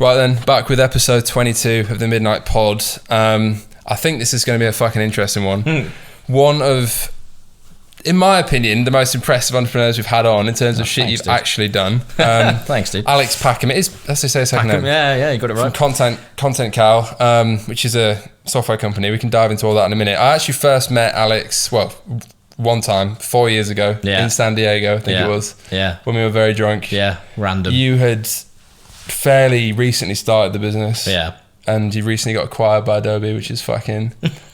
Right then, back with episode 22 of the Midnight Pod. I think this is going to be a fucking interesting one. One of, in my opinion, the most impressive entrepreneurs we've had on in terms of shit you've actually done. Thanks, dude. Alex Packham. It is, as they say, a second name. Yeah, you got it right. From contentcal, which is a software company. We can dive into all that in a minute. I actually first met Alex, one time, 4 years ago, in San Diego, I think it was. Yeah. When we were very drunk. Yeah, random. You had fairly recently started the business. Yeah. And you recently got acquired by Adobe, which is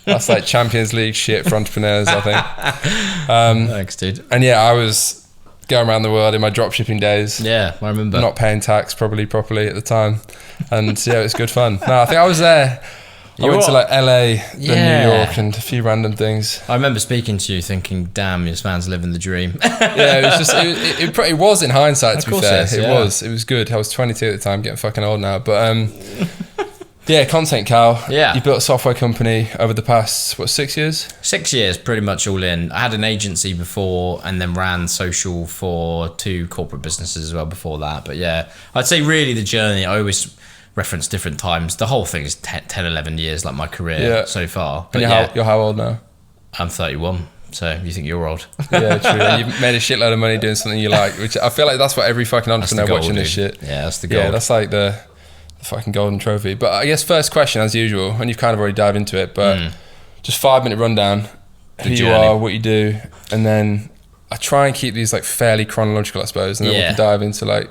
that's like Champions League shit for entrepreneurs, I think. Thanks, dude. And yeah, I was going around the world in my dropshipping days. Yeah, I remember. Not paying tax properly at the time. And yeah, it was good fun. No, I think I was there. I went to like LA, then New York, and a few random things. I remember speaking to you thinking, damn, this man's living the dream. Yeah, it was just, it was in hindsight, to be fair. It was good. I was 22 at the time, getting fucking old now. But yeah, contentcal. Yeah. You built a software company over the past, 6 years? 6 years, pretty much all in. I had an agency before and then ran social for 2 corporate businesses as well before that. But yeah, I'd say really the journey, I always reference different times. The whole thing is 10, 11 years, like my career so far. But you're how old now? I'm 31. So you think you're old? Yeah, true. And you've made a shitload of money doing something you like, which I feel like that's what every fucking entrepreneur watching this shit. Yeah, that's the goal. Yeah, that's like the fucking golden trophy. But I guess first question, as usual, and you've kind of already dived into it, but just 5-minute rundown, who you are, what you do, and then I try and keep these like fairly chronological, I suppose, and then we can dive into like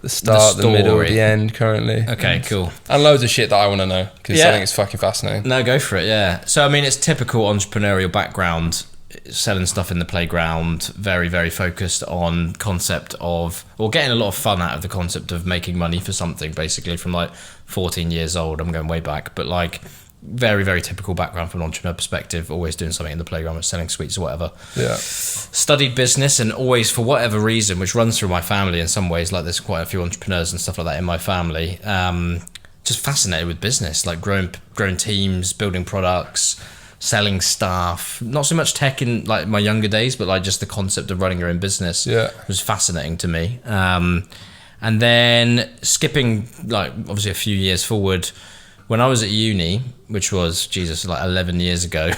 the start, the middle, the end currently. Okay, cool. And loads of shit that I want to know, because I think it's fucking fascinating. No, go for it, yeah. So, I mean, it's typical entrepreneurial background, selling stuff in the playground, very, very focused on concept of, or getting a lot of fun out of the concept of making money for something, basically from like 14 years old. I'm going way back, but like very, very typical background from an entrepreneur perspective, always doing something in the playground, selling sweets or whatever. Yeah. Studied business and always, for whatever reason, which runs through my family in some ways, like there's quite a few entrepreneurs and stuff like that in my family, just fascinated with business, like growing teams, building products, selling stuff, not so much tech in like my younger days, but like just the concept of running your own business was fascinating to me. And then skipping like obviously a few years forward, when I was at uni, which was, like 11 years ago,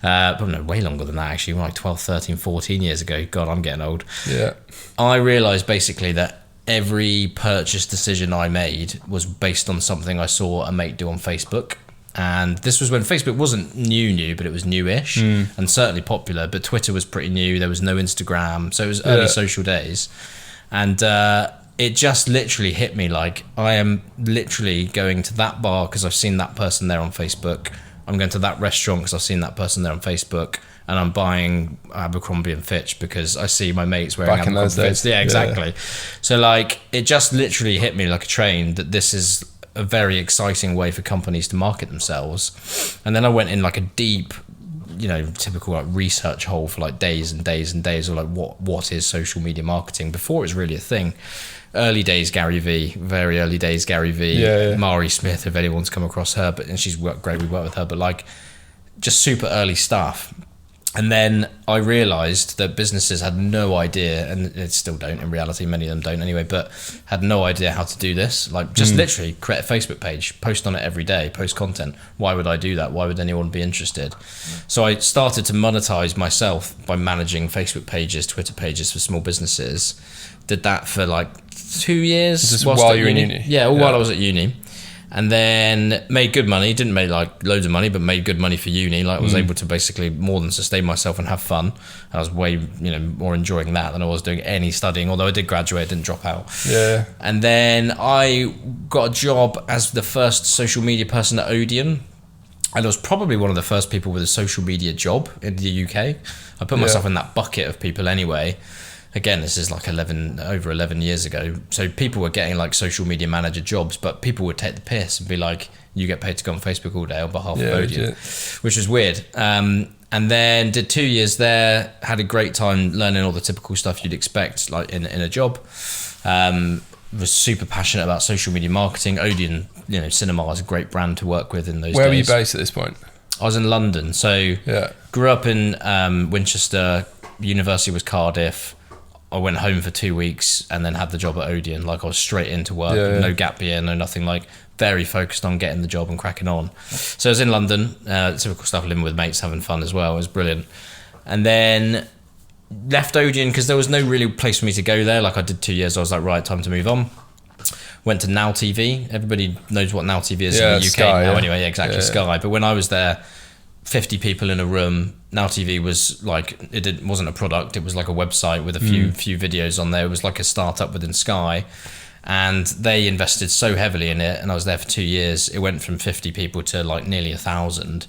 but no, way longer than that actually, like 12, 13, 14 years ago. God, I'm getting old. Yeah. I realised basically that every purchase decision I made was based on something I saw a mate do on Facebook. And this was when Facebook wasn't new, but it was newish and certainly popular. But Twitter was pretty new. There was no Instagram. So it was early social days. And it just literally hit me like, I am literally going to that bar because I've seen that person there on Facebook. I'm going to that restaurant because I've seen that person there on Facebook. And I'm buying Abercrombie and Fitch because I see my mates wearing Back in those Abercrombie and days. Fitch. Yeah, exactly. Yeah. So like, it just literally hit me like a train that this is a very exciting way for companies to market themselves. And then I went in like a deep, typical like research hole for like days and days and days of like what is social media marketing before it was really a thing. Early days Gary V, very early days Gary V, Mari Smith, if anyone's come across her, and she's great, we work with her, but like just super early stuff. And then I realised that businesses had no idea, and it still don't in reality, many of them don't anyway, but had no idea how to do this. Like just literally create a Facebook page, post on it every day, post content. Why would I do that? Why would anyone be interested? So I started to monetize myself by managing Facebook pages, Twitter pages for small businesses. Did that for like 2 years. Just while you were in uni? Yeah, while I was at uni. And then made good money, didn't make like loads of money, but made good money for uni. Like I was able to basically more than sustain myself and have fun. And I was way, more enjoying that than I was doing any studying, although I did graduate, didn't drop out. Yeah. And then I got a job as the first social media person at Odeon. And I was probably one of the first people with a social media job in the UK. I put myself in that bucket of people anyway. Again, this is like over 11 years ago. So people were getting like social media manager jobs, but people would take the piss and be like, you get paid to go on Facebook all day on behalf of Odeon, which was weird. And then did 2 years there, had a great time learning all the typical stuff you'd expect like in a job. Was super passionate about social media marketing. Odeon, cinema is a great brand to work with in those days. Where were you based at this point? I was in London. So grew up in Winchester, university was Cardiff. I went home for 2 weeks and then had the job at Odeon. Like I was straight into work, no gap year, no nothing, like very focused on getting the job and cracking on. So I was in London, typical stuff, living with mates, having fun as well. It was brilliant. And then left Odeon because there was no really place for me to go there. Like I did 2 years, I was like, right, time to move on. Went to Now TV. Everybody knows what Now TV is in the UK Sky, now anyway, exactly, Sky. But when I was there, 50 people in a room. Now TV was like, it wasn't a product, it was like a website with a few videos on there. It was like a startup within Sky, and they invested so heavily in it, and I was there for 2 years. It went from 50 people to like nearly 1,000.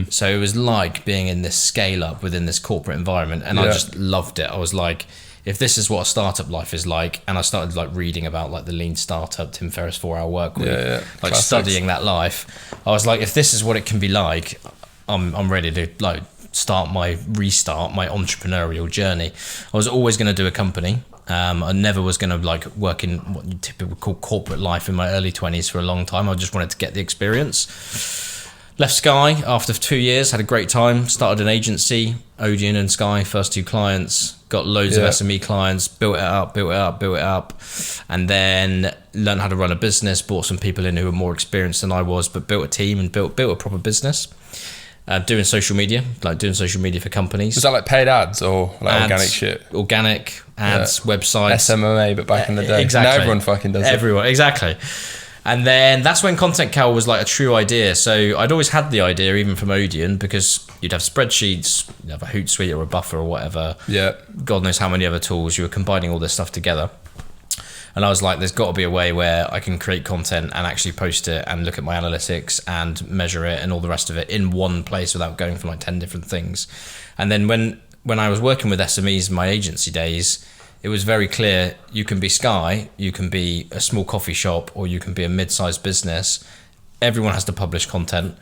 So it was like being in this scale up within this corporate environment, and I just loved it. I was like, if this is what a startup life is like, and I started like reading about like the lean startup, Tim Ferriss 4-Hour Work Week, like Classics. Studying that life. I was like, if this is what it can be like, I'm ready to like restart my entrepreneurial journey. I was always going to do a company. I never was going to like work in what you typically would call corporate life in my early 20s for a long time. I just wanted to get the experience. Left Sky after 2 years, had a great time, started an agency, Odeon and Sky, first 2 clients, got loads of SME clients, built it up, and then learned how to run a business, brought some people in who were more experienced than I was, but built a team and built a proper business. Doing social media for companies. Was that like paid ads or like ads, organic shit? Organic ads, websites. SMMA, but back in the day. Exactly. Now everyone fucking does it. Everyone, exactly. And then that's when contentcal was like a true idea. So I'd always had the idea, even from Odeon, because you'd have spreadsheets, you'd have a Hootsuite or a Buffer or whatever. Yeah. God knows how many other tools. You were combining all this stuff together. And I was like, there's got to be a way where I can create content and actually post it and look at my analytics and measure it and all the rest of it in one place without going from like 10 different things. And then when I was working with SMEs in my agency days, it was very clear, you can be Sky, you can be a small coffee shop, or you can be a mid-sized business. Everyone has to publish content.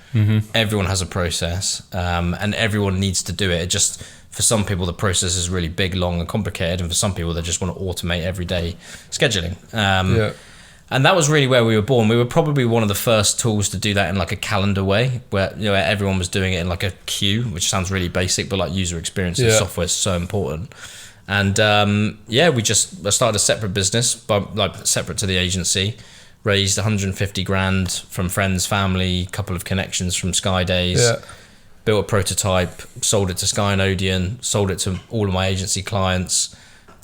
Everyone has a process, and everyone needs to do it. It just, for some people, the process is really big, long, and complicated, and for some people, they just want to automate everyday scheduling. And that was really where we were born. We were probably one of the first tools to do that in like a calendar way, where everyone was doing it in like a queue, which sounds really basic, but like user experience in software is so important. And I started a separate business, but like separate to the agency. Raised 150 grand from friends, family, couple of connections from Sky days. Built a prototype, sold it to Sky and Odeon, sold it to all of my agency clients.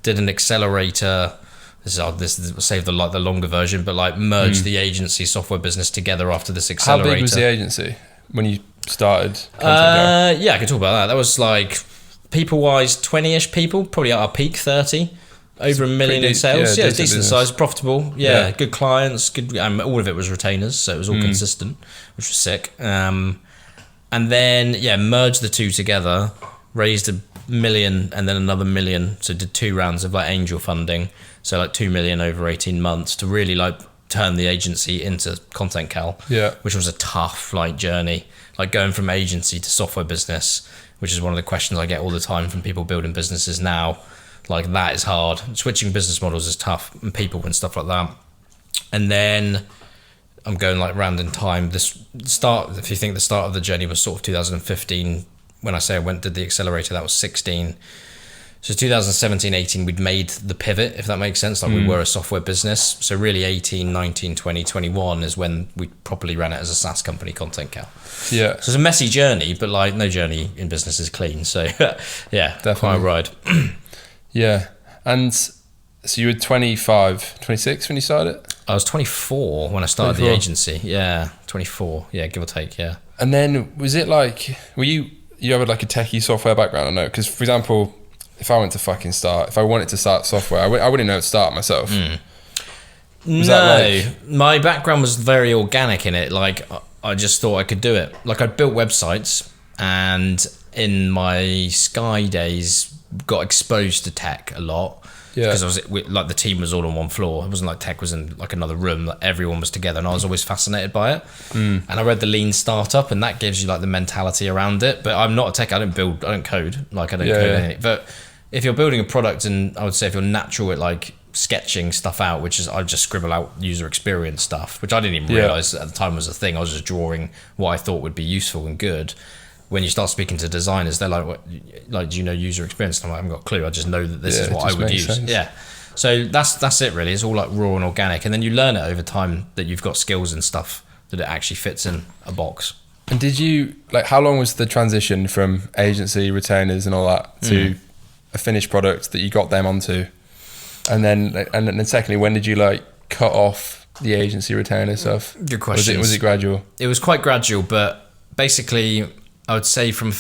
Did an accelerator. This is save the longer version, but like merged the agency software business together after this accelerator. How big was the agency when you started? I can talk about that. That was like, people-wise, 20-ish people, probably at our peak, 30. Over $1 million in sales. Decent size, profitable. Good clients. Good. All of it was retainers, so it was all consistent, which was sick. And then merged the two together, raised $1 million and then another $1 million. So did 2 rounds of like angel funding. So like 2 million over 18 months to really like turn the agency into contentcal. Which was a tough like journey, like going from agency to software business, which is one of the questions I get all the time from people building businesses now. Like that is hard. Switching business models is tough, and people and stuff like that. And then I'm going like round in time. If you think the start of the journey was sort of 2015, when I say I did the accelerator, that was 16. So 2017, 18, we'd made the pivot, if that makes sense. Like we were a software business. So really 18, 19, 20, 21 is when we properly ran it as a SaaS company, contentcal. So it's a messy journey, but like no journey in business is clean. So definitely quite a ride. And so you were 25, 26 when you started? I was 24 when I started the agency. 24, give or take, And then was it like, you had like a techie software background, I know? Because for example, if I wanted to start software, I wouldn't know how to start myself. My background was very organic in it. Like I just thought I could do it. Like I'd built websites, and in my Sky days got exposed to tech a lot. Because the team was all on one floor. It wasn't like tech was in like another room, like everyone was together, and I was always fascinated by it. And I read the lean startup, and that gives you like the mentality around it. But I'm not a tech, I don't code. Like I don't code anything. But if you're building a product, and I would say if you're natural at like sketching stuff out, which is I just scribble out user experience stuff, which I didn't even realize at the time was a thing. I was just drawing what I thought would be useful and good. when you start speaking to designers, they're like, "What? Like, do you know user experience?" And I'm like, I haven't got a clue. I just know that this is what I would use. Sense. Yeah. So that's it really. It's all like raw and organic, and then you learn it over time that you've got skills and stuff that it actually fits in a box. And did you like? How long was the transition from agency retainers and all that to a finished product that you got them onto? And then secondly, when did you like cut off the agency retainer stuff? Good question. Was it gradual? It was quite gradual, but basically, I would say from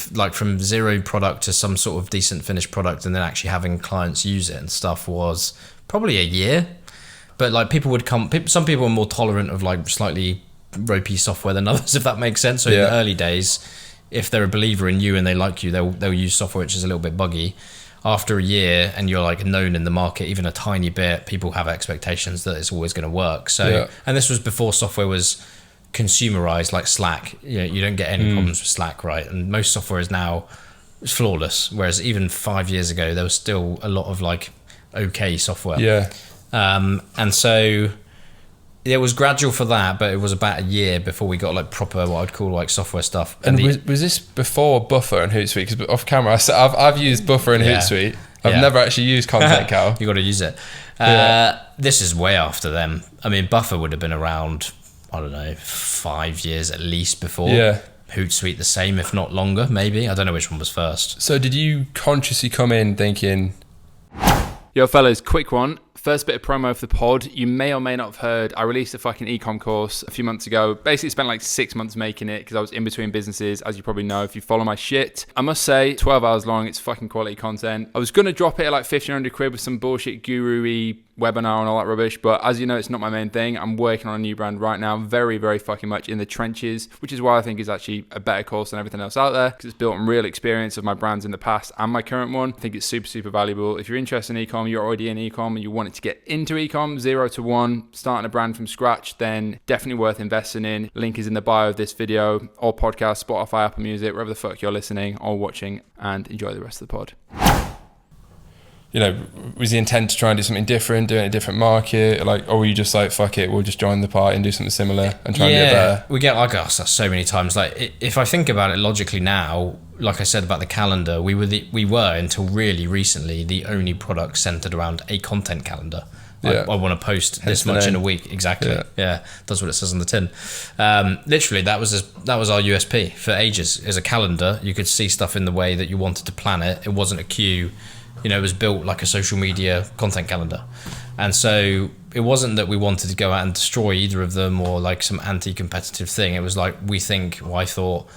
zero product to some sort of decent finished product, and then actually having clients use it and stuff was probably a year. But like people would come. Some people are more tolerant of like slightly ropey software than others, if that makes sense. So in the early days, if they're a believer in you and they like you, they'll use software which is a little bit buggy. After a year and you're like known in the market even a tiny bit, people have expectations that it's always going to work. So and this was before software was consumerized like Slack. You don't get any problems with Slack, right? And most software is now flawless, whereas even 5 years ago there was still a lot of like okay software. And so it was gradual for that, but it was about a year before we got like proper what I'd call like software stuff. And was this before Buffer and Hootsuite? Because off camera, I've used Buffer and Hootsuite. I've never actually used contentcal. You got to use it. This is way after them. I mean, Buffer would have been around, I don't know, 5 years at least before. Hootsuite the same, if not longer, maybe. I don't know which one was first. So did you consciously come in thinking, yo fellas, quick one. First bit of promo for the pod. You may or may not have heard, I released a fucking ecom course a few months ago. Basically spent like 6 months making it because I was in between businesses, as you probably know if you follow my shit. I must say, 12 hours long, it's fucking quality content. I was going to drop it at like 1,500 quid with some bullshit guru-y webinar and all that rubbish, but as you know, it's not my main thing. I'm working on a new brand right now, very, very fucking much in the trenches, which is why I think it's actually a better course than everything else out there, because it's built on real experience of my brands in the past and my current one. I think it's super, super valuable. If you're interested in ecom, you're already in ecom and you want it to get into ecom, 0 to 1, starting a brand from scratch, then definitely worth investing in. Link is in the bio of this video, or podcast, Spotify, Apple Music, wherever the fuck you're listening or watching, and enjoy the rest of the pod. You know, was the intent to try and do something different, do it in a different market, like, or were you just like, fuck it, we'll just join the party and do something similar and try and do it better? We get asked that so many times. Like, if I think about it logically now, like I said about the calendar, we were until really recently the only product centered around a content calendar. I want to post this much in a week. Exactly. Yeah, that's what it says on the tin. Literally, that was our USP for ages. As a calendar, you could see stuff in the way that you wanted to plan it. It wasn't a queue. You know, it was built like a social media content calendar. And so it wasn't that we wanted to go out and destroy either of them or like some anti-competitive thing. It was like, I thought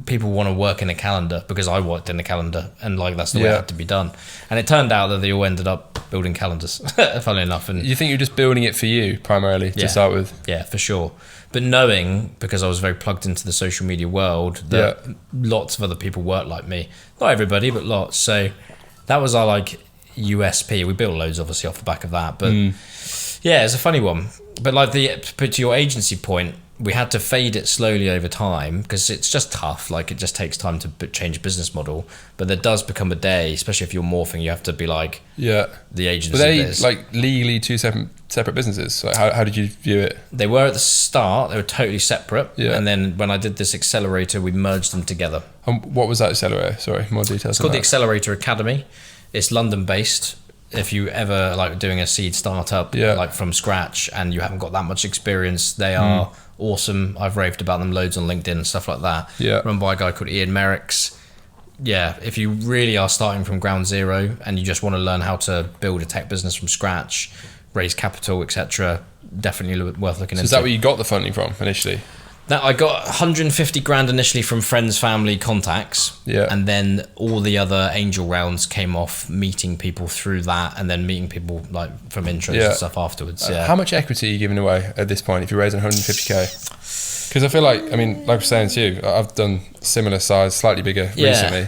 people want to work in a calendar because I worked in a calendar and like that's the way it had to be done. And it turned out that they all ended up building calendars, funnily enough. And you think you're just building it for you primarily to start with? Yeah, for sure. But knowing, because I was very plugged into the social media world, that lots of other people work like me. Not everybody, but lots. So that was our like USP. We built loads obviously off the back of that, but yeah, it's a funny one. But like to your agency point, we had to fade it slowly over time because it's just tough. Like it just takes time to change business model. But there does become a day, especially if you're morphing, you have to be like the agency. But they like legally two separate businesses. So how did you view it? They were at the start. They were totally separate. And then when I did this accelerator, we merged them together. And what was that accelerator? Sorry, more details. It's called the Accelerator Academy. It's London based. If you ever like doing a seed startup like from scratch and you haven't got that much experience, they are awesome. I've raved about them loads on LinkedIn and stuff like that. Run by a guy called Ian Merricks. If you really are starting from ground zero and you just want to learn how to build a tech business from scratch, raise capital, etc., definitely worth looking into. Is that where you got the funding from initially? That I got 150 grand initially from friends, family, contacts. And then all the other angel rounds came off meeting people through that and then meeting people like from interest and stuff afterwards. How much equity are you giving away at this point if you're raising 150k? Because I feel like, I mean, like I was saying to you, I've done similar size, slightly bigger recently.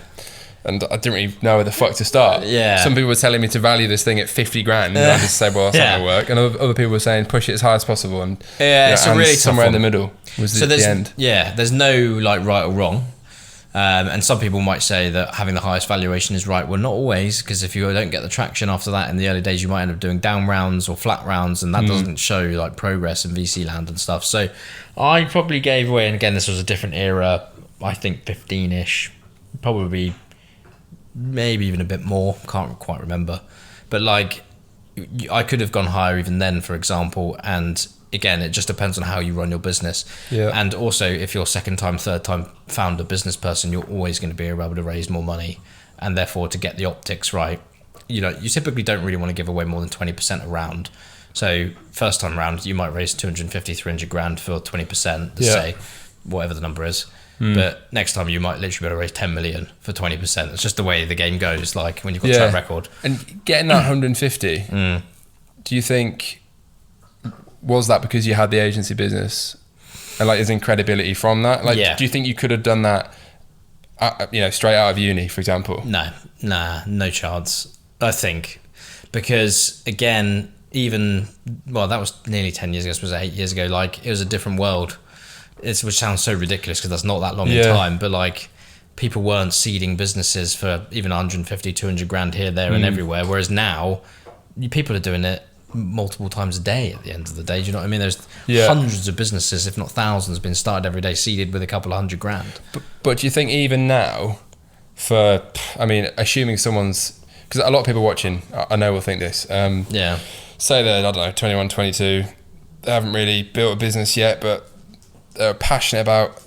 And I didn't really know where the fuck to start. Some people were telling me to value this thing at 50 grand. And I just said, well, that's not going to work. And other people were saying, push it as high as possible. And it's a really somewhere tough in the middle was the end. There's no like right or wrong. And some people might say that having the highest valuation is right. Well, not always, because if you don't get the traction after that in the early days, you might end up doing down rounds or flat rounds, and that doesn't show like progress in VC land and stuff. So I probably gave away, and again, this was a different era, I think 15-ish, probably maybe even a bit more, can't quite remember. But like, I could have gone higher even then, for example. And again, it just depends on how you run your business. Yeah. And also, if you're second time, third time founder business person, you're always going to be able to raise more money. And therefore, to get the optics right, you typically don't really want to give away more than 20% a round. So first time round, you might raise 250, 300 grand for 20%, let's say, whatever the number is. But next time you might literally be able to raise 10 million for 20%. It's just the way the game goes, like when you've got track record. And getting that 150, do you think, was that because you had the agency business and like is in credibility from that? Like, do you think you could have done that, straight out of uni, for example? No chance, I think. Because again, that was nearly 10 years ago, I suppose 8 years ago, like it was a different world. Which sounds so ridiculous because that's not that long in time, but like people weren't seeding businesses for even 150, 200 grand here, there and everywhere. Whereas now people are doing it multiple times a day at the end of the day. Do you know what I mean? There's hundreds of businesses, if not thousands, being started every day, seeded with a couple of $100 grand. But do you think even now assuming someone's, because a lot of people watching, I know will think this, say they're, I don't know, 21, 22, they haven't really built a business yet, but they're passionate about,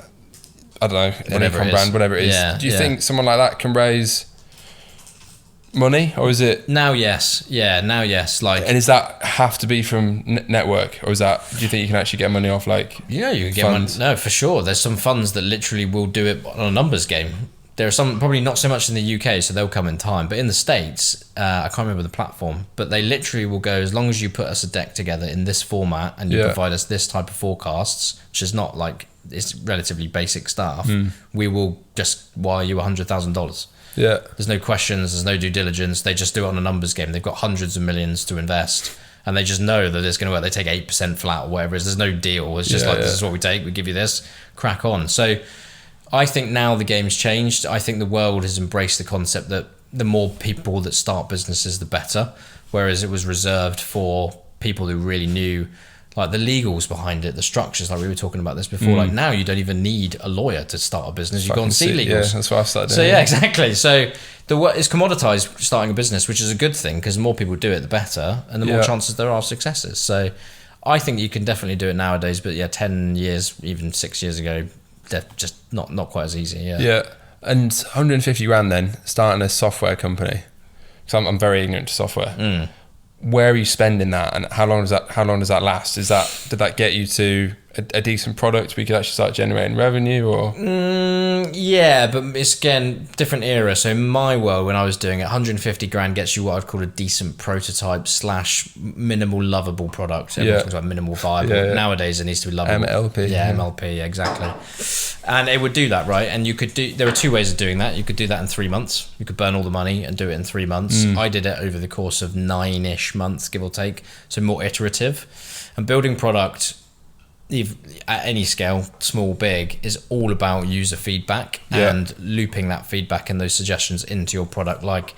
I don't know, any brand, whatever it is. Do you think someone like that can raise money, or is it now? Yes. Like, and does that have to be from network, or is that? Do you think you can actually get money off like? You can get money. No, for sure. There's some funds that literally will do it on a numbers game. There are some, probably not so much in the UK, so they'll come in time. But in the States, I can't remember the platform, but they literally will go, as long as you put us a deck together in this format and you provide us this type of forecasts, which is not like, it's relatively basic stuff, we will just wire you $100,000. Yeah. There's no questions, there's no due diligence. They just do it on a numbers game. They've got hundreds of millions to invest, and they just know that it's going to work. They take 8% flat or whatever it is. There's no deal. It's just this is what we take. We give you this, crack on. So I think now the game's changed. I think the world has embraced the concept that the more people that start businesses, the better. Whereas it was reserved for people who really knew like the legals behind it, the structures, like we were talking about this before. Like now you don't even need a lawyer to start a business. You go and see legals. Yeah, that's what I started doing. So exactly. So it's commoditized starting a business, which is a good thing because the more people do it, the better, and the more chances there are successes. So I think you can definitely do it nowadays, but 10 years, even 6 years ago, they're just not quite as easy. Yeah. And 150 grand then, starting a software company. So I'm very ignorant to software. Where are you spending that, and how long does that last? Did that get you to a decent product where you could actually start generating revenue, or? But it's again different era. So in my world, when I was doing it, 150 grand gets you what I'd call a decent prototype / minimal lovable product. Everyone talks about minimal viable. Nowadays it needs to be lovable. MLP. MLP, exactly. And it would do that, right? And there are two ways of doing that. You could do that in 3 months. You could burn all the money and do it in 3 months. I did it over the course of 9-ish months, give or take. So more iterative. And building product at any scale, small, big, is all about user feedback and looping that feedback and those suggestions into your product. Like,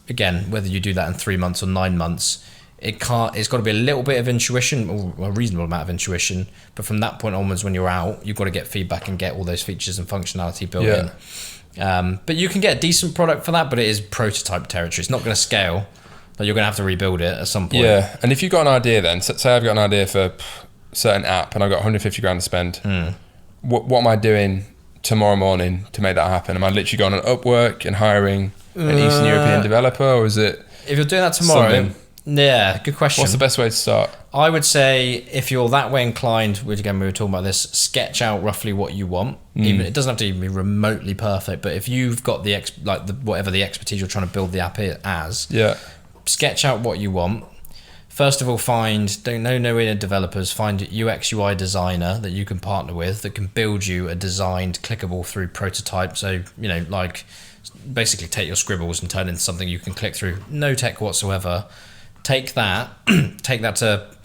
again, whether you do that in 3 months or 9 months, it's got to be a little bit of intuition, or a reasonable amount of intuition. But from that point onwards, when you're out, you've got to get feedback and get all those features and functionality built in. But you can get a decent product for that, but it is prototype territory. It's not going to scale. But you're going to have to rebuild it at some point. Yeah, and if you've got an idea then, say I've got an idea for certain app and I've got 150 grand to spend, what am I doing tomorrow morning to make that happen? Am I literally going on Upwork and hiring an Eastern European developer, or is it if you're doing that tomorrow? Yeah, good question. What's the best way to start? I would say if you're that way inclined, which again we were talking about this, sketch out roughly what you want. Even it doesn't have to even be remotely perfect, but if you've got whatever the expertise you're trying to build the app as, sketch out what you want. First of all, don't know any developers, find a UX UI designer that you can partner with that can build you a designed, clickable through prototype. So, like basically take your scribbles and turn it into something you can click through. No tech whatsoever. Take that to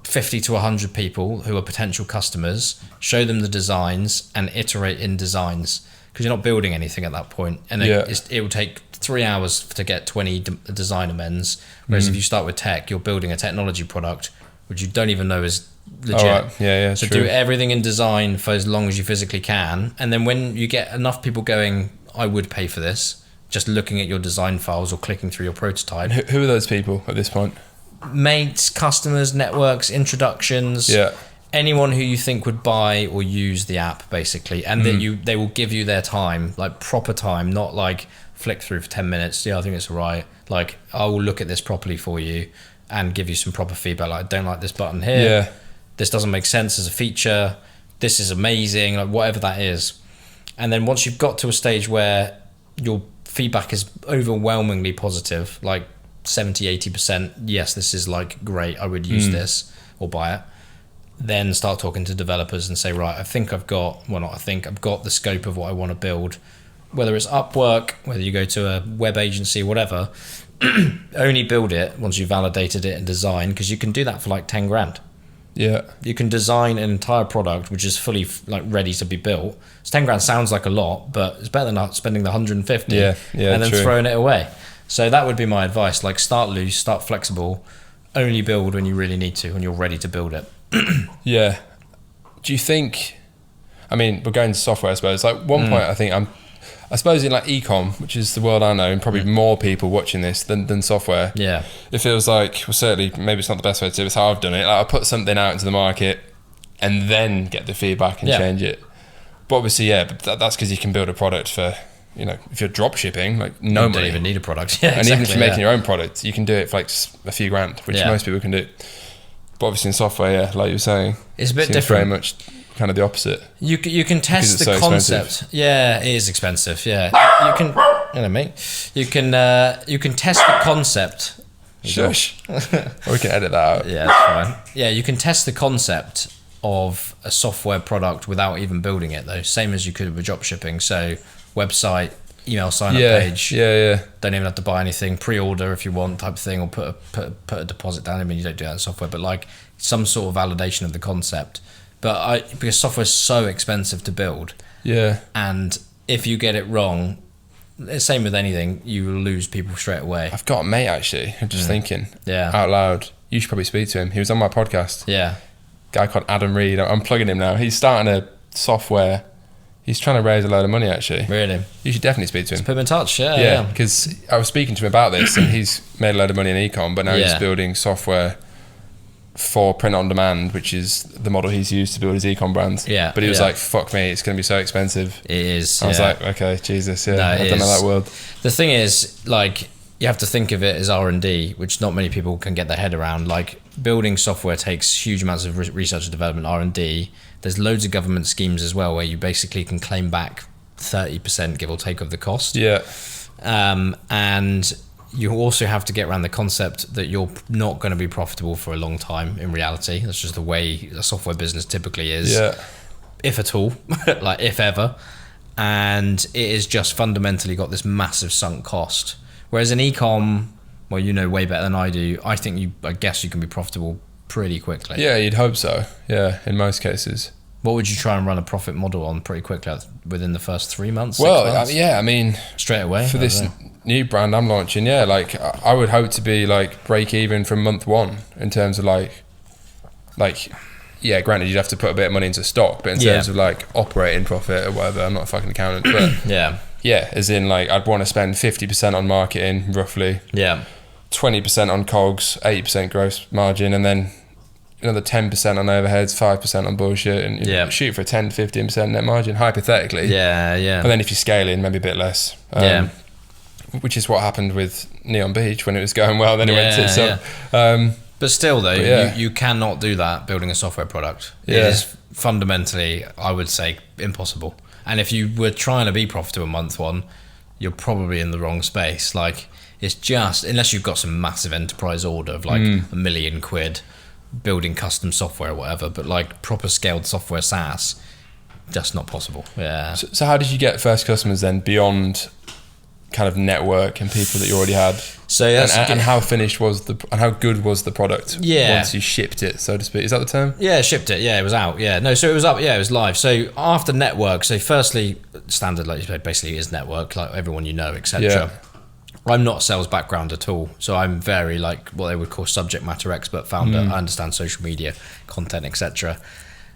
50 to 100 people who are potential customers, show them the designs and iterate in designs, because you're not building anything at that point. And it will take 3 hours to get 20 design amends, whereas if you start with tech, you're building a technology product which you don't even know is legit. All right. Yeah, So true. do everything in design for as long as you physically can, and then when you get enough people going, I would pay for this, just looking at your design files or clicking through your prototype. Who are those people at this point? Mates, customers, networks, introductions. Yeah. Anyone who you think would buy or use the app, basically, and that they will give you their time, like proper time, not like flick through for 10 minutes. Yeah, I think it's all right. Like, I will look at this properly for you and give you some proper feedback. Like, I don't like this button here. Yeah. This doesn't make sense as a feature. This is amazing. Like, whatever that is. And then once you've got to a stage where your feedback is overwhelmingly positive, like 70-80%, yes, this is like great, I would use this or buy it, then start talking to developers and say, right, I've got the scope of what I want to build, whether it's Upwork, whether you go to a web agency, whatever. Only build it once you've validated it and design, because you can do that for like 10 grand. Yeah. You can design an entire product which is fully like ready to be built. So 10 grand sounds like a lot, but it's better than not spending the 150 and then throwing it away. So that would be my advice. Like, start loose, start flexible, only build when you really need to, when you're ready to build it. Yeah. Do you think, I mean, we're going to software, I suppose. Like, one point, I suppose in like e-com, which is the world I know, and probably more people watching this than software. Yeah. It feels like, well, certainly, maybe it's not the best way to do it, it's how I've done it. Like, I put something out into the market and then get the feedback and change it. But obviously, but that's because you can build a product for, you know, if you're drop shipping, like no money. You don't even need a product. Yeah, and even if you're making your own product, you can do it for like just a few grand, which most people can do. But obviously in software, like you were saying, it's a bit different. Very much kind of the opposite. You can test the concept. Expensive. Yeah, it is expensive. Yeah, you can. You know, mate. You can test the concept. Shush. Or we can edit that out. Yeah, that's fine. Yeah, you can test the concept of a software product without even building it, though. Same as you could with drop shipping. So, website, email sign up page. Yeah. Don't even have to buy anything. Pre-order if you want, type of thing, or put a deposit down. I mean, you don't do that in software, but like some sort of validation of the concept. But because software is so expensive to build. Yeah. And if you get it wrong, same with anything, you will lose people straight away. I've got a mate actually. I'm just thinking. Out loud. You should probably speak to him. He was on my podcast. Yeah. Guy called Adam Reed. I'm plugging him now. He's starting a software. He's trying to raise a load of money actually. Really? You should definitely speak to him. Just put him in touch. Yeah. Because I was speaking to him about this, and he's made a load of money in e-com, but now he's building software for print on demand, which is the model he's used to build his e-com brand. Yeah. But he was like, fuck me, it's going to be so expensive. It is. I was like, okay, Jesus, I don't know that world. The thing is, like, you have to think of it as R&D, which not many people can get their head around. Like, building software takes huge amounts of research and development, R&D. There's loads of government schemes as well where you basically can claim back 30%, give or take, of the cost. Yeah. And you also have to get around the concept that you're not going to be profitable for a long time in reality. That's just the way a software business typically is. Yeah. If at all, like if ever. And it is just fundamentally got this massive sunk cost. Whereas in e-com, well, you know way better than I do, I guess you can be profitable pretty quickly. Yeah, you'd hope so. Yeah, in most cases. What would you try and run a profit model on pretty quickly within the first 3 months? Well, I mean, straight away for this new brand I'm launching. Yeah, like I would hope to be like break even from month one in terms of like, granted you'd have to put a bit of money into stock, but in terms of like operating profit or whatever, I'm not a fucking accountant, but yeah, as in like I'd want to spend 50% on marketing roughly. Yeah. 20% on COGS, 80% gross margin, and then another 10% on overheads, 5% on bullshit, and shoot for a 10-15% net margin, hypothetically. Yeah. And then if you're scaling, maybe a bit less. Which is what happened with Neon Beach when it was going well, then it went tits up. But still though, you cannot do that building a software product. It is fundamentally, I would say, impossible. And if you were trying to be profitable month one, you're probably in the wrong space. Like, it's just, unless you've got some massive enterprise order of like £1 million building custom software or whatever, but like proper scaled software SaaS, just not possible. Yeah. So how did you get first customers then beyond kind of network and people that you already had? So and how finished was and how good was the product once you shipped it, so to speak? Is that the term? Yeah, shipped it. Yeah, it was out. Yeah, no, so it was up. Yeah, it was live. So after network, so firstly, standard, like you said, basically is network, like everyone you know, etc. I'm not a sales background at all, so I'm very like what they would call subject matter expert founder. I understand social media, content, etc.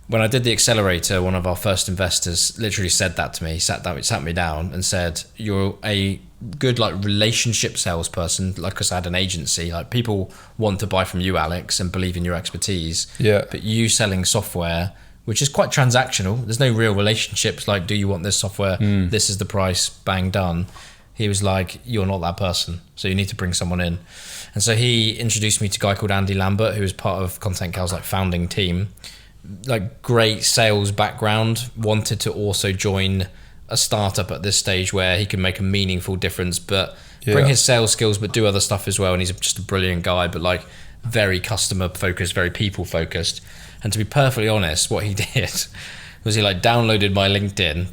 When I did the Accelerator, one of our first investors literally said that to me, sat me down and said, you're a good like relationship salesperson, like, because I had an agency, like people want to buy from you, Alex, and believe in your expertise. Yeah. But you selling software, which is quite transactional, there's no real relationships, like, do you want this software? This is the price, bang, done. He was like, you're not that person, so you need to bring someone in. And so he introduced me to a guy called Andy Lambert, who was part of contentcal's like founding team. Like, great sales background, wanted to also join a startup at this stage where he could make a meaningful difference, but bring his sales skills, but do other stuff as well. And he's just a brilliant guy, but like very customer focused, very people focused. And to be perfectly honest, what he did was he like downloaded my LinkedIn,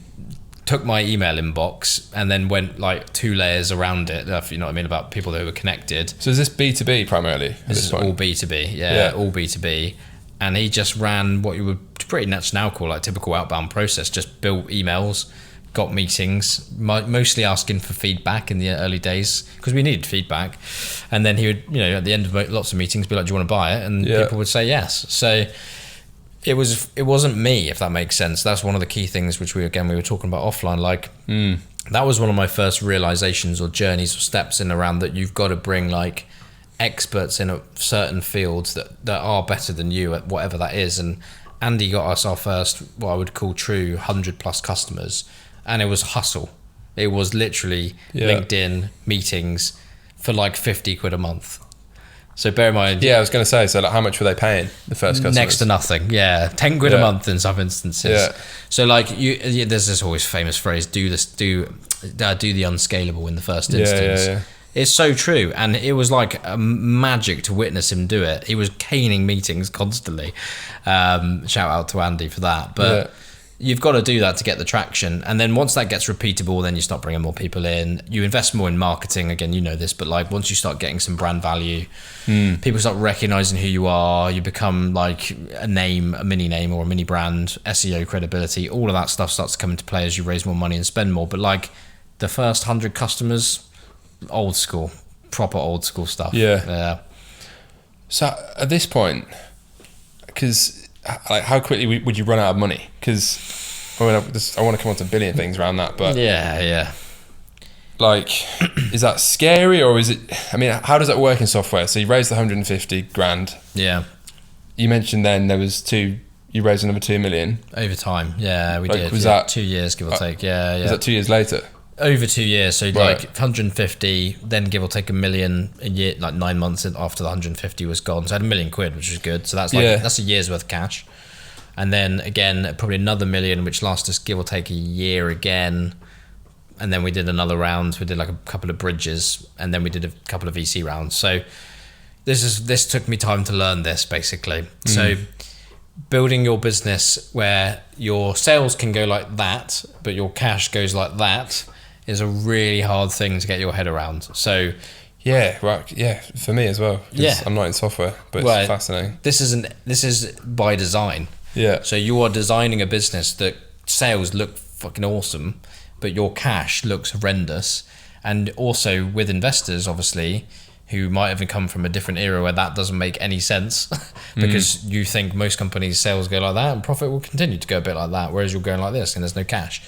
took my email inbox, and then went like 2 layers around it, if you know what I mean, about people that were connected. So is this B2B primarily? This is all B2B, all B2B. And he just ran what you would pretty much now call like typical outbound process, just built emails, got meetings, mostly asking for feedback in the early days, because we needed feedback. And then he would, you know, at the end of lots of meetings be like, do you want to buy it? And people would say yes. So it wasn't me, if that makes sense. That's one of the key things which we were talking about offline. Like that was one of my first realizations or journeys or steps in around that you've got to bring like experts in a certain fields that are better than you at whatever that is. And Andy got us our first, what I would call true 100+ customers, and it was hustle. It was literally LinkedIn meetings for like 50 quid a month. So bear in mind. Yeah, I was going to say, so like how much were they paying the first customers? Next to nothing. 10 quid a month in some instances. Yeah. So like there's this always famous phrase, do the unscalable in the first instance. Yeah. It's so true, and it was like a magic to witness him do it. He was caning meetings constantly. Shout out to Andy for that. But you've got to do that to get the traction, and then once that gets repeatable, then you start bringing more people in. You invest more in marketing. Again, you know this, but like once you start getting some brand value, people start recognizing who you are. You become like a name, a mini name or a mini brand. SEO credibility, all of that stuff starts to come into play as you raise more money and spend more. But like the first 100 customers. Old school, proper old school stuff. Yeah. So at this point, because like how quickly would you run out of money? Because I want to come on to a billion things around that, but like, is that scary or is it? I mean, how does that work in software? So you raised the 150 grand. Yeah. You mentioned then there was you raised another 2 million over time. Yeah, we did. Was that 2 years, give or take? Yeah. Was that 2 years later? Over 2 years, so like 150, then give or take 1 million a year, like 9 months after the 150 was gone. So I had £1 million, which was good. So that's like that's a year's worth of cash. And then again, probably another 1 million, which lasted us give or take a year again. And then we did another round. We did like a couple of bridges, and then we did a couple of VC rounds. So this took me time to learn this basically. So building your business where your sales can go like that, but your cash goes like that, is a really hard thing to get your head around. So for me as well. I'm not in software, but it's fascinating. This is by design. So you are designing a business that sales look fucking awesome, but your cash looks horrendous. And also with investors, obviously, who might have come from a different era where that doesn't make any sense because you think most companies' sales go like that and profit will continue to go a bit like that, whereas you're going like this and there's no cash.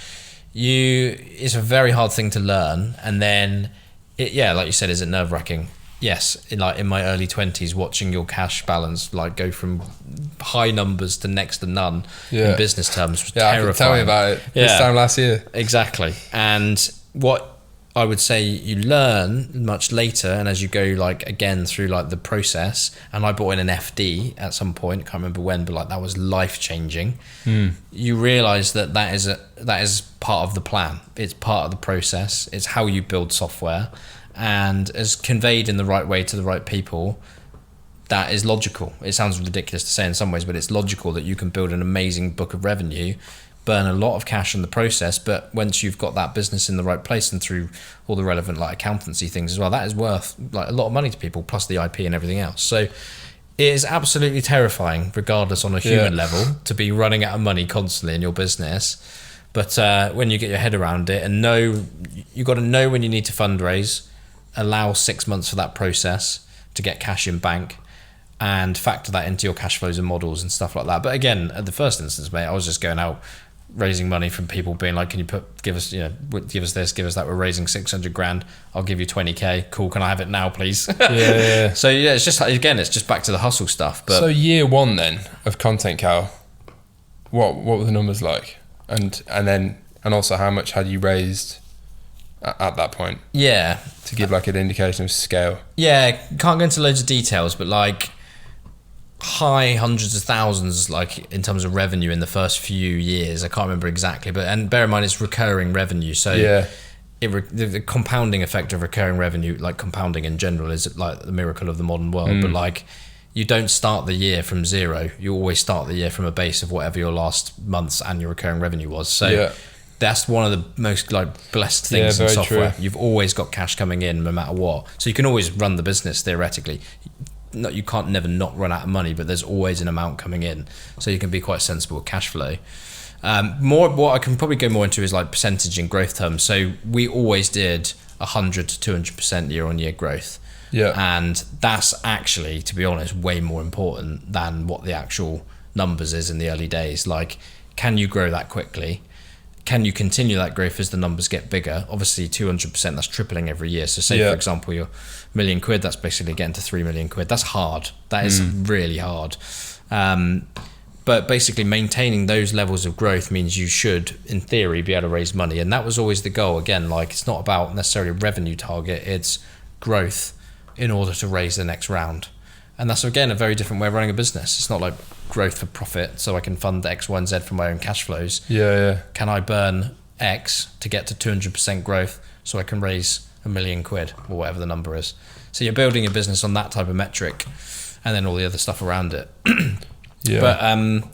It's a very hard thing to learn. And then, like you said, is it nerve-wracking? Yes, in my early 20s, watching your cash balance like go from high numbers to next to none in business terms was terrifying. Tell me about it. This time last year. Exactly. And what I would say you learn much later, and as you go like again through like the process, and I bought in an FD at some point, I can't remember when, but like that was life changing. You realize that is part of the plan. It's part of the process. It's how you build software, and as conveyed in the right way to the right people, that is logical. It sounds ridiculous to say in some ways, but it's logical that you can build an amazing book of revenue, burn a lot of cash in the process, but once you've got that business in the right place and through all the relevant like accountancy things as well, that is worth like a lot of money to people, plus the IP and everything else. So it is absolutely terrifying, regardless on a human level, to be running out of money constantly in your business. But when you get your head around it and you got to know when you need to fundraise, allow 6 months for that process to get cash in bank, and factor that into your cash flows and models and stuff like that. But again, at the first instance, mate, I was just going out raising money from people being like, can you give us this, give us that, we're raising 600 grand, I'll give you 20k, cool, can I have it now please? Yeah. So yeah, it's just, again, it's just back to the hustle stuff. But so year one then of contentcal, what were the numbers like, and also how much had you raised at that point? Yeah, to give like an indication of scale. Yeah, can't go into loads of details, but like high hundreds of thousands, like in terms of revenue in the first few years. I can't remember exactly, and bear in mind it's recurring revenue. So yeah, the compounding effect of recurring revenue, like compounding in general, is like the miracle of the modern world. But like, you don't start the year from zero. You always start the year from a base of whatever your last month's annual recurring revenue was. So that's one of the most like blessed things in software. True. You've always got cash coming in no matter what. So you can always run the business theoretically. You can't never not run out of money, but there's always an amount coming in. So you can be quite sensible with cash flow. What I can probably go more into is like percentage and growth terms. So we always did 100 to 200% year on year growth. Yeah. And that's actually, to be honest, way more important than what the actual numbers is in the early days. Like, can you grow that quickly? Can you continue that growth as the numbers get bigger? Obviously 200%, that's tripling every year. So say for example, you're £1 million, that's basically getting to 3 million quid. That's hard. That is really hard. But basically maintaining those levels of growth means you should, in theory, be able to raise money. And that was always the goal. Again, like, it's not about necessarily a revenue target, it's growth in order to raise the next round. And that's, again, a very different way of running a business. It's not like growth for profit, so I can fund X, Y, and Z from my own cash flows. Yeah. Can I burn X to get to 200% growth so I can raise £1 million or whatever the number is? So you're building a business on that type of metric, and then all the other stuff around it. But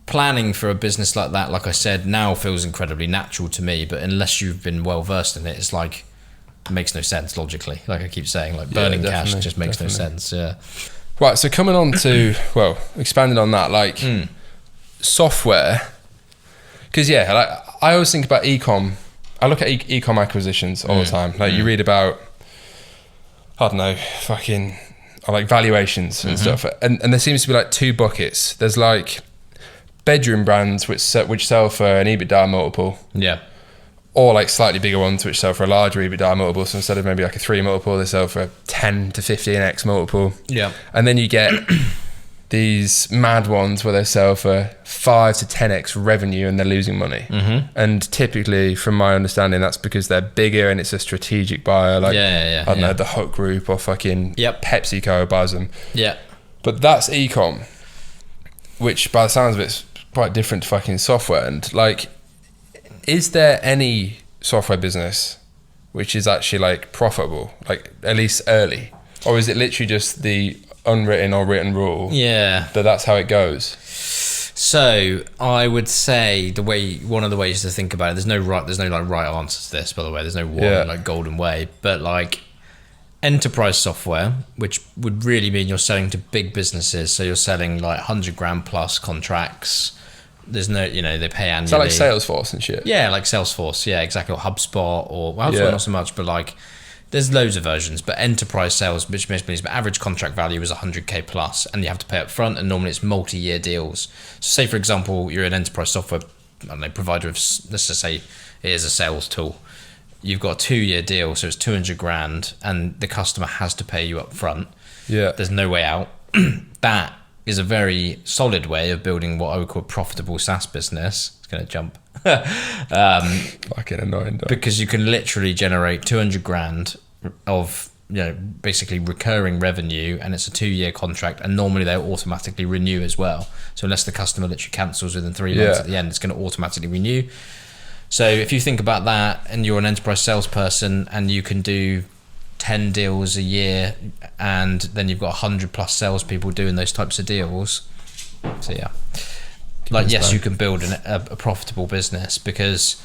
planning for a business like that, like I said, now feels incredibly natural to me. But unless you've been well versed in it, it's like, it makes no sense logically. Like I keep saying, like burning cash just makes no sense. Yeah. Right. So coming on to, well, expanding on that, like software, because like I always think about e-com. I look at e-com acquisitions all the time. Like you read about, I don't know, fucking, like valuations and stuff. And there seems to be like two buckets. There's like bedroom brands which sell for an EBITDA multiple. Yeah. Or like slightly bigger ones which sell for a larger EBITDA multiple. So instead of maybe like a 3 multiple, they sell for a 10 to 15x multiple. Yeah. And then you get these mad ones where they sell for 5 to 10x revenue and they're losing money. And typically, from my understanding, that's because they're bigger and it's a strategic buyer, like I don't know, the Hook Group or fucking PepsiCo buys them. Yeah. But that's e-com, which by the sounds of it is quite different to fucking software. And like, is there any software business which is actually like profitable, like at least early, or is it literally just the unwritten or written rule that's how it goes? So I would say one of the ways to think about it, there's no like right answer to this, by the way. There's no one like golden way, but like enterprise software, which would really mean you're selling to big businesses. So you're selling like 100 grand plus contracts. There's no, they pay annually. So like Salesforce and shit. Yeah, like Salesforce. Yeah, exactly. Or HubSpot HubSpot not so much, but like there's loads of versions. But enterprise sales, which basically means average contract value is 100k plus, and you have to pay up front, and normally it's multi-year deals. So say, for example, you're an enterprise software provider of, let's just say it is a sales tool. You've got a 2-year deal, so it's 200 grand, and the customer has to pay you up front. Yeah. There's no way out. That is a very solid way of building what I would call a profitable SaaS business. It's going to jump. Fucking annoying. Because you can literally generate 200 grand of, basically recurring revenue, and it's a 2-year contract, and normally they'll automatically renew as well. So unless the customer literally cancels within 3 months at the end, it's going to automatically renew. So if you think about that, and you're an enterprise salesperson, and you can do 10 deals a year, and then you've got 100 plus salespeople doing those types of deals. So yes, you can build a profitable business, because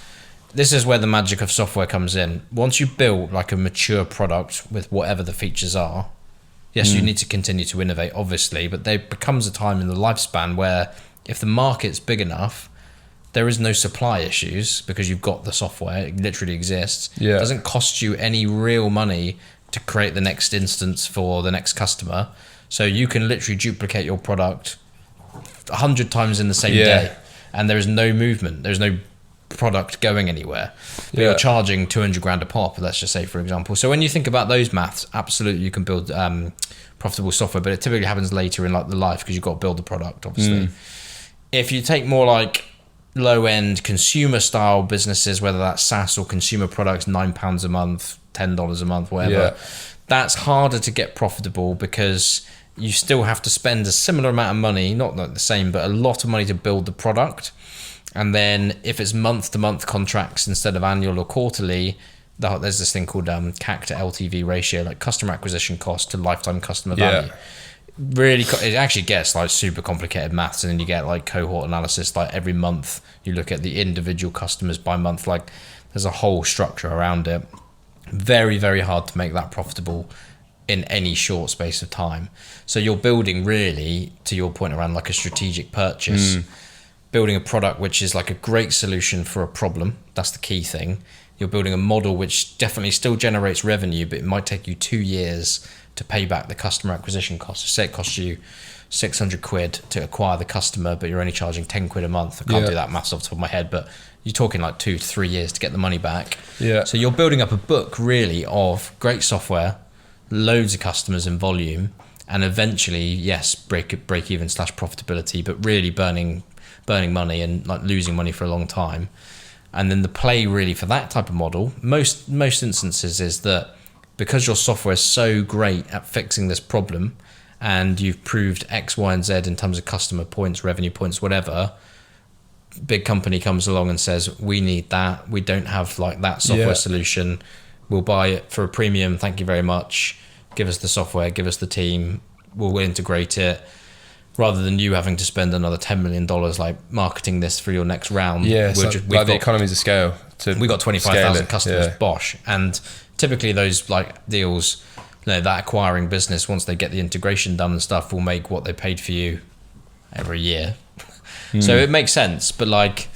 this is where the magic of software comes in. Once you build like a mature product with whatever the features are, yes, you need to continue to innovate, obviously, but there becomes a time in the lifespan where if the market's big enough, there is no supply issues because you've got the software. It literally exists. Yeah. It doesn't cost you any real money to create the next instance for the next customer. So you can literally duplicate your product 100 times in the same day, and there is no movement. There's no product going anywhere. But you're charging 200 grand a pop, let's just say, for example. So when you think about those maths, absolutely you can build profitable software, but it typically happens later in like the life because you've got to build the product, obviously. If you take more like low-end consumer style businesses, whether that's SaaS or consumer products, £9 a month, $10 a month, whatever, that's harder to get profitable because you still have to spend a similar amount of money, not like the same, but a lot of money to build the product. And then if it's month-to-month contracts instead of annual or quarterly, there's this thing called CAC to LTV ratio, like customer acquisition cost to lifetime customer value. Really, it actually gets like super complicated maths, and then you get like cohort analysis. Like every month, you look at the individual customers by month. Like there's a whole structure around it. Very, very hard to make that profitable in any short space of time. So you're building, really, to your point around like a strategic purchase, building a product which is like a great solution for a problem. That's the key thing. You're building a model which definitely still generates revenue, but it might take you 2 years to pay back the customer acquisition cost. So say it costs you 600 quid to acquire the customer, but you're only charging 10 quid a month. I can't do that maths off the top of my head, but you're talking like 2 to 3 years to get the money back. So you're building up a book really of great software, loads of customers in volume, and eventually, yes, break even / profitability, but really burning money and like losing money for a long time. And then the play really for that type of model, most instances, is that because your software is so great at fixing this problem, and you've proved X, Y, and Z in terms of customer points, revenue points, whatever, big company comes along and says, we need that. We don't have like that software solution. We'll buy it for a premium. Thank you very much. Give us the software, give us the team. We'll integrate it. Rather than you having to spend another $10 million like marketing this for your next round. We've got the economies of scale. We got 25,000 customers, bosh. And typically those like deals, that acquiring business, once they get the integration done and stuff, will make what they paid for you every year. So it makes sense, but like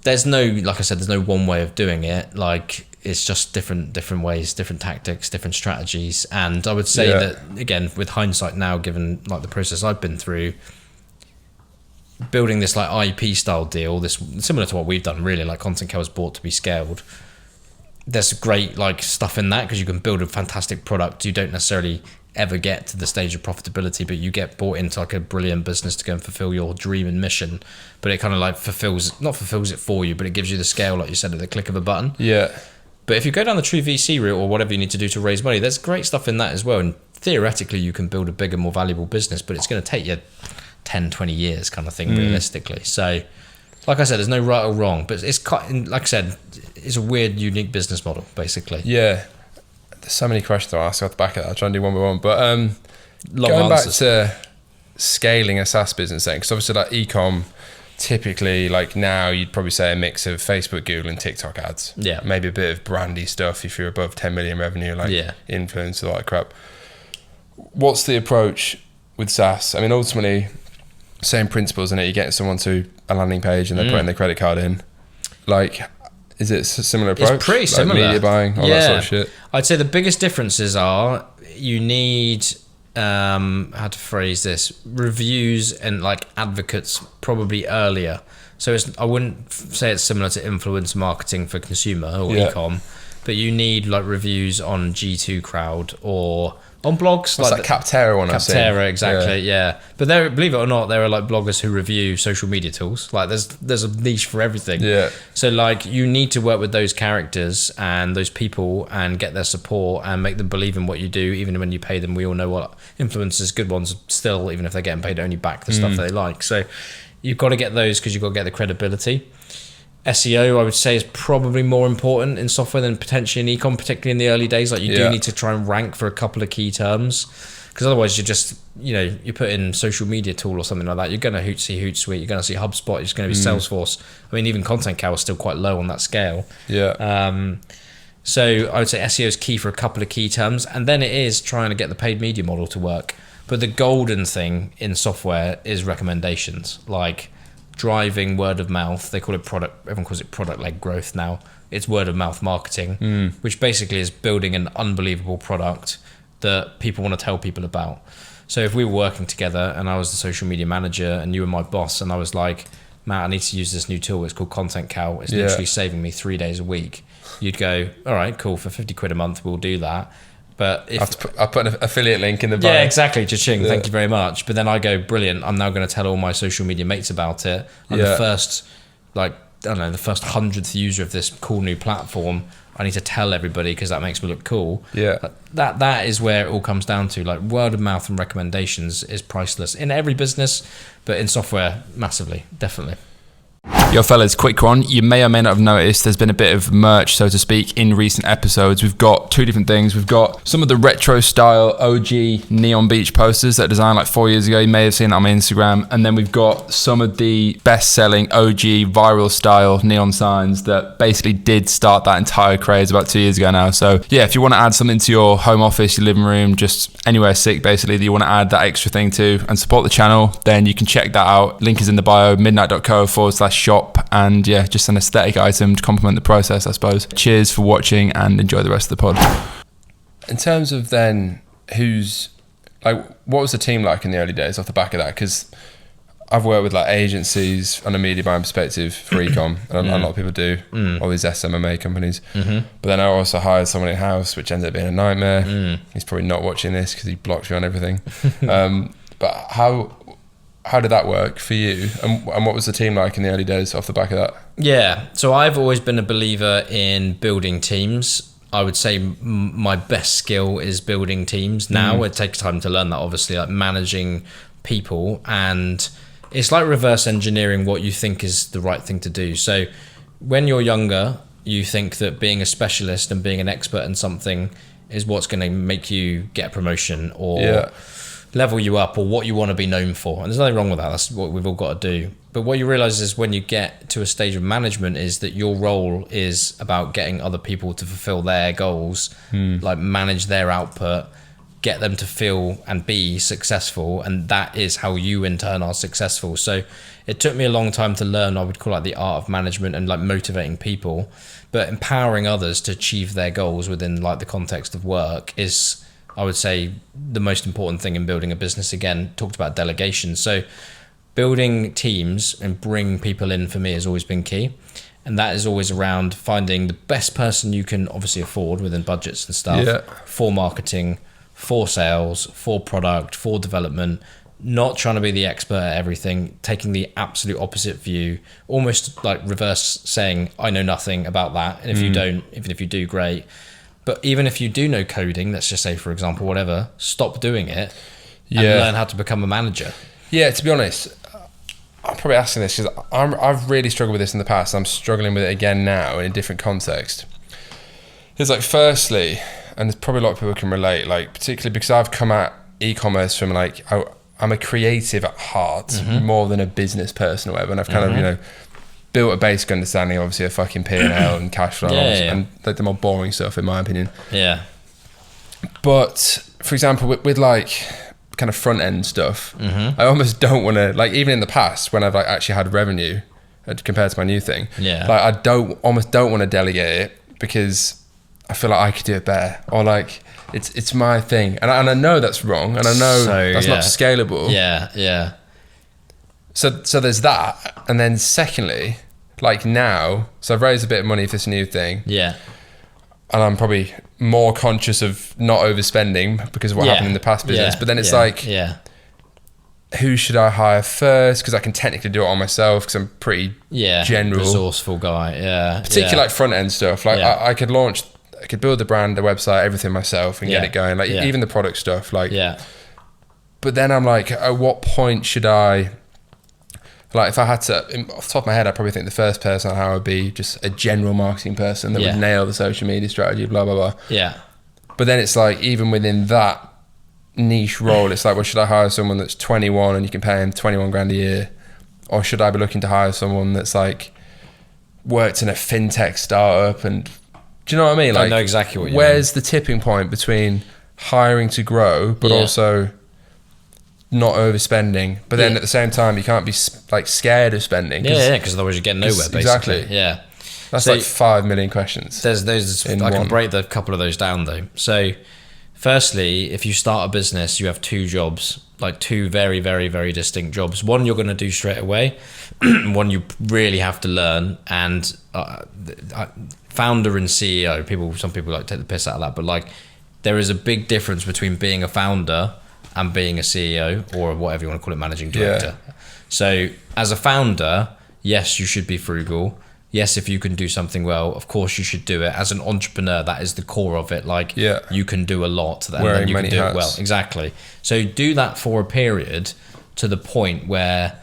there's no, like I said, there's no one way of doing it. Like it's just different ways, different tactics, different strategies. And I would say that, again, with hindsight now, given like the process I've been through, building this like IP style deal, this similar to what we've done really, like contentcal was bought to be scaled. There's great like stuff in that because you can build a fantastic product. You don't necessarily ever get to the stage of profitability, but you get bought into like a brilliant business to go and fulfill your dream and mission. But it kind of like not fulfills it for you, but it gives you the scale, like you said, at the click of a button. But if you go down the true VC route or whatever you need to do to raise money, there's great stuff in that as well. And theoretically, you can build a bigger, more valuable business, but it's going to take you 10, 20 years kind of thing, realistically. So, like I said, there's no right or wrong, but it's quite, like I said, it's a weird, unique business model, basically. There's so many questions I'll ask off the back of that. I'll try and do one by one. But going back to scaling a SaaS business then, because obviously like e-com, typically like now you'd probably say a mix of Facebook, Google and TikTok ads. Maybe a bit of brandy stuff if you're above 10 million revenue, like influencer, all that crap. What's the approach with SaaS? I mean, ultimately, same principles, and you're getting someone to a landing page and they're putting their credit card in. Like, is it a similar approach? It's pretty similar. Media buying, all that sort of shit. I'd say the biggest differences are you need, how to phrase this, reviews and like advocates probably earlier. So I wouldn't say it's similar to influencer marketing for consumer or e-com, but you need like reviews on G2 Crowd or on blogs. What's like that Capterra one? Capterra, exactly, But there, believe it or not, there are like bloggers who review social media tools. Like there's a niche for everything. So like you need to work with those characters and those people and get their support and make them believe in what you do, even when you pay them. We all know what influencers, good ones, still, even if they're getting paid, only back the stuff that they like. So you've got to get those because you've got to get the credibility. SEO, I would say, is probably more important in software than potentially in e-com, particularly in the early days. Like you do need to try and rank for a couple of key terms, because otherwise you just, you put in social media tool or something like that, you're going to see Hootsuite, you're going to see HubSpot, it's going to be Salesforce. I mean, even contentcal is still quite low on that scale. So I would say SEO is key for a couple of key terms, and then it is trying to get the paid media model to work. But the golden thing in software is recommendations. Like, driving word of mouth. They call it everyone calls it product-led growth now. It's word of mouth marketing, which basically is building an unbelievable product that people want to tell people about. So if we were working together and I was the social media manager and you were my boss and I was like, Matt, I need to use this new tool. It's called contentcal. It's literally saving me 3 days a week. You'd go, all right, cool. For 50 quid a month, we'll do that. But if I'll put an affiliate link in the bio. Yeah, exactly. Cha-ching. Thank you very much. But then I go, brilliant. I'm now going to tell all my social media mates about it. I'm the first, the first 100th user of this cool new platform. I need to tell everybody because that makes me look cool. Yeah. That is where it all comes down to. Like, word of mouth and recommendations is priceless in every business, but in software, massively, definitely. Yo fellas, quick one. You may or may not have noticed there's been a bit of merch, so to speak, in recent episodes. We've got two different things. We've got some of the retro style OG Neon Beach posters that I designed like 4 years ago. You may have seen that on my Instagram. And then we've got some of the best-selling OG viral style neon signs that basically did start that entire craze about 2 years ago now. So yeah, if you want to add something to your home office, your living room, just anywhere sick basically that you want to add that extra thing to and support the channel, then you can check that out. Link is in the bio, midnight.co/shop. And yeah, just an aesthetic item to complement the process, I suppose. Cheers for watching and enjoy the rest of the pod. In terms of then what was the team like in the early days off the back of that? Because I've worked with like agencies on a media buying perspective for e-com, and a lot of people do, all these SMMA companies. But then I also hired someone in-house, which ended up being a nightmare. He's probably not watching this because he blocks me on everything. But how did that work for you? And what was the team like in the early days off the back of that? Yeah, so I've always been a believer in building teams. I would say my best skill is building teams. Now it takes time to learn that, obviously, like managing people, and it's like reverse engineering what you think is the right thing to do. So when you're younger, you think that being a specialist and being an expert in something is what's going to make you get a promotion or level you up or what you want to be known for. And there's nothing wrong with that. That's what we've all got to do. But what you realize is when you get to a stage of management is that your role is about getting other people to fulfill their goals, like manage their output, get them to feel and be successful. And that is how you in turn are successful. So it took me a long time to learn, I would call it the art of management and like motivating people, but empowering others to achieve their goals within like the context of work is, I would say, the most important thing in building a business. Again, talked about delegation. So building teams and bring people in for me has always been key. And that is always around finding the best person you can obviously afford within budgets and stuff for marketing, for sales, for product, for development, not trying to be the expert at everything, taking the absolute opposite view, almost like reverse saying, I know nothing about that. And if you don't, even if you do, great. But even if you do know coding, let's just say, for example, whatever, stop doing it and learn how to become a manager. Yeah, to be honest, I'm probably asking this because I've really struggled with this in the past. I'm struggling with it again now in a different context. It's like, firstly, and there's probably a lot of people can relate, like particularly because I've come at e-commerce from like, I'm a creative at heart more than a business person or whatever. And I've kind of, built a basic understanding, obviously, of fucking P&L and cash flow and like the more boring stuff, in my opinion. Yeah. But for example, with like kind of front end stuff, I almost don't want to, like, even in the past when I've like actually had revenue compared to my new thing, like I almost don't want to delegate it because I feel like I could do it better, or like it's my thing, and I know that's wrong, and I know that's not scalable. Yeah. So there's that, and then secondly, like now, so I've raised a bit of money for this new thing. Yeah. And I'm probably more conscious of not overspending because of what happened in the past business. But then it's who should I hire first? Because I can technically do it on myself because I'm pretty general, resourceful guy. Particularly like front end stuff. Like I could build the brand, the website, everything myself and get it going. Like even the product stuff. Like But then I'm like, at what point should I? Like if I had to, off the top of my head, I'd probably think the first person I would be just a general marketing person that would nail the social media strategy, blah, blah, blah. Yeah. But then it's like, even within that niche role, it's like, well, should I hire someone that's 21 and you can pay him 21 grand a year? Or should I be looking to hire someone that's like worked in a fintech startup? And do you know what I mean? Like, I know exactly what you mean. Where's the tipping point between hiring to grow, but also not overspending, but then at the same time you can't be like scared of spending. Because otherwise you're getting nowhere. Basically. Exactly. Yeah. That's like 5 million questions. There's those. I can break a couple of those down though. So, firstly, if you start a business, you have 2 jobs, like 2 very, very, very distinct jobs. One you're going to do straight away, one you really have to learn. And founder and CEO, some people like to take the piss out of that, but like there is a big difference between being a founder and being a CEO, or whatever you want to call it, managing director. Yeah. So, as a founder, yes, you should be frugal. Yes, if you can do something well, of course you should do it. As an entrepreneur, that is the core of it. Like, you can do a lot, and then you can do it well. Exactly. So do that for a period to the point where,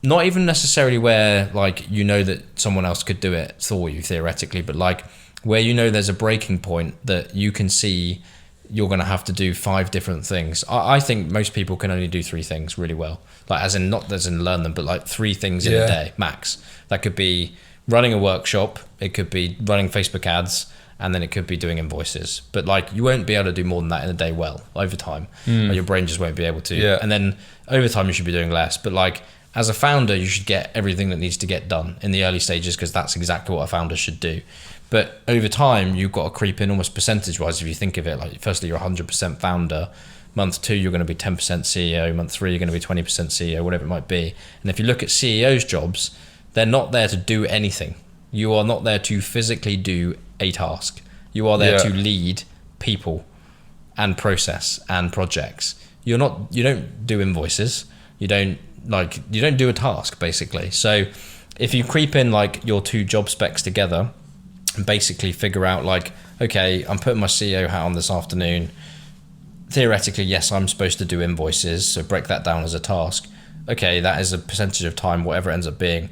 not even necessarily where, like, you know that someone else could do it for you, theoretically, but like where you know there's a breaking point that you can see you're going to have to do 5 different things. I think most people can only do 3 things really well. Like, not as in learn them, but like 3 things in a day, max. That could be running a workshop, it could be running Facebook ads, and then it could be doing invoices. But like, you won't be able to do more than that in a day well over time. Like, your brain just won't be able to. And then over time you should be doing less. But like, as a founder, you should get everything that needs to get done in the early stages, because that's exactly what a founder should do. But over time, you've got to creep in almost percentage-wise. If you think of it, like, firstly, you're 100% founder. Month 2, you're going to be 10% CEO. Month 3, you're going to be 20% CEO, whatever it might be. And if you look at CEOs' jobs, they're not there to do anything. You are not there to physically do a task. You are there to lead people and process and projects. You don't do invoices. You don't do a task, basically. So if you creep in like your 2 job specs together and basically figure out like, okay, I'm putting my CEO hat on this afternoon. Theoretically, yes, I'm supposed to do invoices. So break that down as a task. Okay, that is a percentage of time, whatever it ends up being.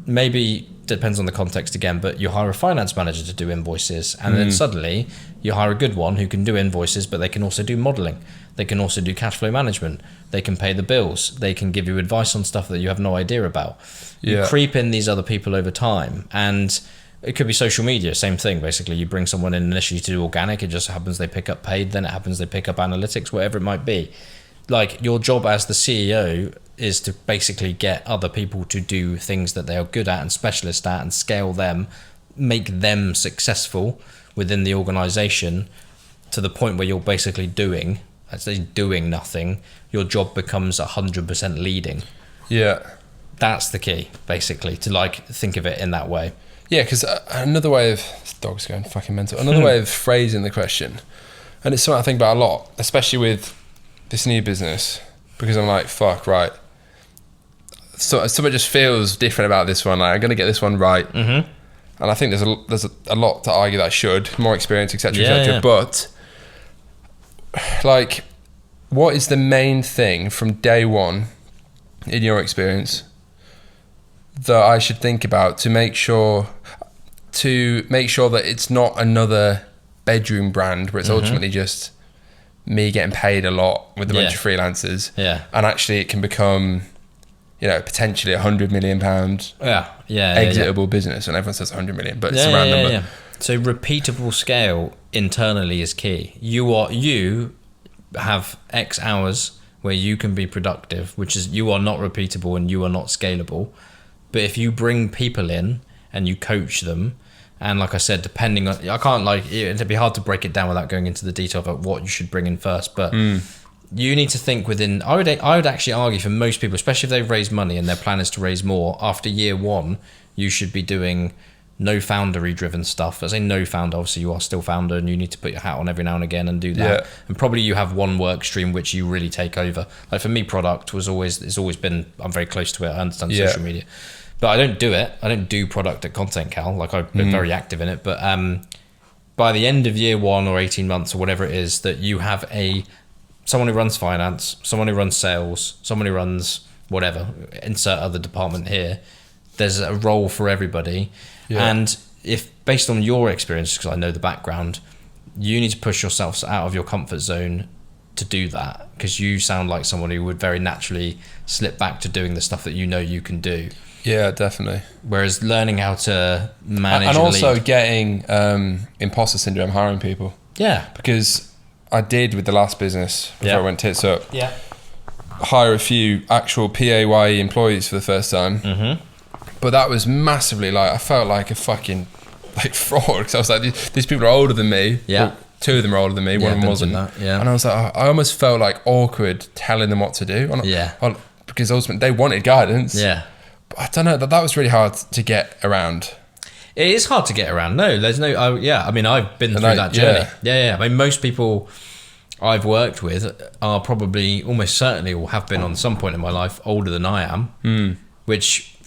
Maybe depends on the context again, but you hire a finance manager to do invoices, and then suddenly you hire a good one who can do invoices, but they can also do modeling. They can also do cash flow management. They can pay the bills. They can give you advice on stuff that you have no idea about. You creep in these other people over time, and it could be social media, same thing. Basically, you bring someone in initially to do organic. It just happens they pick up paid, then it happens they pick up analytics, whatever it might be. Like, your job as the CEO is to basically get other people to do things that they are good at and specialist at, and scale them, make them successful within the organization to the point where you're basically doing nothing. Your job becomes 100% leading. That's the key, basically, to like think of it in that way. Because another way of, this dog's going fucking mental, another way of phrasing the question, and it's something I think about a lot, especially with this new business, because I'm like, fuck, right, so something just feels different about this one. Like, I'm gonna get this one right, and I think there's a lot to argue that I should, more experience, etc. But like, what is the main thing from day one in your experience that I should think about to make sure that it's not another bedroom brand where it's ultimately just me getting paid a lot with a bunch of freelancers, and actually it can become, potentially £100 million exitable business, and everyone says 100 million, but it's a round number. So repeatable scale internally is key. You have X hours where you can be productive, which is, you are not repeatable and you are not scalable. But if you bring people in and you coach them, and like I said, depending on, I can't it'd be hard to break it down without going into the detail of what you should bring in first, but you need to think within, I would actually argue for most people, especially if they've raised money and their plan is to raise more, after year 1, you should be doing no foundery driven stuff. I say no founder, obviously you are still founder and you need to put your hat on every now and again and do that. And probably you have one work stream which you really take over. Like for me, product it's always been, I'm very close to it. I understand social media, but I don't do it. I don't do product at contentcal. Like, I've been very active in it, but by the end of year 1 or 18 months or whatever it is, that you have someone who runs finance, someone who runs sales, someone who runs whatever, insert other department here. There's a role for everybody. And if, based on your experience, because I know the background, you need to push yourself out of your comfort zone to do that, because you sound like someone who would very naturally slip back to doing the stuff that you know you can do. Yeah, definitely. Whereas learning how to manage and also getting imposter syndrome hiring people. Yeah. Because I did with the last business before I went tits up. Yeah. hire a few actual PAYE employees for the first time. Mm-hmm. But that was massively like, I felt like a fucking like fraud, because I was like, these people are older than me. Yeah. Well, 2 of them are older than me, one of them wasn't. Yeah. And I was like, I almost felt like awkward telling them what to do. Because ultimately they wanted guidance. Yeah. But I don't know, that was really hard to get around. It is hard to get around. No, there's no. I mean, I've been through that journey. Yeah. I mean, most people I've worked with are probably almost certainly, or have been on some point in my life, older than I am. Which,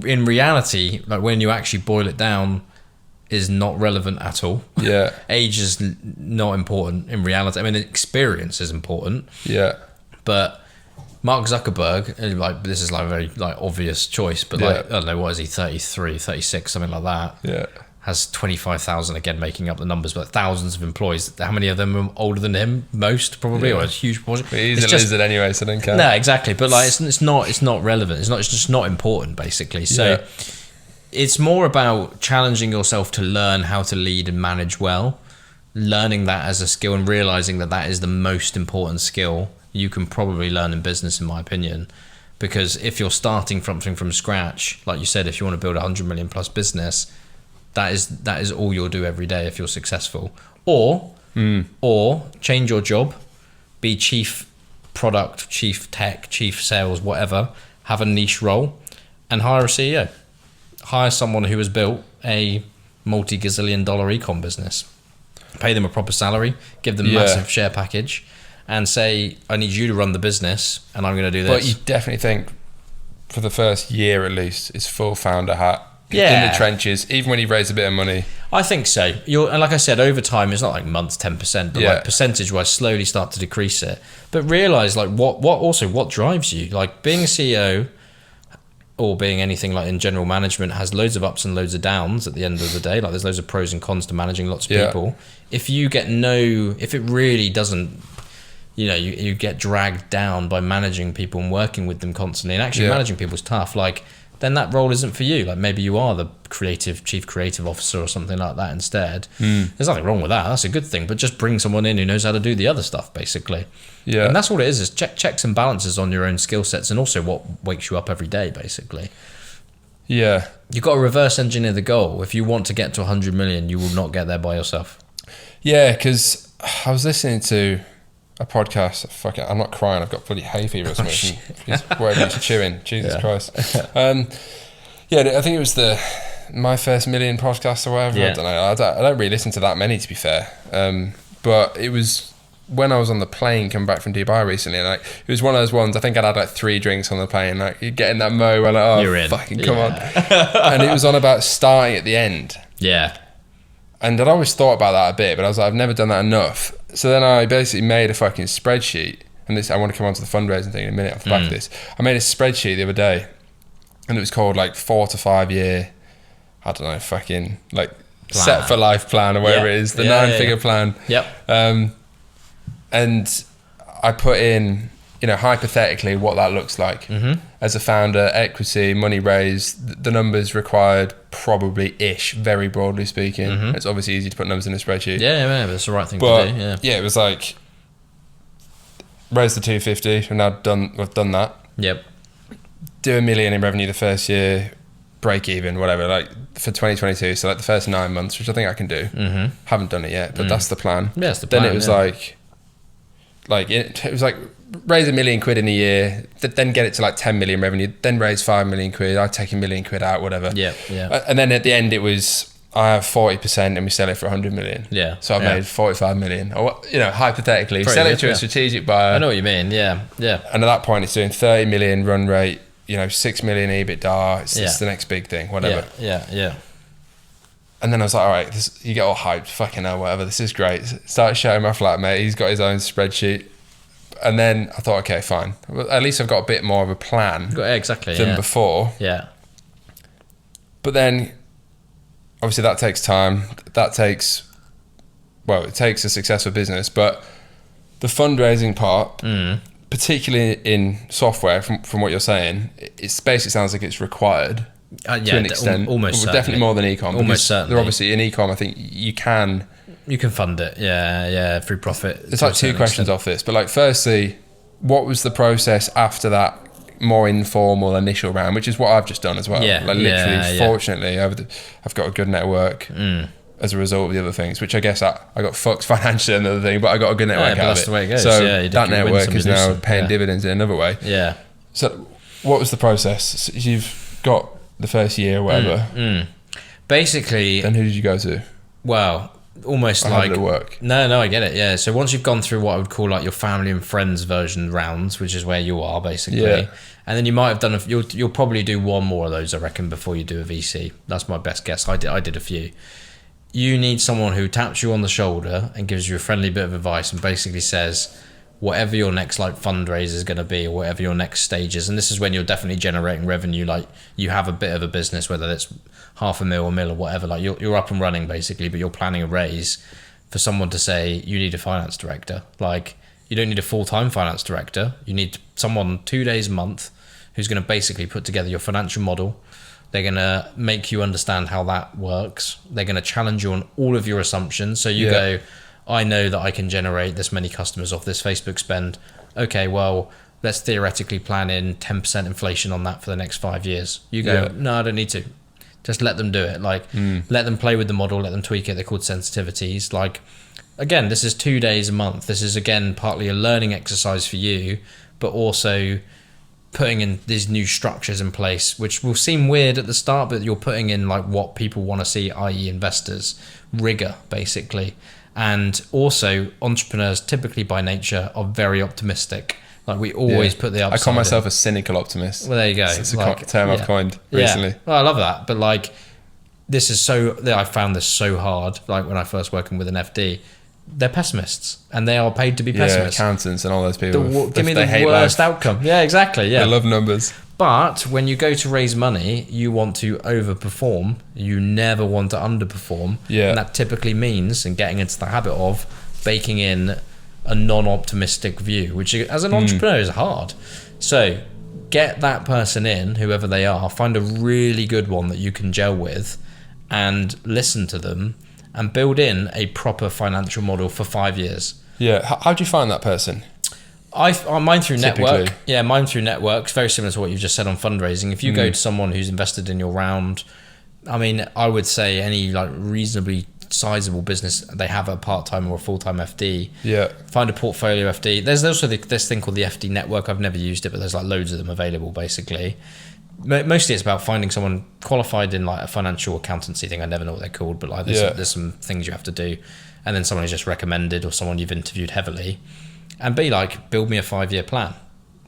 in reality, like when you actually boil it down, is not relevant at all. Yeah. Age is not important in reality. I mean, experience is important. Yeah. But Mark Zuckerberg, like, this is like a very like obvious choice, but like, I don't know, what is he, 33, 36, something like that. Yeah. Has 25,000, again, making up the numbers, but thousands of employees. How many of them are older than him? Most, probably, or a huge portion. But he's a lizard anyway, so I don't care. No, exactly. But like, it's not relevant. It's just not important, basically. So it's more about challenging yourself to learn how to lead and manage well, learning that as a skill and realizing that that is the most important skill you can probably learn in business, in my opinion. Because if you're starting something from scratch, like you said, if you want to build a 100 million plus business, that is all you'll do every day if you're successful. Or change your job, be chief product, chief tech, chief sales, whatever, have a niche role, and hire a CEO. Hire someone who has built a multi-gazillion dollar e-com business. Pay them a proper salary, give them a massive share package, and say, I need you to run the business, and I'm going to do this. But you definitely think, for the first year at least, it's full founder hat. Yeah. In the trenches, even when you raise a bit of money. I think so. And like I said, over time, it's not like months, 10%, but like percentage-wise, slowly start to decrease it. But realize like what drives you. Like being a CEO or being anything like in general management has loads of ups and loads of downs at the end of the day. Like there's loads of pros and cons to managing lots of people. If it really doesn't, you get dragged down by managing people and working with them constantly, and actually managing people is tough. Like, then that role isn't for you. Like maybe you are the chief creative officer or something like that instead. There's nothing wrong with that. That's a good thing. But just bring someone in who knows how to do the other stuff, basically. Yeah. And that's what it is checks and balances on your own skill sets, and also what wakes you up every day, basically. Yeah. You've got to reverse engineer the goal. If you want to get to 100 million, you will not get there by yourself. Yeah, because I was listening to a podcast. Fuck it, I'm not crying. I've got bloody hay fever or something. Whatever he's chewing. Jesus Christ. I think it was my first million podcast or whatever. I don't know. I don't really listen to that many, to be fair. But it was when I was on the plane coming back from Dubai recently. And it was one of those ones. I think I'd had like 3 drinks on the plane. Like you get in that mode where like, you're in. Fucking come on. And it was on about starting at the end. Yeah. And I'd always thought about that a bit, but I was like, I've never done that enough. So then I basically made a fucking spreadsheet, and I want to come on to the fundraising thing in a minute off the back of this. I made a spreadsheet the other day, and it was called like 4 to 5 year, I don't know, fucking like plan. Set for life plan or whatever it is, the 9-figure plan. Yep. And I put in, hypothetically what that looks like as a founder, equity, money raised, the numbers required, probably very broadly speaking. It's obviously easy to put numbers in a spreadsheet. Yeah, that's the right thing to do. Yeah, it was like raise the 250, and I've done that. Yep. Do $1 million in revenue the first year, break even, whatever, like for 2022. So like the first 9 months, which I think I can do. Haven't done it yet, but that's the plan. Yeah, that's the plan. Then it was it was like raise £1 million in a year, then get it to like 10 million revenue, then raise 5 million quid, I take £1 million out, whatever. Yeah. And then at the end it was, I have 40% and we sell it for 100 million. Yeah. So I've made 45 million, or hypothetically, sell it to a strategic buyer. I know what you mean. Yeah. And at that point it's doing 30 million run rate, 6 million EBITDA. It's the next big thing, whatever. Yeah. And then I was like, all right, you get all hyped, fucking hell, whatever, this is great. Started showing my flatmate, he's got his own spreadsheet. And then I thought, okay, fine. Well, at least I've got a bit more of a plan than before. Yeah. But then, obviously that takes time. It takes a successful business. But the fundraising part, particularly in software, from what you're saying, it basically sounds like it's required to an extent. Almost definitely more than e-com. Almost certainly. They're obviously in e-com, I think you can fund it, through profit. There's like 2 questions off this, but like firstly, what was the process after that more informal initial round, which is what I've just done as well. Fortunately, I've got a good network as a result of the other things, which I guess I got fucked financially and the other thing, but I got a good network out of it. That's the way it goes. So that network is now paying dividends in another way. Yeah. So what was the process? So you've got the first year or whatever. Basically. Then who did you go to? Well, almost how did it work? No, I get it. Yeah. So once you've gone through what I would call like your family and friends version rounds, which is where you are basically, and then you might have done you'll probably do one more of those, I reckon, before you do a VC. That's my best guess. I did a few. You need someone who taps you on the shoulder and gives you a friendly bit of advice and basically says, whatever your next like fundraiser is going to be, or whatever your next stage is, and this is when you're definitely generating revenue, like you have a bit of a business, whether it's $500,000 or $1 million or whatever, like you're up and running basically, but you're planning a raise, for someone to say you need a finance director. Like, you don't need a full-time finance director, you need someone 2 days a month who's going to basically put together your financial model. They're going to make you understand how that works. They're going to challenge you on all of your assumptions. So you go, I know that I can generate this many customers off this Facebook spend. Okay, well, let's theoretically plan in 10% inflation on that for the next 5 years. You go, no, I don't need to. Just let them do it. Like, let them play with the model, let them tweak it. They're called sensitivities. Like, again, this is 2 days a month. This is, again, partly a learning exercise for you, but also putting in these new structures in place, which will seem weird at the start, but you're putting in like what people want to see, i.e. investors, rigor, basically. And also, entrepreneurs typically by nature are very optimistic. Like, we always put the upside. I call myself a cynical optimist. Well, there you go. It's a term I've coined recently. Yeah. Well, I love that. But like, this is I found this so hard. Like, when I first working with an FD, they're pessimists, and they are paid to be pessimists. Accountants and all those people. Give me the worst outcome. Yeah, exactly. Yeah, they love numbers. But when you go to raise money, you want to overperform. You never want to underperform. Yeah. And that typically means, and getting into the habit of, baking in a non-optimistic view, which as an entrepreneur is hard. So get that person in, whoever they are, find a really good one that you can gel with, and listen to them, and build in a proper financial model for 5 years. Yeah. How do you find that person? Mine through network. Yeah, mine through networks. Very similar to what you just said on fundraising. If you go to someone who's invested in your round, I mean, I would say any like reasonably sizable business, they have a part-time or a full-time FD. Yeah. Find a portfolio FD. There's also this thing called the FD network. I've never used it, but there's like loads of them available basically. Mostly it's about finding someone qualified in like a financial accountancy thing. I never know what they're called, but like there's some things you have to do. And then someone who's just recommended, or someone you've interviewed heavily. And be like, build me a 5-year plan,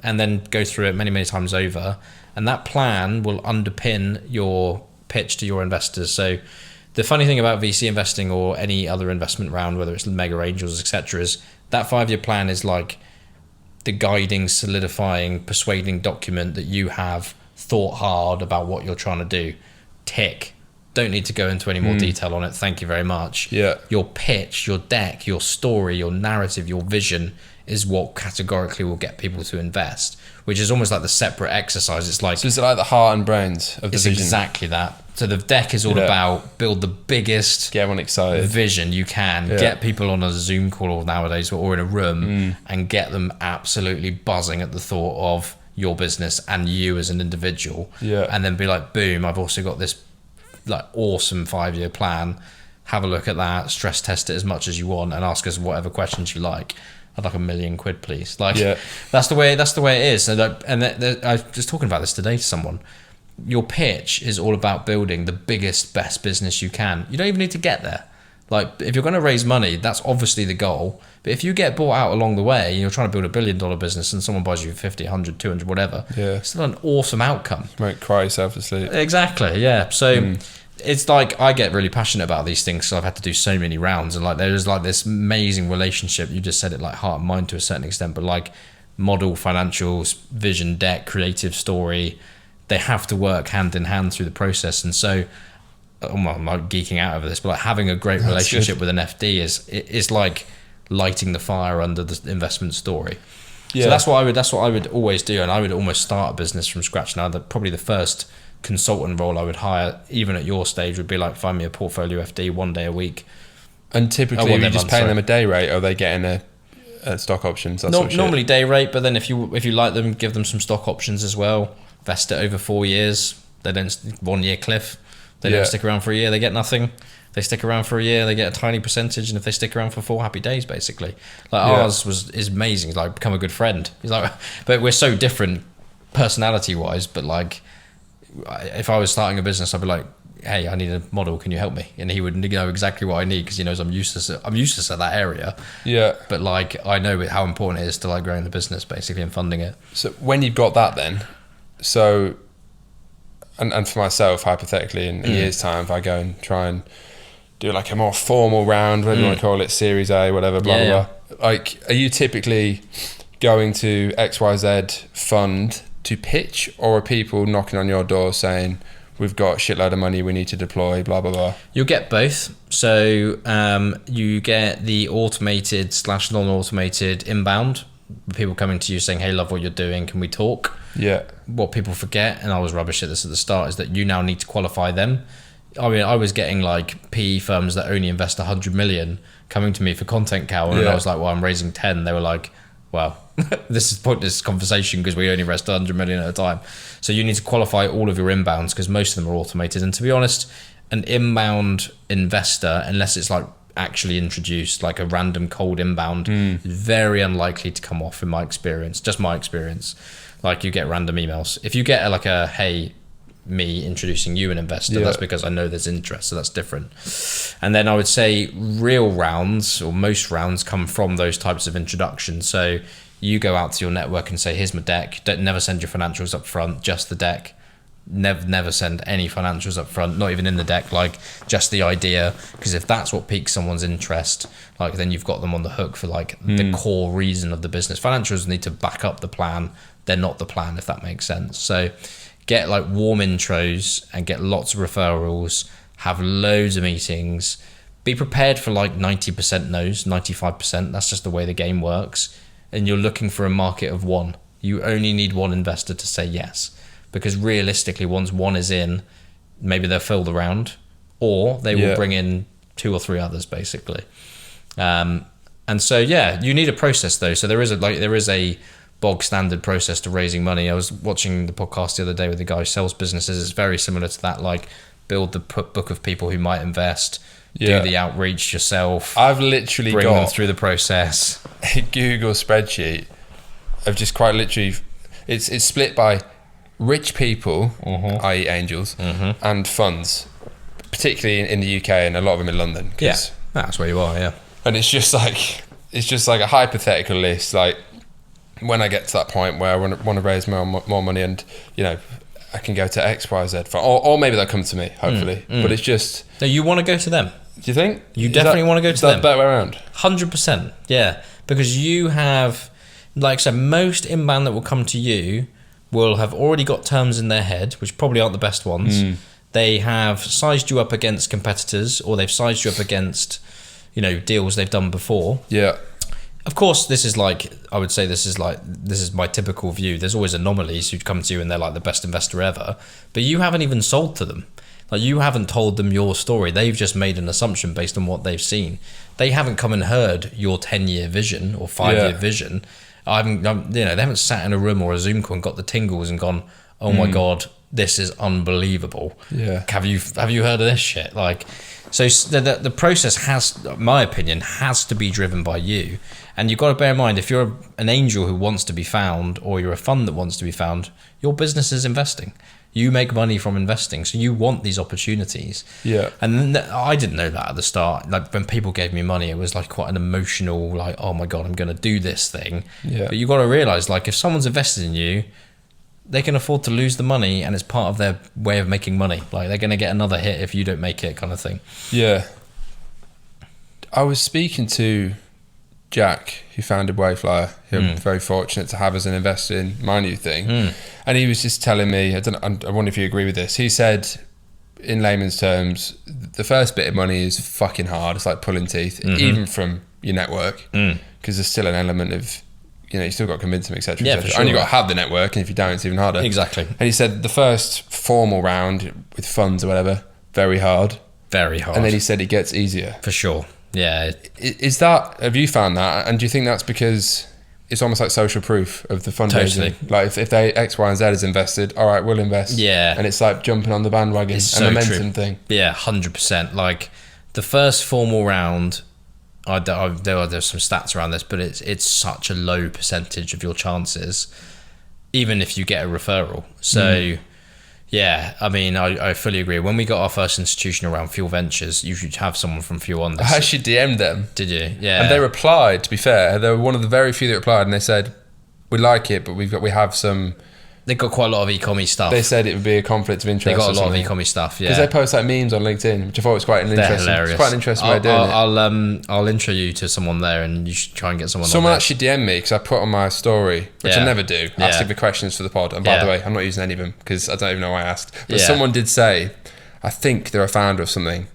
and then go through it many, many times over. And that plan will underpin your pitch to your investors. So the funny thing about VC investing or any other investment round, whether it's mega angels, etc., is that 5-year plan is like the guiding, solidifying, persuading document that you have thought hard about what you're trying to do. Tick. Don't need to go into any more detail on it. Thank you very much. Yeah. Your pitch, your deck, your story, your narrative, your vision is what categorically will get people to invest, which is almost like the separate exercise. It's like, so is it like the heart and brains of the vision? It's exactly that. So the deck is all about build the biggest get everyone excited vision you can, get people on a Zoom call nowadays or in a room and get them absolutely buzzing at the thought of your business and you as an individual. And then be like, boom, I've also got this like awesome 5-year plan. Have a look at that, stress test it as much as you want, and ask us whatever questions you like. I'd like $1 million, please. Like, that's the way it is. So I was just talking about this today to someone. Your pitch is all about building the biggest, best business you can. You don't even need to get there. Like, if you're going to raise money, that's obviously the goal. But if you get bought out along the way and you're trying to build $1 billion business and someone buys you 50, 100, 200, whatever, it's still an awesome outcome. You might cry yourself to sleep. Exactly, yeah. So it's like, I get really passionate about these things, so I've had to do so many rounds, and like there's like this amazing relationship. You just said it, like heart and mind to a certain extent, but like model, financials, vision, deck, creative story, they have to work hand in hand through the process. And so I'm not geeking out over this, but like having a great relationship with an FD is like lighting the fire under the investment story. So that's what I would always do, and I would almost start a business from scratch. Now, that probably the first consultant role I would hire, even at your stage, would be like, find me a portfolio FD 1 day a week. And typically, are you just paying them a day rate, or are they getting a stock options. That sort of shit. Normally day rate, but then if you like them, give them some stock options as well. Vest it over 4 years. They don't 1 year cliff. They don't stick around for a year. They get nothing. If they stick around for a year, they get a tiny percentage, and if they stick around for 4 happy days, basically. Like ours is amazing. He's like become a good friend. He's like, but we're so different personality wise. But like, if I was starting a business, I'd be like, hey, I need a model, can you help me? And he would know exactly what I need because he knows I'm useless at that area. Yeah. But like, I know how important it is to like growing the business basically and funding it. So when you've got that then, so, and for myself, hypothetically, in a year's time, if I go and try and do like a more formal round, whatever you want to call it, Series A, whatever, blah, blah, blah. Like, are you typically going to XYZ fund to pitch, or are people knocking on your door saying, we've got a shitload of money we need to deploy, blah, blah, blah? You'll get both. So you get the automated / non-automated inbound, people coming to you saying, hey, love what you're doing, can we talk? Yeah. What people forget, and I was rubbish at this at the start, is that you now need to qualify them. I mean, I was getting like PE firms that only invest 100 million coming to me for contentcal, and I was like, well, I'm raising 10. They were like, well, this is pointless conversation because we only invest 100 million at a time. So you need to qualify all of your inbounds because most of them are automated. And to be honest, an inbound investor, unless it's like actually introduced, like a random cold inbound, is very unlikely to come off in my experience, just my experience. Like you get random emails. If you get like a, hey, me introducing you an investor, that's because I know there's interest, so that's different. And then I would say real rounds, or most rounds, come from those types of introductions. So you go out to your network and say, here's my deck. Never send your financials up front, just the deck. Never send any financials up front, not even in the deck, like just the idea, because if that's what piques someone's interest, like then you've got them on the hook for like the core reason of the business. Financials need to back up the plan. They're not the plan, if that makes sense. So get like warm intros and get lots of referrals, have loads of meetings, be prepared for like 90% no's, 95%. That's just the way the game works. And you're looking for a market of one. You only need one investor to say yes. Because realistically, once one is in, maybe they'll fill the round, or they will bring in 2 or 3 others, basically. And so, you need a process though. So there is a bog standard process to raising money. I was watching the podcast the other day with the guy who sells businesses. It's very similar to that. Like, build the book of people who might invest. Do the outreach yourself. I've literally bring them through the process. A Google spreadsheet of just quite literally, it's split by rich people, i.e. angels, and funds, particularly in the UK and a lot of them in London. That's where you are, And it's just like a hypothetical list. Like, when I get to that point where I want to raise more money, and I can go to XYZ or maybe they'll come to me, hopefully. But it's just, no, you want to go to them. Do you think? You definitely want to go to them. Is that the better way around? 100%, yeah. Because you have, like I said, most inbound that will come to you will have already got terms in their head, which probably aren't the best ones. They have sized you up against competitors, or they've sized you up against, deals they've done before. Yeah. Of course, this is my typical view. There's always anomalies who come to you and they're like the best investor ever, but you haven't even sold to them. Like, you haven't told them your story. They've just made an assumption based on what they've seen. They haven't come and heard your 10-year vision or 5-year vision. They haven't sat in a room or a Zoom call and got the tingles and gone, oh my God, this is unbelievable. Yeah. Have you heard of this shit? Like, so the process my opinion, has to be driven by you. And you've got to bear in mind, if you're an angel who wants to be found, or you're a fund that wants to be found, your business is investing. You make money from investing, so you want these opportunities. Yeah. And I didn't know that at the start. Like, when people gave me money, it was like quite an emotional, like, oh my God, I'm going to do this thing. Yeah. But you've got to realize, like, if someone's invested in you, they can afford to lose the money, and it's part of their way of making money. Like, they're going to get another hit if you don't make it, kind of thing. Yeah. I was speaking to Jack, who founded Wayflyer, who I'm very fortunate to have as an investor in my new thing. And he was just telling me, I wonder if you agree with this. He said, in layman's terms, the first bit of money is fucking hard. It's like pulling teeth, even from your network, because there's still an element of, you still got to convince them, etc. Yeah, for sure. And you've got to have the network, and if you don't, it's even harder. Exactly. And he said the first formal round with funds or whatever, very hard. Very hard. And then he said it gets easier. For sure. Yeah. Is that, have you found that? And do you think that's because it's almost like social proof of the fundraising? Totally. Like if they X, Y, and Z is invested, all right, we'll invest. Yeah. And it's like jumping on the bandwagon, It's a so momentum true. thing. Yeah, 100%. Like the first formal round, there's some stats around this, but it's such a low percentage of your chances, even if you get a referral. So yeah, I mean, I fully agree. When we got our first institutional round, Fuel Ventures, you should have someone from Fuel on this. I actually DM'd them. Did you? Yeah. And they replied, to be fair. They were one of the very few that replied, and they said, we like it, but we have some... They got quite a lot of e-commy stuff. They said it would be a conflict of interest. They got a lot of e-commy stuff, yeah. Because they post like memes on LinkedIn, which I thought was quite interesting. Hilarious. It's quite an interesting way of doing it. I'll intro you to someone there, and you should try and get someone. Someone on actually DM'd me because I put on my story, which I never do, asking for questions for the pod. And by the way, I'm not using any of them because I don't even know why I asked. But someone did say, I think they're a founder of something,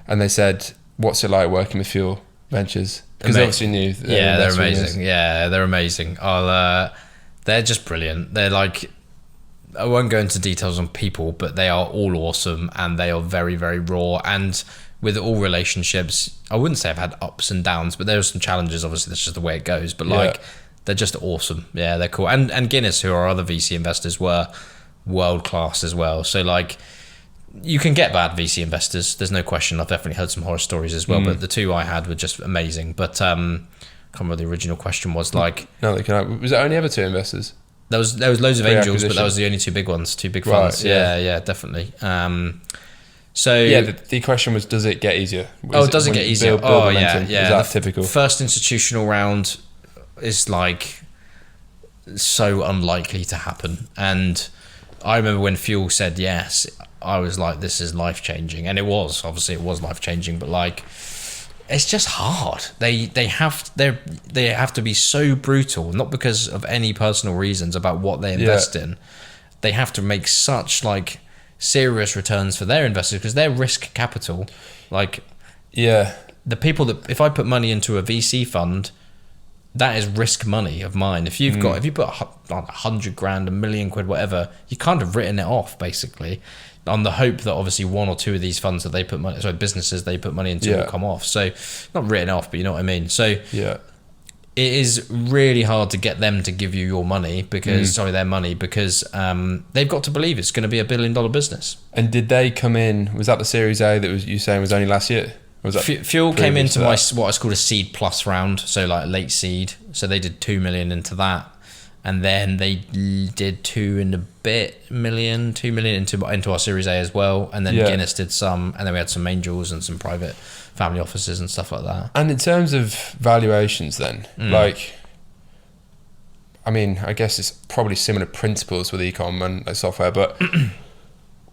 and they said, "What's it like working with Fuel Ventures?" Because they obviously knew. They're amazing. Yeah, they're amazing. They're just brilliant. They're like, I won't go into details on people, but they are all awesome, and they are very, very raw. And with all relationships, I wouldn't say I've had ups and downs, but there are some challenges. Obviously, that's just the way it goes. But like, they're just awesome. Yeah, they're cool. And Guinness, who are other VC investors, were world class as well. So like, you can get bad VC investors. There's no question. I've definitely heard some horror stories as well. But the two I had were just amazing. But I can't remember what the original question was. Like, no, was it only ever two investors? There was loads of angels, but that was the only two big ones, two big funds. Right, yeah, definitely. So yeah, the question was, does it get easier? Does it get easier? Build yeah. Is that typical? First institutional round is like so unlikely to happen. And I remember when Fuel said yes, I was like, this is life changing, and it was life changing. But like, it's just hard. They have to be so brutal, not because of any personal reasons about what they invest in. They have to make such like serious returns for their investors because they're risk capital. Like, the people that, if I put money into a VC fund, that is risk money of mine. If you put $100,000, £1 million, whatever, you kind of written it off basically, on the hope that obviously one or two of these funds that they put money, businesses they put money into will come off. So not written off, but you know what I mean. So it is really hard to get them to give you your money because their money, because they've got to believe it's going to be $1 billion business. And did they come in? Was that the Series A that was you saying was only last year? Or was that Fuel came into what is called a seed plus round, so like late seed. So they did 2 million into that. And then they did 2 million into our Series A as well. And then Guinness did some, and then we had some angels and some private family offices and stuff like that. And in terms of valuations then, like, I mean, I guess it's probably similar principles with e-com and like software, but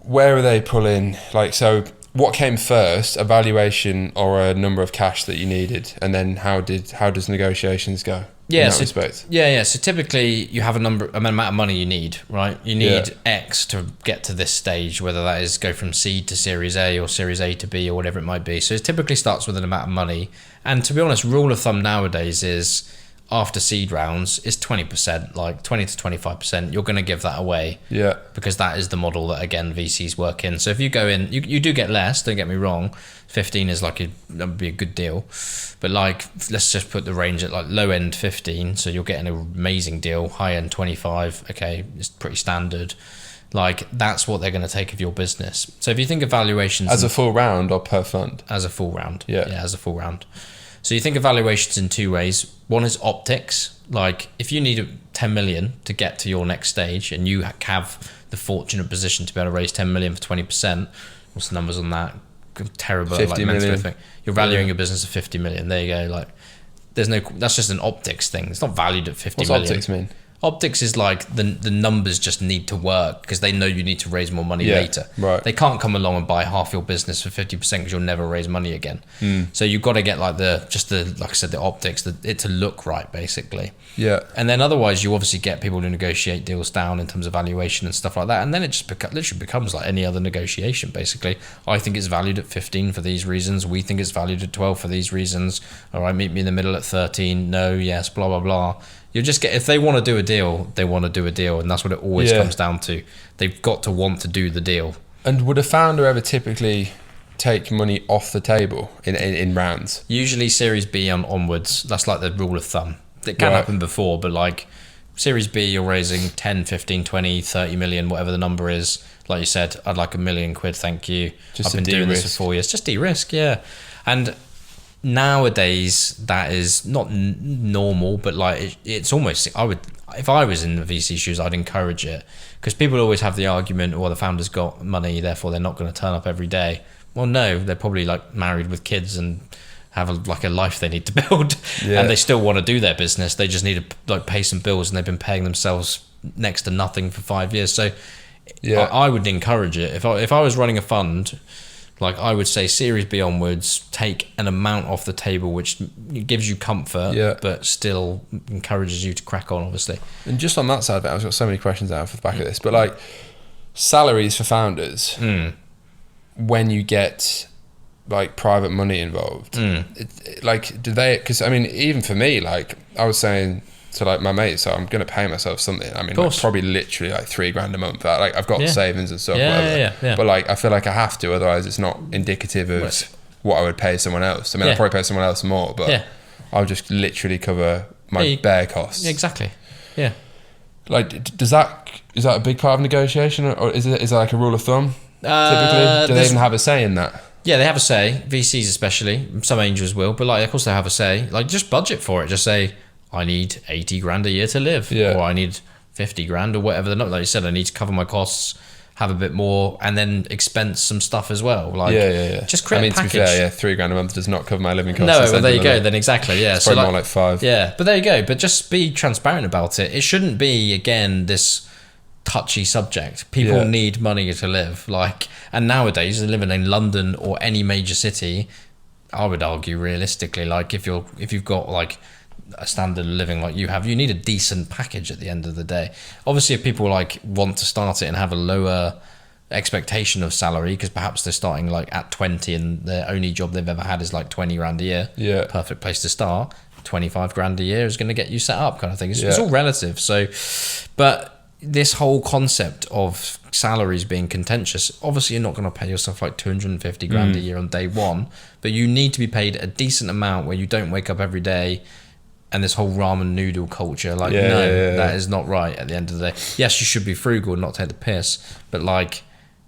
where are they pulling? Like, so what came first, a valuation or a number of cash that you needed? And then how does negotiations go? So typically you have amount of money you need, right? You need X to get to this stage, whether that is go from seed to Series A or Series A to B or whatever it might be. So it typically starts with an amount of money. And to be honest, rule of thumb nowadays is after seed rounds is 20%, like 20 to 25%. You're going to give that away. Yeah. Because that is the model that, again, VCs work in. So if you go in, you do get less, don't get me wrong. 15 is that would be a good deal. But like, let's just put the range at like low end 15. So you're getting an amazing deal. High end 25. Okay. It's pretty standard. Like, that's what they're going to take of your business. So if you think of valuations as a full round or per fund? As a full round. Yeah, as a full round. So you think of valuations in two ways. One is optics. Like, if you need 10 million to get to your next stage and you have the fortunate position to be able to raise 10 million for 20%, what's the numbers on that? Terrible. 50 million. You're valuing your business at 50 million. There you go. Like, that's just an optics thing. It's not valued at 50 million. What's optics mean? Optics is like the numbers just need to work because they know you need to raise more money later. Right. They can't come along and buy half your business for 50% because you'll never raise money again. So you've got to get like like I said, the optics, it to look right basically. Yeah. And then otherwise you obviously get people to negotiate deals down in terms of valuation and stuff like that. And then it just literally becomes like any other negotiation basically. I think it's valued at 15 for these reasons. We think it's valued at 12 for these reasons. All right, meet me in the middle at 13. No, yes, blah, blah, blah. You just get, if they want to do a deal, they want to do a deal, and that's what it always comes down to. They've got to want to do the deal. And would a founder ever typically take money off the table in rounds? Usually Series B onwards. That's like the rule of thumb. It can happen before, but like Series B, you're raising 10, 15, 20, 30 million, whatever the number is. Like you said, I'd like £1 million, thank you. I've been doing this for 4 years. Just de-risk, yeah. And nowadays, that is not normal, but like it's almost, if I was in the VC shoes, I'd encourage it. Because people always have the argument, well, the founder's got money, therefore they're not going to turn up every day. Well, no, they're probably like married with kids and have a life they need to build, and they still want to do their business. They just need to like pay some bills, and they've been paying themselves next to nothing for 5 years. So I would encourage it. If I was running a fund, like I would say Series B onwards, take an amount off the table which gives you comfort, but still encourages you to crack on, obviously. And just on that side of it, I've got so many questions out for the back of this, but like salaries for founders, when you get like private money involved, like do they, because I mean even for me, like I was saying to like my mates, so I'm going to pay myself something, I mean like probably literally like $3,000 a month, like I've got savings and stuff, whatever. But like I feel like I have to, otherwise it's not indicative of what I would pay someone else. I mean I'd probably pay someone else more, but I'll just literally cover my bare costs. Exactly. Like is that a big part of negotiation, or is that like a rule of thumb typically? Do they even have a say in that? Yeah, they have a say. VCs especially. Some angels will, but like of course they have a say. Like just budget for it. Just say I need $80,000 a year to live, or I need $50,000 or whatever. They're not, like you said, I need to cover my costs, have a bit more, and then expense some stuff as well. Like just create a package. To be fair, $3,000 a month does not cover my living costs. No, well there you go. Then exactly, It's probably more like 5. Yeah, but there you go. But just be transparent about it. It shouldn't be again this touchy subject. People need money to live, like, and nowadays living in London or any major city, I would argue realistically, like if you've got like a standard of living like you have, you need a decent package at the end of the day. Obviously if people like want to start it and have a lower expectation of salary because perhaps they're starting like at 20 and their only job they've ever had is like $20,000 a year, perfect place to start. $25,000 a year is going to get you set up, kind of thing. It's all relative. So but this whole concept of salaries being contentious, obviously you're not going to pay yourself like $250,000 a year on day one, but you need to be paid a decent amount where you don't wake up every day and this whole ramen noodle culture, like that is not right at the end of the day. Yes, you should be frugal and not take the piss, but like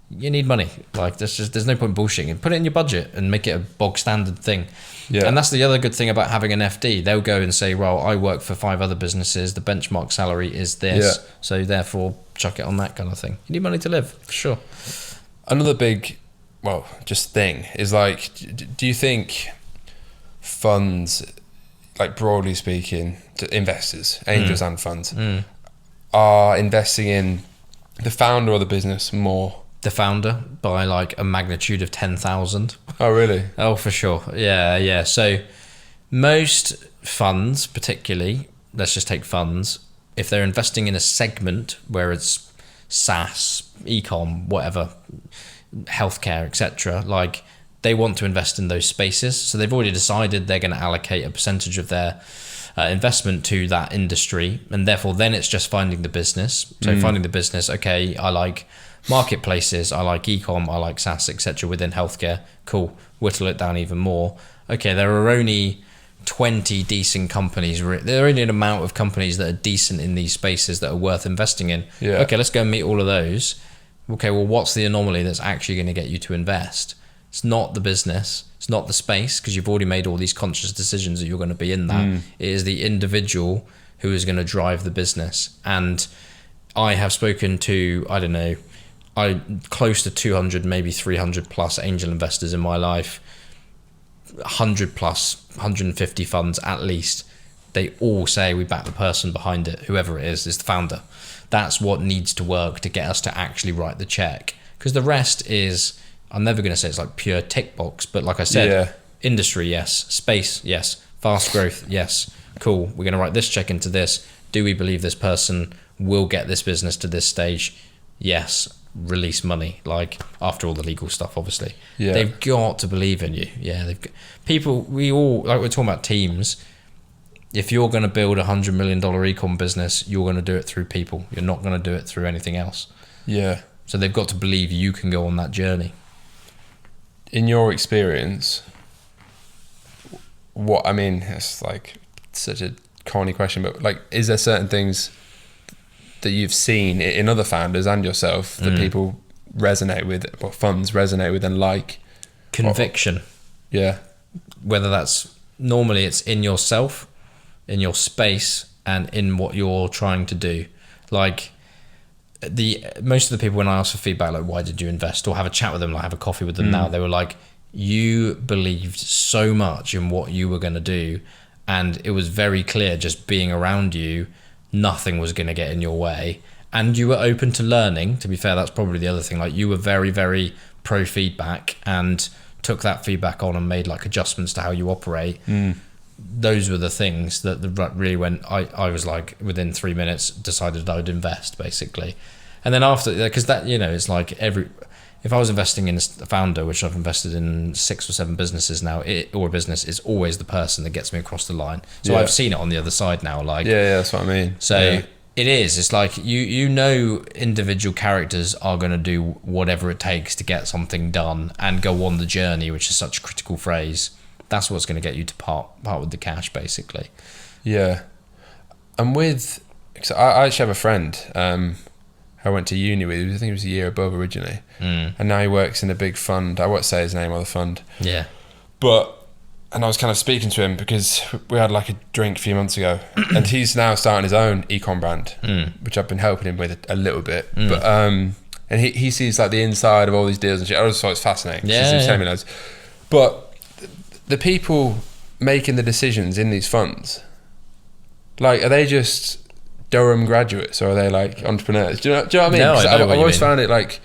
you need money. Like there's no point bullshitting. Put it in your budget and make it a bog standard thing. And that's the other good thing about having an FD. They'll go and say, well, I work for 5 other businesses, the benchmark salary is this, so therefore chuck it on that kind of thing. You need money to live, for sure. Another big just thing is like, do you think funds, like broadly speaking, investors, angels and funds, are investing in the founder or the business more? The founder by like a magnitude of 10,000. Oh really? Oh, for sure. Yeah. So most funds, particularly, let's just take funds, if they're investing in a segment where it's SaaS, e-com, whatever, healthcare, etc., like they want to invest in those spaces. So they've already decided they're going to allocate a percentage of their investment to that industry, and therefore then it's just finding the business. So finding the business, okay, I like marketplaces, I like e-com, I like SaaS, etc. within healthcare. Cool. Whittle it down even more. Okay, there are only 20 decent companies. There are only an amount of companies that are decent in these spaces that are worth investing in. Okay, let's go and meet all of those. Okay, well, what's the anomaly that's actually going to get you to invest? It's not the business, it's not the space, because you've already made all these conscious decisions that you're going to be in that. It is the individual who is going to drive the business. And I have spoken to, I don't know, close to 200, maybe 300 plus angel investors in my life, 100 plus, 150 funds at least. They all say we back the person behind it, whoever it is the founder. That's what needs to work to get us to actually write the check. Because the rest is, I'm never going to say it's like pure tick box, but like I said, industry, yes. Space, yes. Fast growth, yes. Cool, we're going to write this check into this. Do we believe this person will get this business to this stage? Yes. Release money, like after all the legal stuff, obviously. They've got to believe in you. They've got, people, we all, like we're talking about teams, if you're going to build $100 million e-com business, you're going to do it through people. You're not going to do it through anything else. So they've got to believe you can go on that journey. in your experience, what, I mean, it's like such a corny question, but like, is there certain things that you've seen in other founders and yourself that people resonate with, or funds resonate with and like? Conviction. Yeah. Whether that's, normally it's in yourself, in your space, and in what you're trying to do. Like, most of the people, when I ask for feedback, like, why did you invest, or have a chat with them, like have a coffee with them now, they were like, you believed so much in what you were going to do, and it was very clear just being around you, nothing was going to get in your way, and you were open to learning. To be fair, that's probably the other thing. Like, you were very, very pro feedback and took that feedback on and made like adjustments to how you operate. Those were the things that really, when I was like, within 3 minutes decided I would invest, basically. And then after, because that, you know, it's like if I was investing in a founder, which I've invested in 6 or 7 businesses now, or a business, is always the person that gets me across the line. So I've seen it on the other side now. Like, yeah, that's what I mean. So it's like, you know, individual characters are going to do whatever it takes to get something done and go on the journey, which is such a critical phrase. That's what's going to get you to part with the cash, basically. Yeah. And because I actually have a friend I went to uni with. I think he was a year above originally. And now he works in a big fund. I won't say his name or the fund. Yeah. And I was kind of speaking to him because we had like a drink a few months ago, and he's now starting his own e-com brand, which I've been helping him with a little bit. But and he sees like the inside of all these deals and shit. I just thought it's fascinating. Yeah. He was telling me loads. But the people making the decisions in these funds, like, are they just Durham graduates, or are they like entrepreneurs? Do you know what I mean? No, I've always found it, like,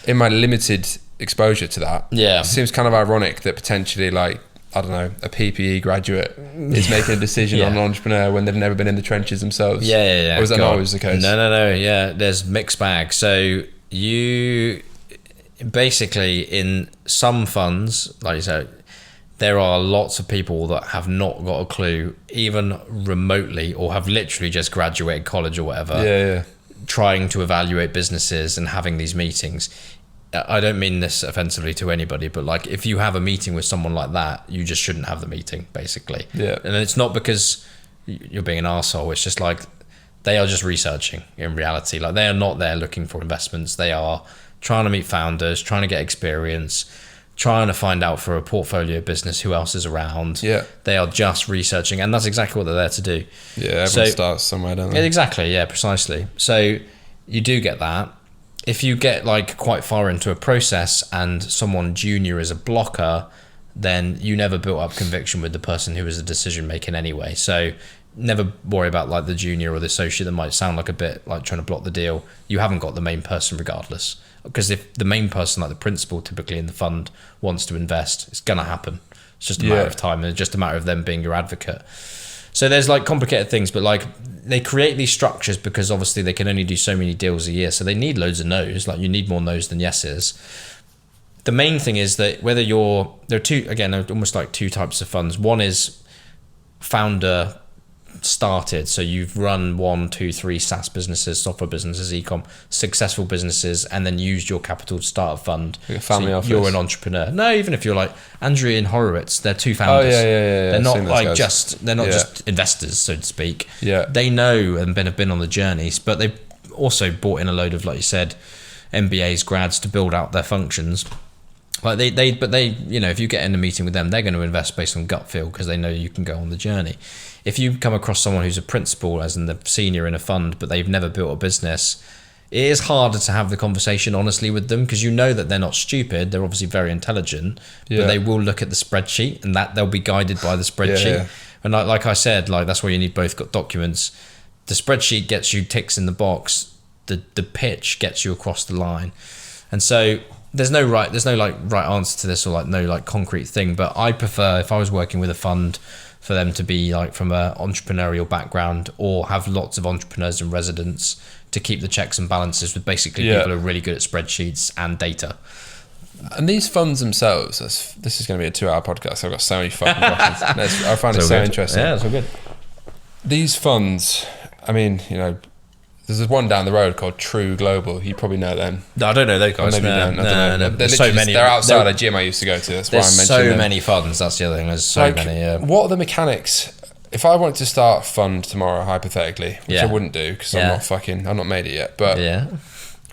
in my limited exposure to that, it seems kind of ironic that potentially, like, I don't know, a PPE graduate is making a decision on an entrepreneur when they've never been in the trenches themselves. Yeah. Or is that not always the case? No. Yeah, there's mixed bag. So you basically, in some funds, like you said, there are lots of people that have not got a clue, even remotely, or have literally just graduated college or whatever, trying to evaluate businesses and having these meetings. I don't mean this offensively to anybody, but like, if you have a meeting with someone like that, you just shouldn't have the meeting, basically. Yeah. And it's not because you're being an arsehole, it's just like, they are just researching in reality. Like, they are not there looking for investments. They are trying to meet founders, trying to get experience, trying to find out for a portfolio business who else is around. Yeah. They are just researching, and that's exactly what they're there to do. Yeah, everyone starts somewhere, don't they? Exactly, yeah, precisely. So you do get that. If you get like quite far into a process and someone junior is a blocker, then you never built up conviction with the person who was the decision making anyway. So never worry about like the junior or the associate that might sound like a bit like trying to block the deal. You haven't got the main person regardless. Because if the main person, like the principal typically in the fund, wants to invest, it's going to happen. It's just a matter of time, and it's just a matter of them being your advocate. So there's like complicated things, but like, they create these structures because obviously they can only do so many deals a year. So they need loads of no's. Like, you need more no's than yeses. The main thing is that there are almost like 2 types of funds. One is founder started, so you've run 1, 2, 3 SaaS businesses, software businesses, e-com, successful businesses, and then used your capital to start a fund. Like a family office. You're an entrepreneur. No, even if you're like Andrew and Horowitz, they're 2 founders. They're not like just investors, so to speak. Yeah. They know and have been on the journeys, but they've also brought in a load of, like you said, MBAs, grads to build out their functions. Like they, you know, if you get in a meeting with them, they're going to invest based on gut feel because they know you can go on the journey. If you come across someone who's a principal, as in the senior in a fund, but they've never built a business, it is harder to have the conversation honestly with them, because you know that they're not stupid. They're obviously very intelligent, but they will look at the spreadsheet, and that they'll be guided by the spreadsheet. And like I said, like, that's why you need both documents. The spreadsheet gets you ticks in the box. The pitch gets you across the line. And so there's no right answer to this, or like no like concrete thing. But I prefer, if I was working with a fund, for them to be like from an entrepreneurial background, or have lots of entrepreneurs in residence, to keep the checks and balances with basically people who are really good at spreadsheets and data. And these funds themselves, this is going to be a 2-hour podcast. I've got so many fucking questions. I find it so interesting. Yeah, it's all good. These funds, I mean, you know, There's one down the road called True Global. You probably know them. No, I don't know those guys. Maybe you don't. I don't know. There's so many. They're outside a gym I used to go to. That's why I mentioned so them. many funds. That's the other thing. There's so many. Yeah. What are the mechanics? If I wanted to start a fund tomorrow, hypothetically, which I wouldn't do because I've not made it yet. But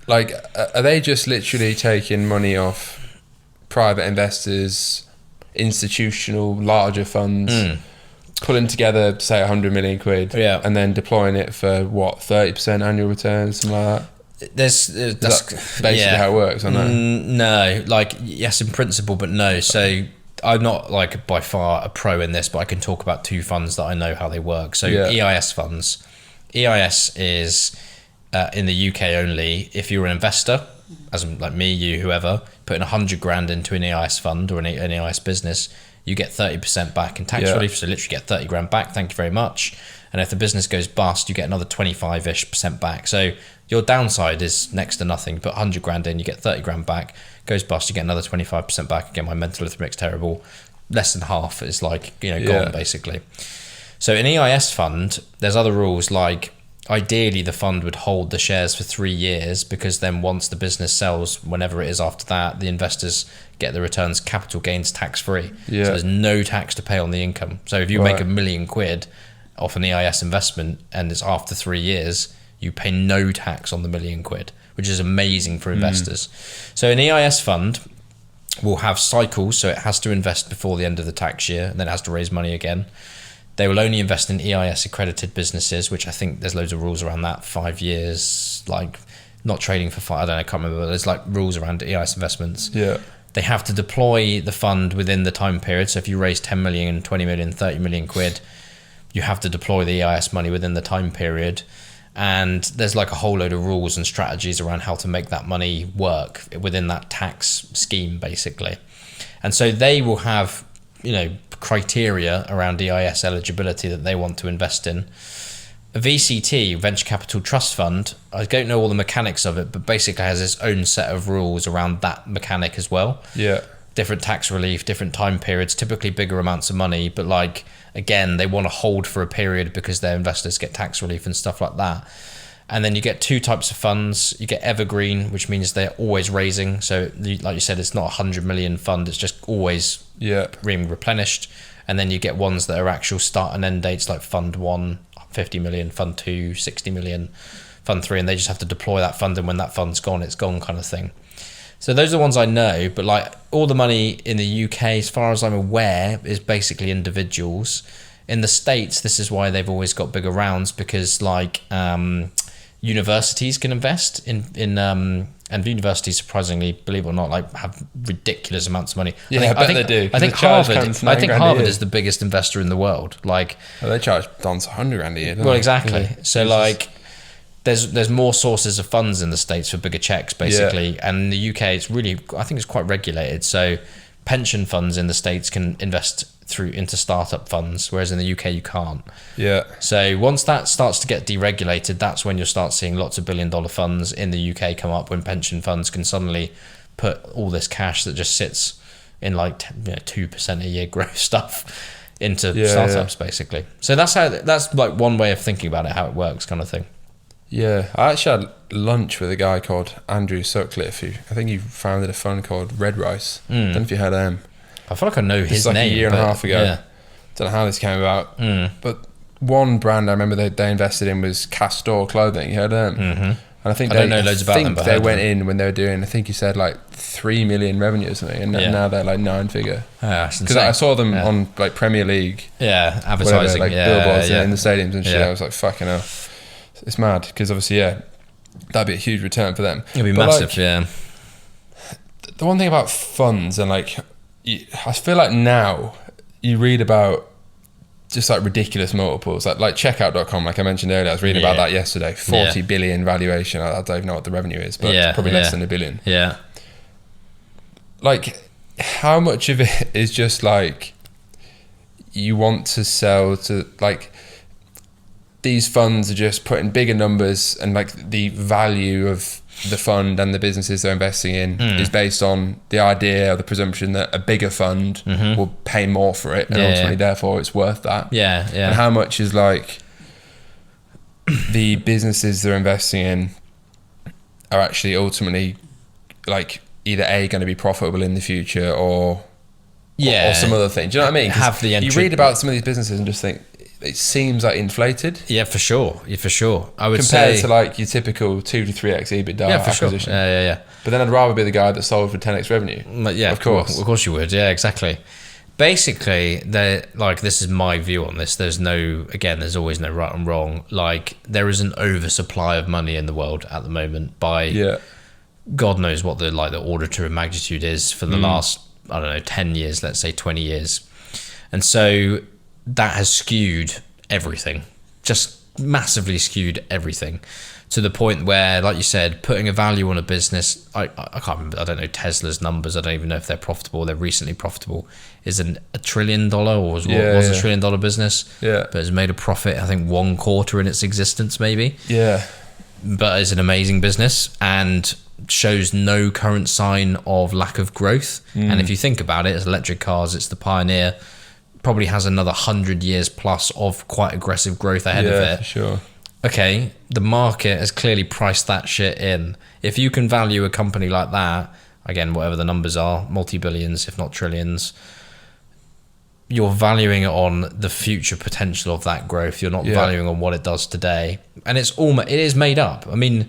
like, are they just literally taking money off private investors, institutional, larger funds? Pulling together, say, 100 million quid, and then deploying it for what, 30% annual return, something like that. That's basically how it works, I know. No, like, yes, in principle, but no. So I'm not like by far a pro in this, but I can talk about two funds that I know how they work. So EIS funds. EIS is in the UK only. If you're an investor, as like me, you, whoever, putting 100 grand into an EIS fund or an EIS business, you get 30% back in tax relief. So literally get 30 grand back. Thank you very much. And if the business goes bust, you get another 25-ish% back. So your downside is next to nothing. You put 100 grand in, you get 30 grand back. Goes bust, you get another 25% back. Again, my mental arithmetic's terrible. Less than half is like, gone basically. So in EIS fund, there's other rules like, ideally the fund would hold the shares for 3 years, because then once the business sells, whenever it is after that, the investors get the returns, capital gains tax free. So there's no tax to pay on the income. So if you make £1 million off an EIS investment and it's after 3 years, you pay no tax on the £1 million, which is amazing for investors. So an EIS fund will have cycles, so it has to invest before the end of the tax year, and then it has to raise money again. They will only invest in EIS accredited businesses, which I think there's loads of rules around that. 5 years, like not trading for 5, I don't know, I can't remember. There's like rules around EIS investments. They have to deploy the fund within the time period. So if you raise 10 million, 20 million, 30 million quid, you have to deploy the EIS money within the time period. And there's like a whole load of rules and strategies around how to make that money work within that tax scheme, basically. And so they will have, criteria around EIS eligibility that they want to invest in. A VCT, venture capital trust fund, I don't know all the mechanics of it, but basically has its own set of rules around that mechanic as well. Different tax relief, different time periods, typically bigger amounts of money, but like, again, they want to hold for a period because their investors get tax relief and stuff like that. And then you get two types of funds. You get evergreen, which means they're always raising. So like you said, it's not 100 million fund, it's just always being replenished. And then you get ones that are actual start and end dates, like fund 1, 50 million, fund 2, 60 million, fund 3, and they just have to deploy that fund, and when that fund's gone, it's gone, kind of thing. So those are the ones I know, but like all the money in the UK, as far as I'm aware, is basically individuals. In the States, this is why they've always got bigger rounds, because like universities can invest in and universities, surprisingly, believe it or not, like have ridiculous amounts of money. I bet they do. I think Harvard is the biggest investor in the world. Like, they charge dons 100 grand a year. Well, exactly. So like, there's more sources of funds in the States for bigger checks, basically, and in the UK, it's really, I think it's quite regulated. So pension funds in the States can invest into startup funds, whereas in the UK you can't. So once that starts to get deregulated, that's when you'll start seeing lots of $1 billion funds in the UK come up, when pension funds can suddenly put all this cash that just sits in like 2% a year growth stuff into startups, basically. So that's like one way of thinking about it, how it works, kind of thing. I actually had lunch with a guy called Andrew Sutcliffe, who I think he founded a fund called Red Rice. I don't know if you heard of him. I feel like I know his name. Like a year and a half ago. Don't know how this came about. But one brand I remember they invested in was Castor Clothing. You heard of them? And I think I don't know loads about them, but they went in when they were doing, I think he said like 3 million revenue or something, and now they're like 9-figure. Because I saw them on like Premier League. Advertising. Like billboards in the stadiums and shit. I was like, fucking hell. It's mad, because obviously, that'd be a huge return for them. It'd be massive, The one thing about funds, and like, I feel like now you read about just like ridiculous multiples, like checkout.com, like I mentioned earlier. I was reading about that yesterday. 40 billion valuation. I don't even know what the revenue is, but it's probably less than $1 billion. Like, how much of it is just like you want to sell to, like, these funds are just putting bigger numbers, and like the value of the fund and the businesses they're investing in is based on the idea or the presumption that a bigger fund will pay more for it, and ultimately therefore it's worth that. And how much is like the businesses they're investing in are actually ultimately like either going to be profitable in the future or some other thing. Do you know what I mean? Have the entry. You read about some of these businesses and just think it seems like inflated. Yeah, for sure. I would compared say to like your typical 2 to 3x EBITDA acquisition. Sure. Yeah. But then I'd rather be the guy that sold for 10x revenue. Yeah, of course. Of course you would. Yeah, exactly. Basically, this is my view on this. There's always no right and wrong. Like, there is an oversupply of money in the world at the moment by God knows what the order to magnitude is for the last, I don't know, 10 years, let's say 20 years. And so that has skewed everything, just massively skewed everything, to the point where, like you said, putting a value on a business, I can't remember, I don't know Tesla's numbers, I don't even know if they're profitable, they're recently profitable, is $1 trillion or was $1 trillion business, but has made a profit, I think 1 quarter in its existence maybe, but it's an amazing business and shows no current sign of lack of growth. And if you think about it, it's electric cars, it's the pioneer, probably has another 100 years plus of quite aggressive growth ahead of it. For sure. Okay, the market has clearly priced that shit in. If you can value a company like that, again, whatever the numbers are, multi-billions, if not trillions, you're valuing it on the future potential of that growth. You're not valuing on what it does today. And it is made up. I mean,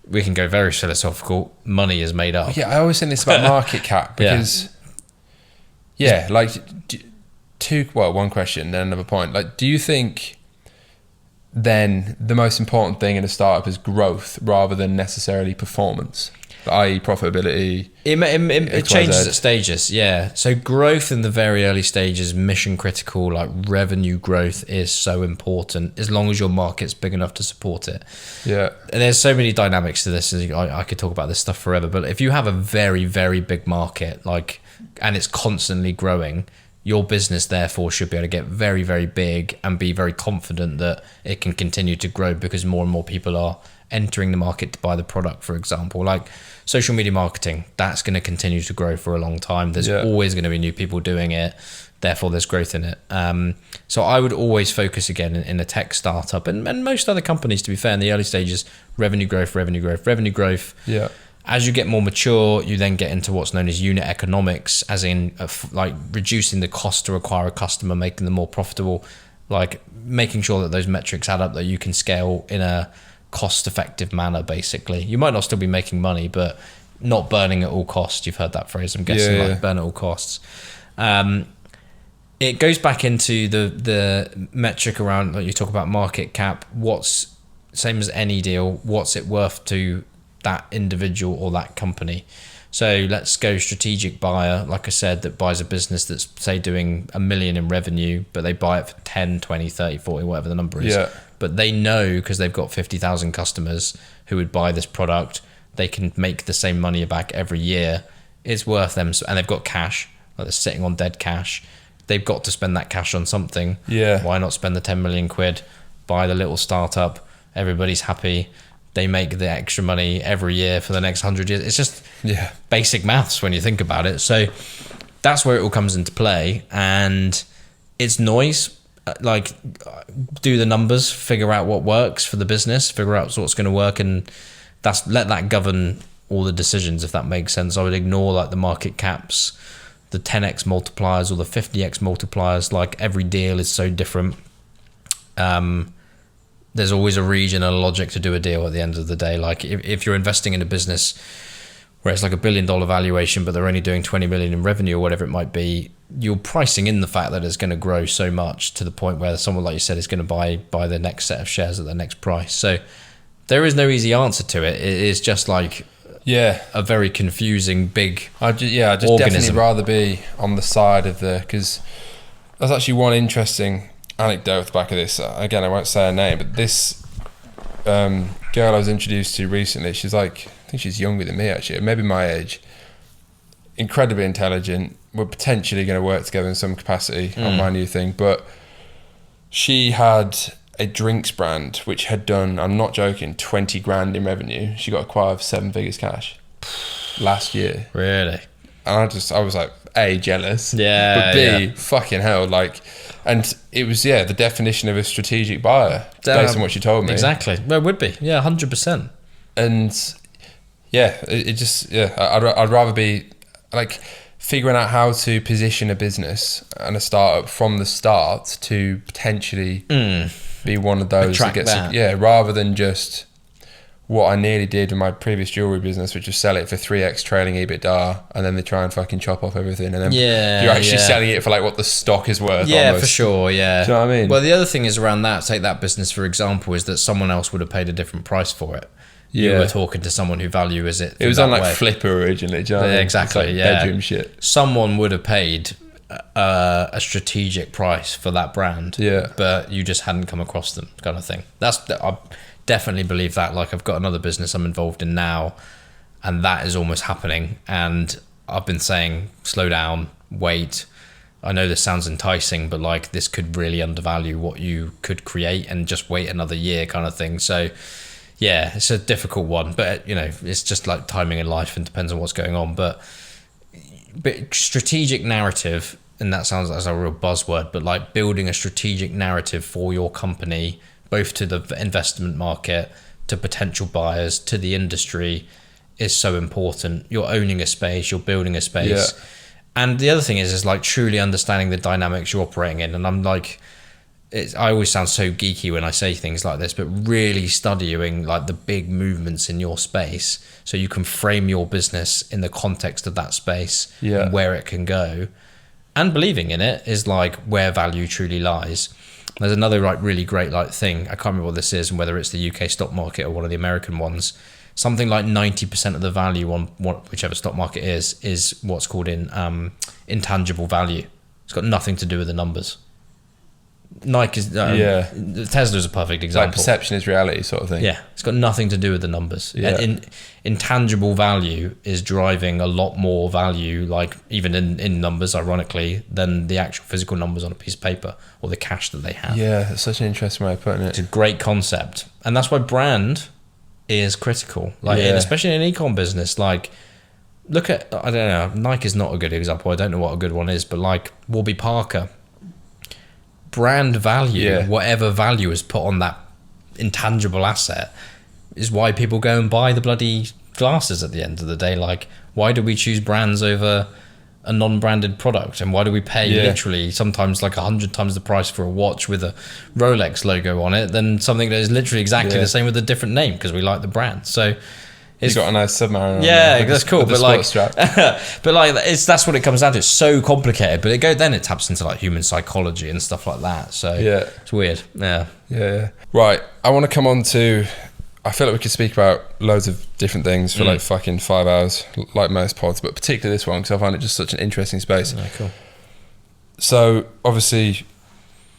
we can go very philosophical. Money is made up. Yeah, I always think this about market cap because, one question, then another point. Like, do you think then the most important thing in a startup is growth rather than necessarily performance, i.e. profitability? It changes at stages, So growth in the very early stages, mission critical, like revenue growth is so important as long as your market's big enough to support it. And there's so many dynamics to this. I could talk about this stuff forever, but if you have a very, very big market, and it's constantly growing, your business therefore should be able to get very, very big and be very confident that it can continue to grow because more and more people are entering the market to buy the product, for example. Like social media marketing, that's going to continue to grow for a long time. There's always going to be new people doing it. Therefore, there's growth in it. So I would always focus again in a tech startup and most other companies, to be fair, in the early stages, revenue growth. As you get more mature, you then get into what's known as unit economics, as in like reducing the cost to acquire a customer, making them more profitable, like making sure that those metrics add up, that you can scale in a cost-effective manner, basically. You might not still be making money, but not burning at all costs. You've heard that phrase, I'm guessing, like burn at all costs. It goes back into the metric around, like you talk about market cap, what's, same as any deal, what's it worth to that individual or that company. So let's go strategic buyer, like I said, that buys a business that's, say, doing $1 million in revenue, but they buy it for 10, 20, 30, 40, whatever the number is. But they know, because they've got 50,000 customers who would buy this product, they can make the same money back every year. It's worth them, and they've got cash, like they're sitting on dead cash. They've got to spend that cash on something. Why not spend the 10 million quid, buy the little startup, everybody's happy, they make the extra money every year for the next 100 years. It's just basic maths when you think about it. So that's where it all comes into play. And it's noise. Like, do the numbers, figure out what works for the business, figure out what's going to work, and let that govern all the decisions, if that makes sense. I would ignore like the market caps, the 10x multipliers or the 50x multipliers. Like, every deal is so different. There's always a region and a logic to do a deal at the end of the day. Like, if you're investing in a business where it's like $1 billion valuation, but they're only doing 20 million in revenue or whatever it might be, you're pricing in the fact that it's going to grow so much to the point where someone, like you said, is going to buy the next set of shares at the next price. So there is no easy answer to it. It is just like a very confusing big I'd definitely rather be on the side of because there's actually one interesting anecdote at the back of this. Again, I won't say her name, but this girl I was introduced to recently, she's like, I think she's younger than me actually, maybe my age, incredibly intelligent. We're potentially going to work together in some capacity on my new thing, but she had a drinks brand which had done, I'm not joking, 20 grand in revenue. She got acquired for 7 figures cash last year. Really? And I was like, A, jealous. Yeah. But B, fucking hell, like, and it was, the definition of a strategic buyer based on what you told me. Exactly. Well, it would be. Yeah, 100%. And it just, I'd rather be like figuring out how to position a business and a startup from the start to potentially be one of those Attract that gets, rather than just what I nearly did in my previous jewelry business, which was sell it for 3x trailing EBITDA, and then they try and fucking chop off everything, and then you're actually selling it for like what the stock is worth. Yeah, almost. for sure. Yeah. Do you know what I mean? Well, the other thing is around that. Take that business for example, is that someone else would have paid a different price for it. You were talking to someone who values it. It was on like Flipper originally. Do you know what I mean? Exactly. Like bedroom shit. Someone would have paid a strategic price for that brand. Yeah. But you just hadn't come across them, kind of thing. I definitely believe that. Like, I've got another business I'm involved in now, and that is almost happening. And I've been saying, slow down, wait. I know this sounds enticing, but like, this could really undervalue what you could create, and just wait another year, kind of thing. So yeah, it's a difficult one, but you know, it's just like timing in life and depends on what's going on. But strategic narrative, and that sounds like a real buzzword, but like building a strategic narrative for your company, both to the investment market, to potential buyers, to the industry, is so important. You're owning a space, you're building a space. Yeah. And the other thing is like truly understanding the dynamics you're operating in. And I'm like, I always sound so geeky when I say things like this, but really studying like the big movements in your space so you can frame your business in the context of that space and where it can go. And believing in it is like where value truly lies. There's another like really great like thing, I can't remember what this is and whether it's the UK stock market or one of the American ones. Something like 90% of the value on whichever stock market is what's called intangible value. It's got nothing to do with the numbers. Nike is Tesla's a perfect example. Like perception is reality sort of thing. Yeah, it's got nothing to do with the numbers. Yeah. Intangible value is driving a lot more value, like even in numbers, ironically, than the actual physical numbers on a piece of paper or the cash that they have. Yeah, that's such an interesting way of putting it. It's a great concept, and that's why brand is critical. Like, especially in an e-com business, like. Look at, I don't know, Nike's not a good example. I don't know what a good one is, but like Warby Parker. Brand value, whatever value is put on that intangible asset, is why people go and buy the bloody glasses at the end of the day. Like, why do we choose brands over a non-branded product? And why do we pay literally sometimes like 100 times the price for a watch with a Rolex logo on it than something that is literally exactly the same with a different name because we like the brand? So he's got a nice submarine. Yeah, that's cool. But like, that's what it comes down to. It's so complicated, but it taps into like human psychology and stuff like that. So it's weird. Yeah. Right. I want to come on to. I feel like we could speak about loads of different things for like fucking 5 hours, like most pods, but particularly this one because I find it just such an interesting space. Yeah, cool. So obviously,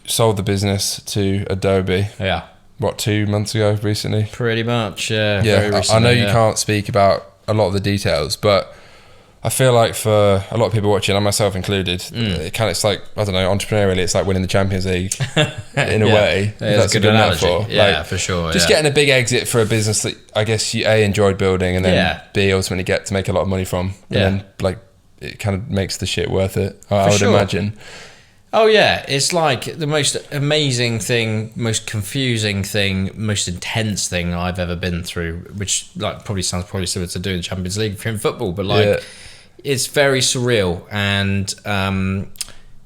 sold the business to Adobe. Yeah. What, 2 months ago recently? Pretty much, yeah. Very recently, I know you can't speak about a lot of the details, but I feel like for a lot of people watching, and myself included, it's like, I don't know, entrepreneurially, it's like winning the Champions League in a way. Yeah, that's a good analogy. Yeah, like, for sure. Just getting a big exit for a business that I guess you A, enjoyed building, and then B, ultimately get to make a lot of money from. And then like it kind of makes the shit worth it, I would imagine. Oh yeah, it's like the most amazing thing, most confusing thing, most intense thing I've ever been through, which like probably sounds similar to doing the Champions League in football, but like it's very surreal and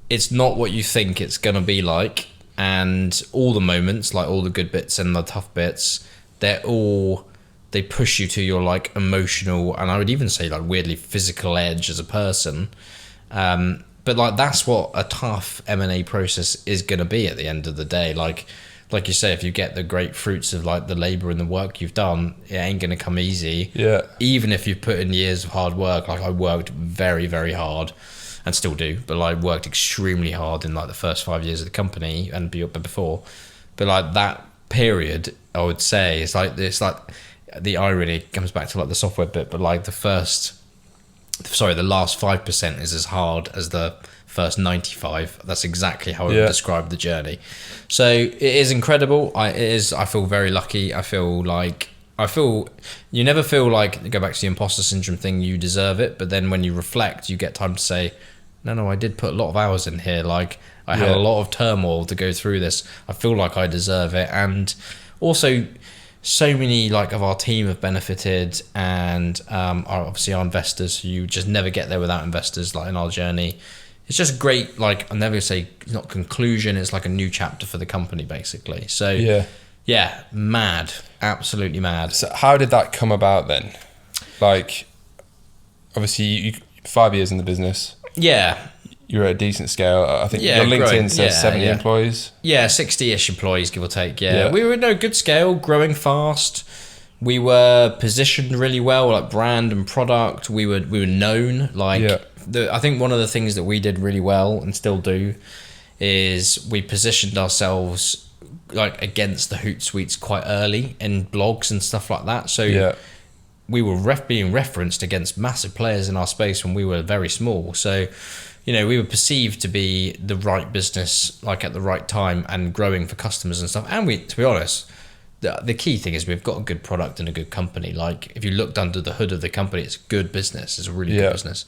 it's not what you think it's gonna be like, and all the moments, like all the good bits and the tough bits, they push you to your like emotional and I would even say like weirdly physical edge as a person. But like that's what a tough M&A process is going to be at the end of the day. Like you say, if you get the great fruits of like the labor and the work you've done, it ain't going to come easy. Yeah. Even if you've put in years of hard work, like I worked very, very hard and still do, but like worked extremely hard in like the first 5 years of the company and before. But like that period, I would say it's like the irony comes back to like the software bit, but like the last 5% is as hard as the first 95. That's exactly how I would describe the journey. So it is incredible. I feel very lucky. I feel like I feel you never feel like, go back to the imposter syndrome thing, you deserve it, but then when you reflect, you get time to say, no, I did put a lot of hours in here. Like I had a lot of turmoil to go through this. I feel like I deserve it. And also so many like of our team have benefited, and obviously our investors, who you just never get there without investors, like in our journey. It's just great. Like I'll never say not conclusion. It's like a new chapter for the company basically. So yeah, mad. Absolutely mad. So how did that come about then? Like, obviously, you 5 years in the business. Yeah. You're at a decent scale. I think your LinkedIn growing. says 70 employees. Yeah, 60-ish employees, give or take. Yeah. We were in a good scale, growing fast. We were positioned really well, like brand and product. We were known. Like, I think one of the things that we did really well and still do is we positioned ourselves like against the Hootsuites quite early in blogs and stuff like that. So we were being referenced against massive players in our space when we were very small. So, you know, we were perceived to be the right business, like at the right time and growing for customers and stuff. And we, to be honest, the key thing is we've got a good product and a good company. Like if you looked under the hood of the company, it's a good business. It's a really good business.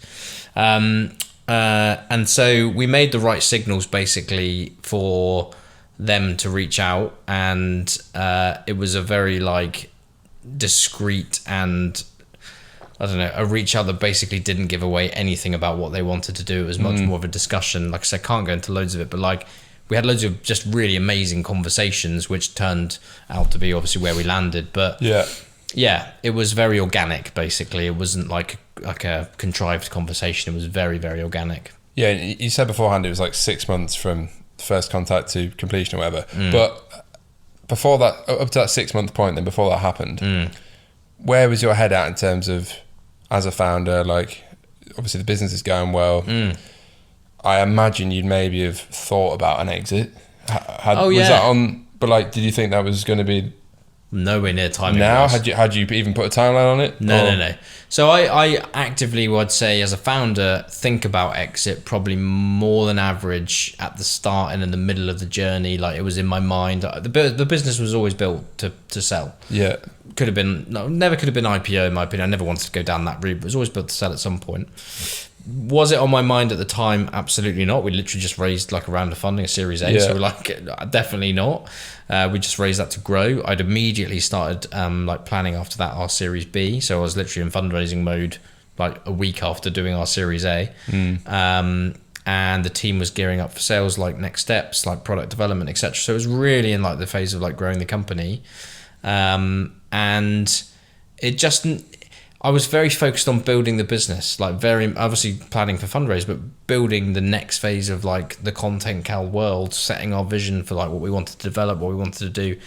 And so we made the right signals basically for them to reach out, and it was a very like discreet and I don't know, a reach out that basically didn't give away anything about what they wanted to do. It was much more of a discussion. Like I said, I can't go into loads of it, but like we had loads of just really amazing conversations, which turned out to be obviously where we landed. But yeah, it was very organic basically. It wasn't like a contrived conversation. It was very, very organic. Yeah, you said beforehand it was like 6 months from first contact to completion or whatever. But before that, up to that 6 month point, then before that happened, where was your head at in terms of as a founder? Like obviously the business is going well. I imagine you'd maybe have thought about an exit. Was that on? But like, did you think that was going to be nowhere near time? Now, had you even put a timeline on it? No. So I actively would say as a founder, think about exit probably more than average at the start and in the middle of the journey. Like it was in my mind. The business was always built to sell. Yeah. Never could have been IPO in my opinion. I never wanted to go down that route, but it was always built to sell at some point. Was it on my mind at the time? Absolutely not. We literally just raised like a round of funding, a Series A. So like, definitely not. We just raised that to grow. I'd immediately started like planning after that our Series B. So I was literally in fundraising mode like a week after doing our Series A. And the team was gearing up for sales, like next steps, like product development, etc. So it was really in like the phase of like growing the company. And it just... I was very focused on building the business, like very obviously planning for fundraise, but building the next phase of like the contentcal world, setting our vision for like what we wanted to develop, what we wanted to do.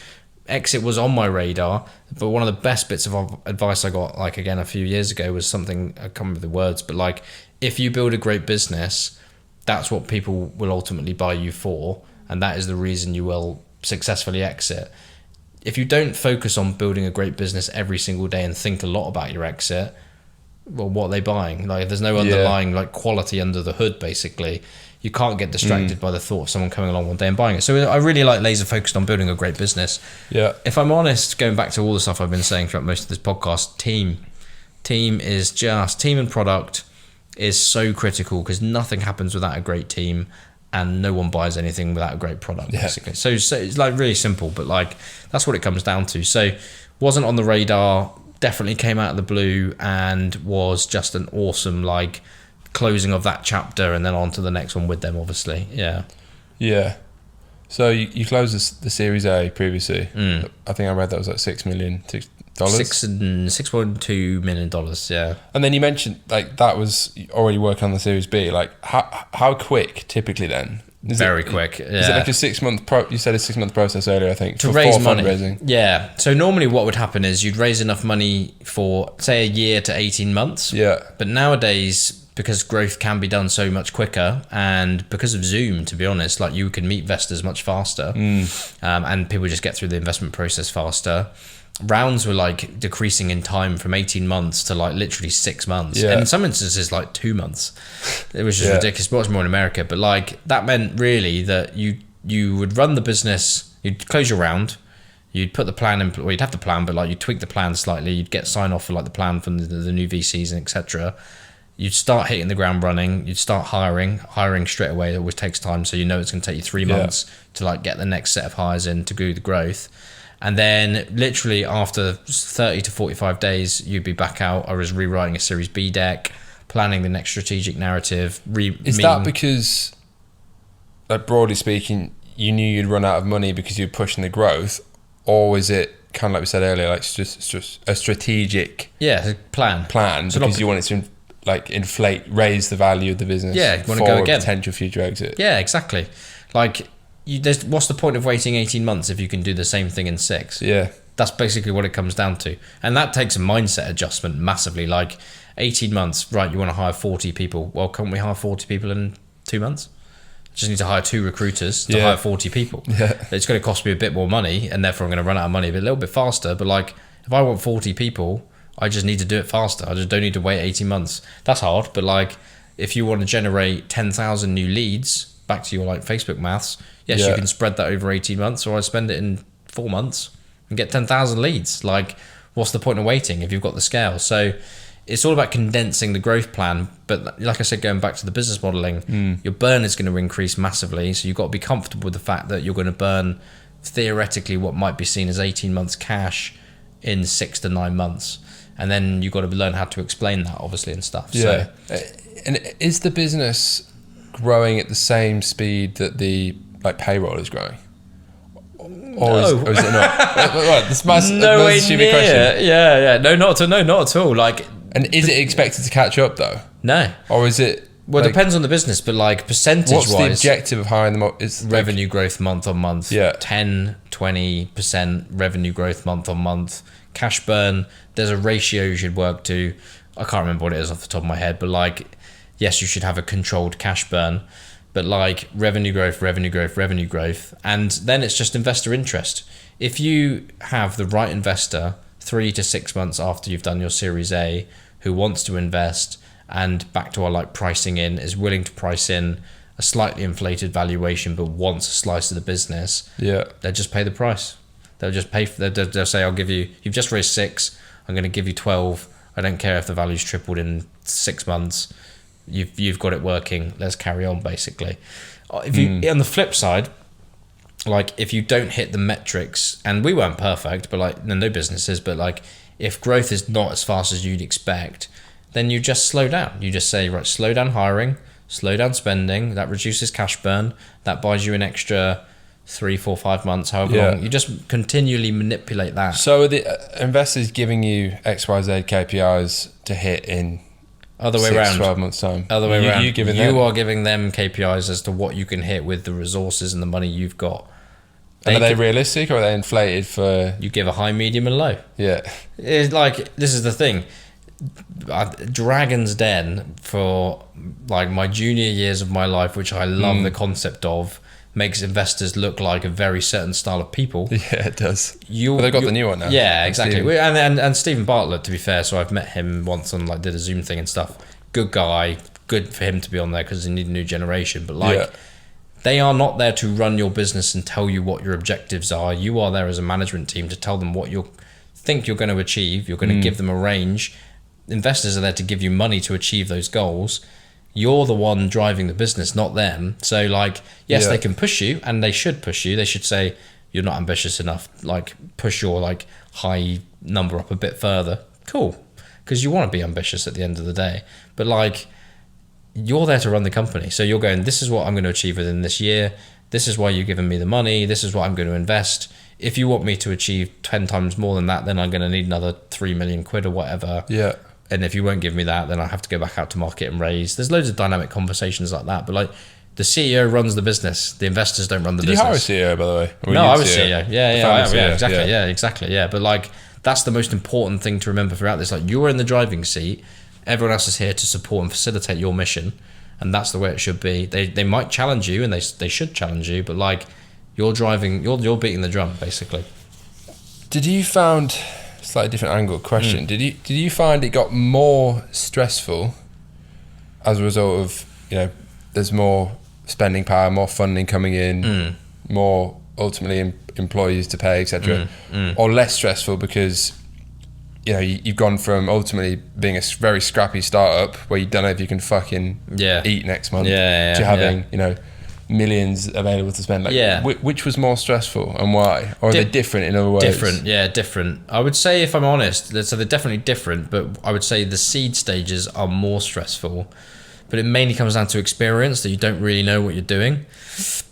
Exit was on my radar, but one of the best bits of advice I got, like again, a few years ago was something, I can't remember the words, but like, if you build a great business, that's what people will ultimately buy you for. And that is the reason you will successfully exit. If you don't focus on building a great business every single day and think a lot about your exit, well, what are they buying? Like, there's no underlying like quality under the hood. Basically, you can't get distracted by the thought of someone coming along one day and buying it. So I really like laser focused on building a great business. Yeah. If I'm honest, going back to all the stuff I've been saying throughout most of this podcast, team and product is so critical because nothing happens without a great team. And no one buys anything without a great product, basically. So it's like really simple, but like that's what it comes down to. So wasn't on the radar, definitely came out of the blue, and was just an awesome like closing of that chapter, and then on to the next one with them, obviously. Yeah. So you closed the Series A previously. I think I read that was like $6 million. $6.2 million, yeah. And then you mentioned like that was already working on the Series B. Like how quick typically then? Very quick. Yeah. Is it like a 6 month you said a 6 month process earlier, I think, to raise money. Fundraising. Yeah. So normally what would happen is you'd raise enough money for say a year to 18 months. Yeah. But nowadays, because growth can be done so much quicker, and because of Zoom, to be honest, like you can meet investors much faster, and people just get through the investment process faster. Rounds were like decreasing in time from 18 months to like literally 6 months, and in some instances like 2 months. It was just ridiculous. Much more in America, but like that meant really that you would run the business, you'd close your round, You'd put the plan in, well, you'd have the plan, but like you'd tweak the plan slightly. You'd get sign off for like the plan from the new VCs and etc. You'd start hitting the ground running. You'd start hiring straight away. It always takes time, so you know it's going to take you 3 months to like get the next set of hires in to do the growth. And then literally after 30 to 45 days, you'd be back out. I was rewriting a Series B deck, planning the next strategic narrative. Is that because, like broadly speaking, you knew you'd run out of money because you're pushing the growth, or was it kind of like we said earlier, like just a strategic plan so because you wanted to like raise the value of the business you want to for go again. A potential future exit? Yeah, exactly. Like, what's the point of waiting 18 months if you can do the same thing in 6? Yeah. That's basically what it comes down to. And that takes a mindset adjustment massively. Like, 18 months, right, you want to hire 40 people. Well, can't we hire 40 people in 2 months? Just need to hire 2 recruiters to hire 40 people. Yeah. It's going to cost me a bit more money, and therefore I'm going to run out of money a little bit faster. But like, if I want 40 people, I just need to do it faster. I just don't need to wait 18 months. That's hard, but like, if you want to generate 10,000 new leads, back to your like Facebook maths, you can spread that over 18 months, or I spend it in 4 months and get 10,000 leads. Like, what's the point of waiting if you've got the scale? So it's all about condensing the growth plan. But like I said, going back to the business modeling, your burn is going to increase massively. So you've got to be comfortable with the fact that you're going to burn theoretically what might be seen as 18 months cash in 6 to 9 months. And then you've got to learn how to explain that, obviously, and stuff. Yeah. So, and is the business growing at the same speed that the like payroll is growing? Or is it not? This must no a stupid question. Yeah. No, not at all. Like, and is it expected to catch up though? No. Or is it? Well, it depends on the business, but like percentage-wise, what's the objective of hiring them? Is revenue growth month on month. Yeah. 10, 20% revenue growth month on month. Cash burn, there's a ratio you should work to. I can't remember what it is off the top of my head, but like, yes, you should have a controlled cash burn, but like revenue growth, and then it's just investor interest. If you have the right investor 3 to 6 months after you've done your Series A who wants to invest, and back to our like pricing in, is willing to price in a slightly inflated valuation but wants a slice of the business, they'll just pay the price. They'll just pay for, they'll say, you've just raised 6, I'm going to give you 12. I don't care if the value's tripled in 6 months. You've got it working. Let's carry on, basically. If you on the flip side, like if you don't hit the metrics, and we weren't perfect, but like no businesses, but like if growth is not as fast as you'd expect, then you just slow down. You just say, right, slow down hiring, slow down spending. That reduces cash burn. That buys you an extra 3, 4, 5 months, however long. You just continually manipulate that. So are the investors giving you XYZ KPIs to hit in other way around 12 months time? Other way around. You are giving them KPIs as to what you can hit with the resources and the money you've got. And are they realistic, or are they inflated for? You give a high, medium, and low. Yeah. It's like, this is the thing. Dragon's Den, for like my junior years of my life, which I love the concept of, makes investors look like a very certain style of people. Yeah, it does. Well, they've got the new one now. Yeah, exactly. And Stephen Bartlett, to be fair, so I've met him once on like did a Zoom thing and stuff. Good guy. Good for him to be on there because they need a new generation. But like, they are not there to run your business and tell you what your objectives are. You are there as a management team to tell them what you think you're going to achieve. You're going to give them a range. Investors are there to give you money to achieve those goals. You're the one driving the business, not them. So like, yes, they can push you, and they should push you. They should say, you're not ambitious enough. Like, push your like high number up a bit further. Cool. Because you want to be ambitious at the end of the day. But like, you're there to run the company. So you're going, this is what I'm going to achieve within this year. This is why you're giving me the money. This is what I'm going to invest. If you want me to achieve 10 times more than that, then I'm going to need another 3 million quid or whatever. Yeah. And if you won't give me that, then I have to go back out to market and raise. There's loads of dynamic conversations like that. But like, the CEO runs the business. The investors don't run the business. Did you hire a CEO, by the way? No, I was CEO. Yeah, exactly. But like, that's the most important thing to remember throughout this. Like, you're in the driving seat. Everyone else is here to support and facilitate your mission. And that's the way it should be. They might challenge you, and they should challenge you. But like, you're driving, you're beating the drum, basically. Did you found... Slightly different angle question. Did you find it got more stressful as a result of, there's more spending power, more funding coming in, more ultimately employees to pay, etc., or less stressful because you've gone from ultimately being a very scrappy startup where you don't know if you can fucking eat next month to having millions available to spend. Which was more stressful and why? Or are they different in other ways? Different. I would say, if I'm honest, so they're definitely different, but I would say the seed stages are more stressful, but it mainly comes down to experience, that you don't really know what you're doing.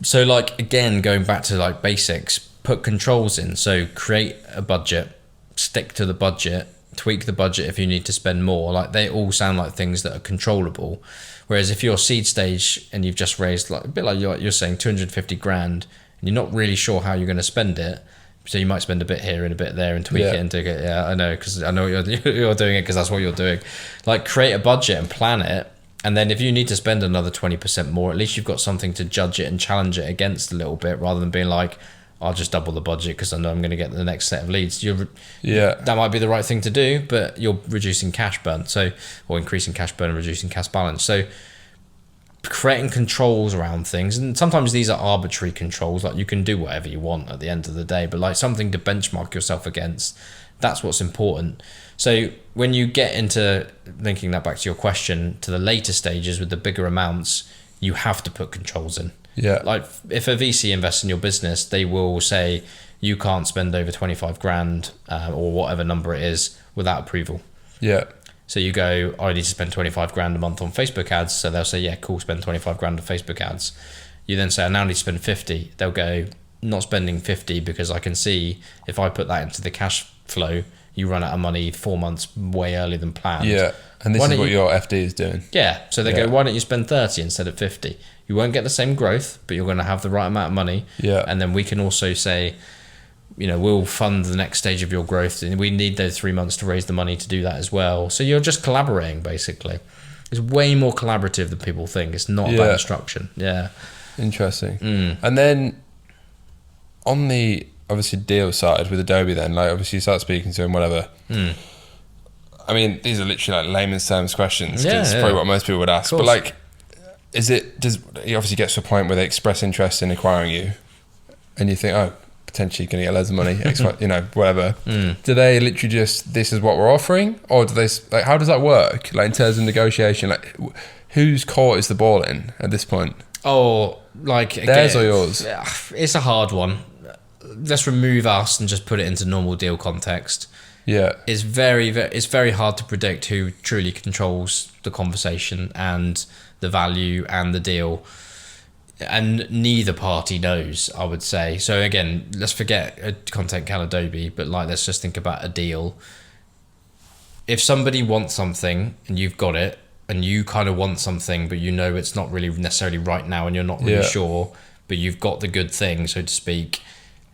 So like, again, going back to like basics, put controls in. So create a budget, stick to the budget, tweak the budget if you need to spend more. Like, they all sound like things that are controllable. Whereas if you're seed stage and you've just raised, like a bit like you're saying, 250 grand, and you're not really sure how you're going to spend it, so you might spend a bit here and a bit there and tweak it and do it. Yeah, I know, because I know you're doing it, because that's what you're doing. Like, create a budget and plan it, and then if you need to spend another 20% more, at least you've got something to judge it and challenge it against a little bit, rather than being like, I'll just double the budget because I know I'm going to get the next set of leads. That might be the right thing to do, but you're reducing cash burn, or increasing cash burn and reducing cash balance. So creating controls around things, and sometimes these are arbitrary controls, like you can do whatever you want at the end of the day, but like something to benchmark yourself against, that's what's important. So when you get into linking that back to your question, to the later stages with the bigger amounts, you have to put controls in. Yeah. Like, if a VC invests in your business, they will say you can't spend over 25 grand or whatever number it is without approval. Yeah. So you go, I need to spend 25 grand a month on Facebook ads. So they'll say, yeah, cool, spend 25 grand on Facebook ads. You then say, I now need to spend 50. They'll go, not spending 50 because I can see if I put that into the cash flow, you run out of money 4 months way earlier than planned. Yeah. And this is what your FD is doing. Yeah. So they go, why don't you spend 30 instead of 50? You won't get the same growth, but you're going to have the right amount of money. Yeah. And then we can also say, we'll fund the next stage of your growth, and we need those 3 months to raise the money to do that as well. So you're just collaborating, basically. It's way more collaborative than people think. It's not about instruction. Yeah. Interesting. And then on the obviously deal side with Adobe, then, like, obviously you start speaking to them, whatever. I mean, these are literally like layman's terms questions. It's probably what most people would ask. But like, does he obviously gets to a point where they express interest in acquiring you, and you think, oh, potentially going to get loads of money, whatever. Do they literally just, this is what we're offering, or do they, like, how does that work? Like, in terms of negotiation, like, whose court is the ball in at this point? Oh, like, theirs or yours? It's a hard one. Let's remove us and just put it into normal deal context. Yeah, it's very hard to predict who truly controls the conversation and the value and the deal, and neither party knows, I would say. So again, let's forget a contentcal Adobe, but like, let's just think about a deal. If somebody wants something and you've got it, and you kind of want something, but it's not really necessarily right now, and you're not really sure, but you've got the good thing, so to speak,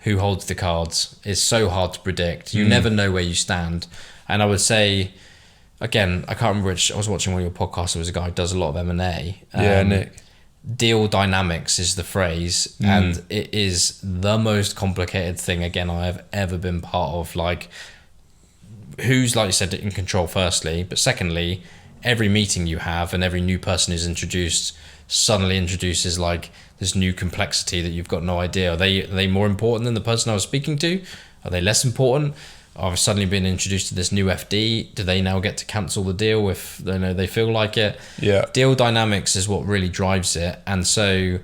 who holds the cards is so hard to predict. You never know where you stand. And I would say, again, I can't remember which, I was watching one of your podcasts, there was a guy who does a lot of M&A. Nick. Deal dynamics is the phrase, and it is the most complicated thing, again, I have ever been part of. Like, who's, like you said, in control firstly, but secondly, every meeting you have and every new person who's introduced suddenly introduces like this new complexity that you've got no idea. Are they more important than the person I was speaking to? Are they less important? I've suddenly been introduced to this new FD. Do they now get to cancel the deal if they feel like it? Yeah. Deal dynamics is what really drives it. And so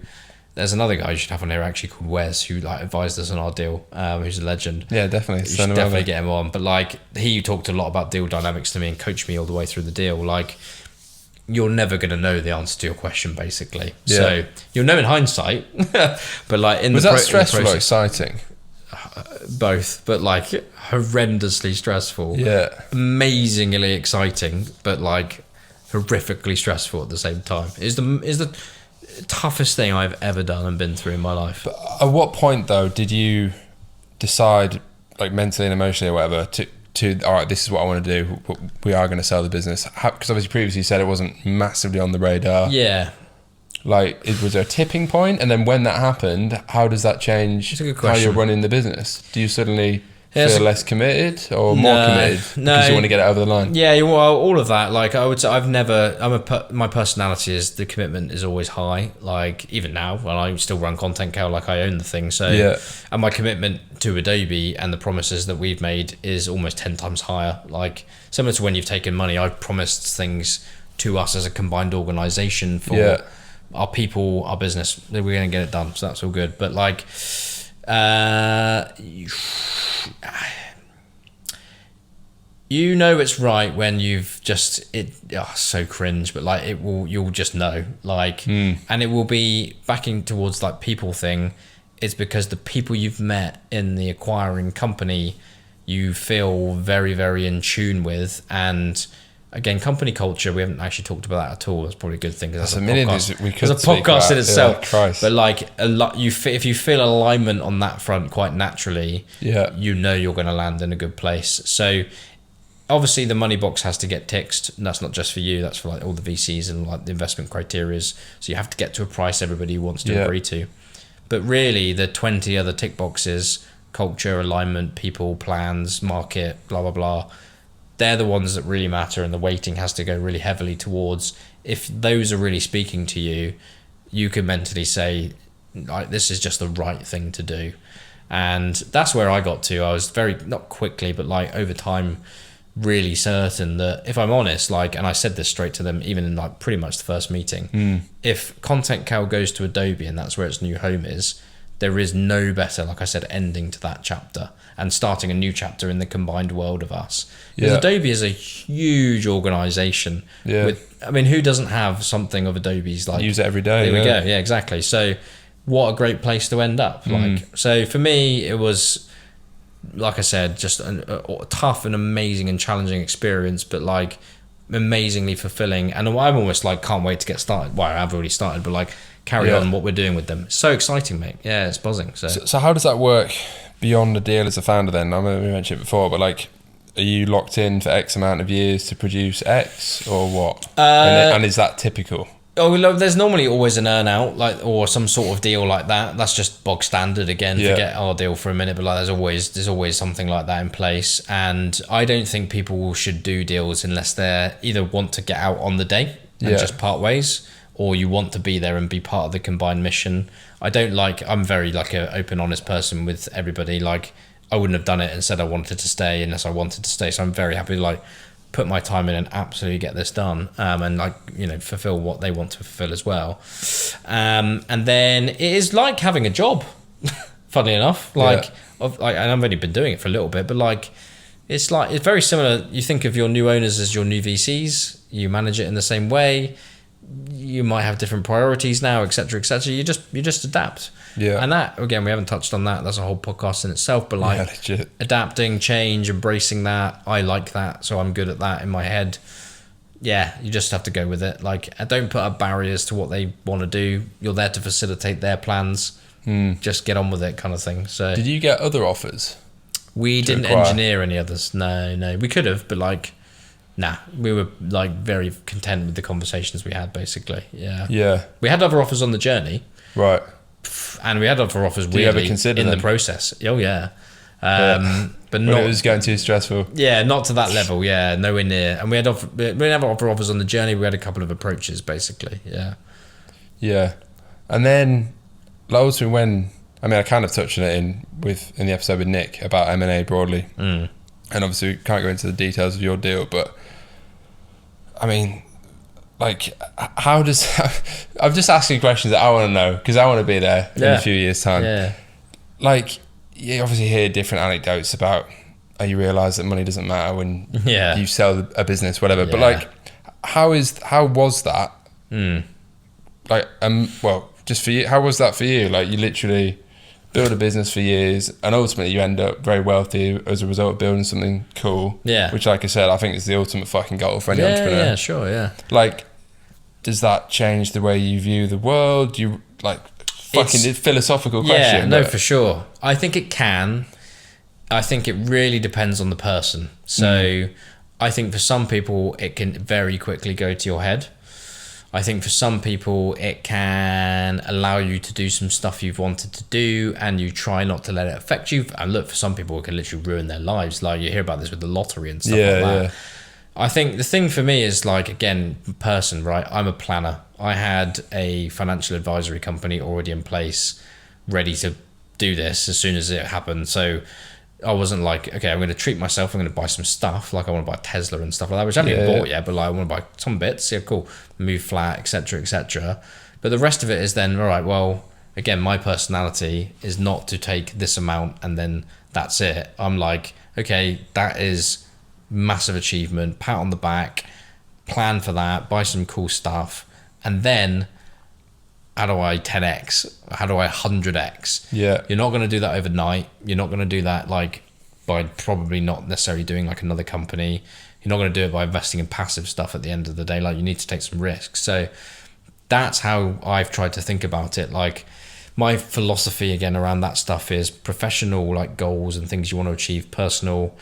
there's another guy you should have on here actually called Wes, who like advised us on our deal, who's a legend. Yeah, definitely. You should definitely get him on. But like, he talked a lot about deal dynamics to me and coached me all the way through the deal. Like, you're never going to know the answer to your question, basically. Yeah. So you'll know in hindsight, but like was that stressful or exciting? Both, but like horrendously stressful. Yeah. Amazingly exciting, but like horrifically stressful at the same time. Is the toughest thing I've ever done and been through in my life. But at what point though did you decide, like mentally and emotionally or whatever, to all right, this is what I want to do, we are going to sell the business? Because obviously previously you said it wasn't massively on the radar. Yeah. Like, was there a tipping point? And then when that happened, how does that change how you're running the business? Do you suddenly feel less committed or more committed because you want to get it over the line? Yeah, well, all of that. Like I would say, my personality is the commitment is always high. Like even now, when I still run contentcal, like I own the thing. So and my commitment to Adobe and the promises that we've made is almost 10 times higher. Like similar to when you've taken money, I've promised things to us as a combined organization for our people, our business, that we're going to get it done. So that's all good. But like, you know it's right when you've just so cringe, but like you'll just know, like and it will be backing towards like people thing. It's because the people you've met in the acquiring company you feel very, very in tune with. And again, company culture, we haven't actually talked about that at all. That's probably a good thing, because that's a podcast. There's a podcast in itself. But like a lot, if you feel alignment on that front quite naturally, you know you're going to land in a good place. So obviously the money box has to get ticked, and that's not just for you, that's for like all the VCs and like the investment criteria. So you have to get to a price everybody wants to agree to. But really the 20 other tick boxes, culture, alignment, people, plans, market, blah blah blah, they're the ones that really matter, and the weighting has to go really heavily towards, if those are really speaking to you, you can mentally say, like, this is just the right thing to do. And that's where I got to. I was very, not quickly, but like over time, really certain that, if I'm honest, like, and I said this straight to them, even in like pretty much the first meeting, if contentcal goes to Adobe and that's where its new home is, there is no better, like I said, ending to that chapter and starting a new chapter in the combined world of us. Because Adobe is a huge organization. With, I mean, who doesn't have something of Adobe's? Like, use it every day. There we go. Yeah, exactly. So what a great place to end up. Like, so for me, it was, like I said, just a tough and amazing and challenging experience, but like amazingly fulfilling. And I'm almost like, can't wait to get started. Well, I've already started, but like, carry on what we're doing with them. So exciting, mate. Yeah, it's buzzing. So how does that work beyond the deal as a founder then? I mean, we mentioned it before, but like, are you locked in for X amount of years to produce X, or what? And is that typical? Oh, look, there's normally always an earn out, like, or some sort of deal like that. That's just bog standard. Again, forget our deal for a minute, but like, there's always something like that in place. And I don't think people should do deals unless they either want to get out on the day and just part ways, or you want to be there and be part of the combined mission. I'm very like an open, honest person with everybody. Like, I wouldn't have done it and said I wanted to stay unless I wanted to stay. So I'm very happy to like put my time in and absolutely get this done, and like, you know, fulfill what they want to fulfill as well. And then it is like having a job, funnily enough. Like, and I've only been doing it for a little bit, but like, it's very similar. You think of your new owners as your new VCs. You manage it in the same way. You might have different priorities now, etc., etc. You just adapt. And that, again, we haven't touched on that. That's a whole podcast in itself. But like, adapting, change, embracing that, I like that, so I'm good at that in my head. Yeah, you just have to go with it. Like, don't put up barriers to what they want to do. You're there to facilitate their plans. Just get on with it, kind of thing. So, did you get other offers? We didn't engineer any others. No, we could have, but like, nah, we were like very content with the conversations we had, basically. Yeah. We had other offers on the journey. Right. And we had other offers weirdly in the process. Oh, yeah. But not, it was going too stressful. Yeah, not to that level. Yeah, nowhere near. And we didn't have other offers on the journey. We had a couple of approaches, basically. Yeah. And then, like, also when, I mean, I kind of touched on it in the episode with Nick about M&A broadly. And obviously we can't go into the details of your deal, but I mean, like, how does I'm just asking questions that I want to know, because I want to be there in a few years' time. Like, you obviously hear different anecdotes about how you realise that money doesn't matter when you sell a business, whatever. But like, how was that? Like, well, just for you, how was that for you? Like, you literally build a business for years, and ultimately you end up very wealthy as a result of building something cool. Which, like I said, I think is the ultimate fucking goal for any entrepreneur. Yeah, sure. Like, does that change the way you view the world? Do you, like, fucking philosophical question? Yeah, no, for sure. I think it can. I think it really depends on the person. So I think for some people it can very quickly go to your head. I think for some people it can allow you to do some stuff you've wanted to do, and you try not to let it affect you. And look, for some people it can literally ruin their lives. Like you hear about this with the lottery and stuff like that. I think the thing for me is like, again, person, right? I'm a planner. I had a financial advisory company already in place, ready to do this as soon as it happened. So I wasn't like, okay, I'm going to treat myself. I'm going to buy some stuff. Like I want to buy a Tesla and stuff like that, which I haven't even bought yet, but like I want to buy some bits. Yeah, cool. Move flat, etc., etc. But the rest of it is then, all right, well, again, my personality is not to take this amount and then that's it. I'm like, okay, that is massive achievement, pat on the back, plan for that, buy some cool stuff. And then how do I 10x? How do I 100x? Yeah. You're not going to do that overnight. You're not going to do that like by probably not necessarily doing like another company. You're not going to do it by investing in passive stuff at the end of the day. Like you need to take some risks. So that's how I've tried to think about it. Like my philosophy again around that stuff is professional like goals and things you want to achieve, personal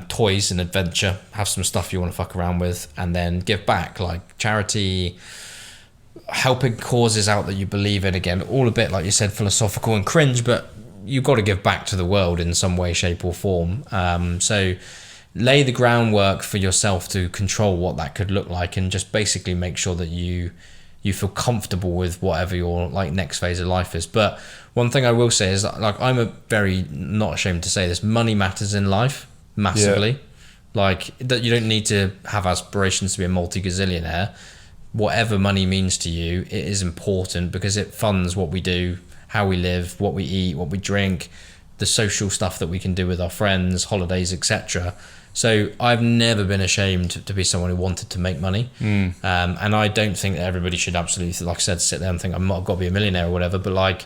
toys and adventure, have some stuff you want to fuck around with, and then give back like charity, helping causes out that you believe in. Again, all a bit like you said, philosophical and cringe, but you've got to give back to the world in some way, shape or form. So lay the groundwork for yourself to control what that could look like, and just basically make sure that you feel comfortable with whatever your like next phase of life is. But one thing I will say is like I'm a very, not ashamed to say this, money matters in life massively. Like that you don't need to have aspirations to be a multi-gazillionaire. Whatever money means to you, it is important because it funds what we do, how we live, what we eat, what we drink, the social stuff that we can do with our friends, holidays, etc. So I've never been ashamed to be someone who wanted to make money. And I don't think that everybody should absolutely, like I said, sit there and think I've got to be a millionaire or whatever, but like,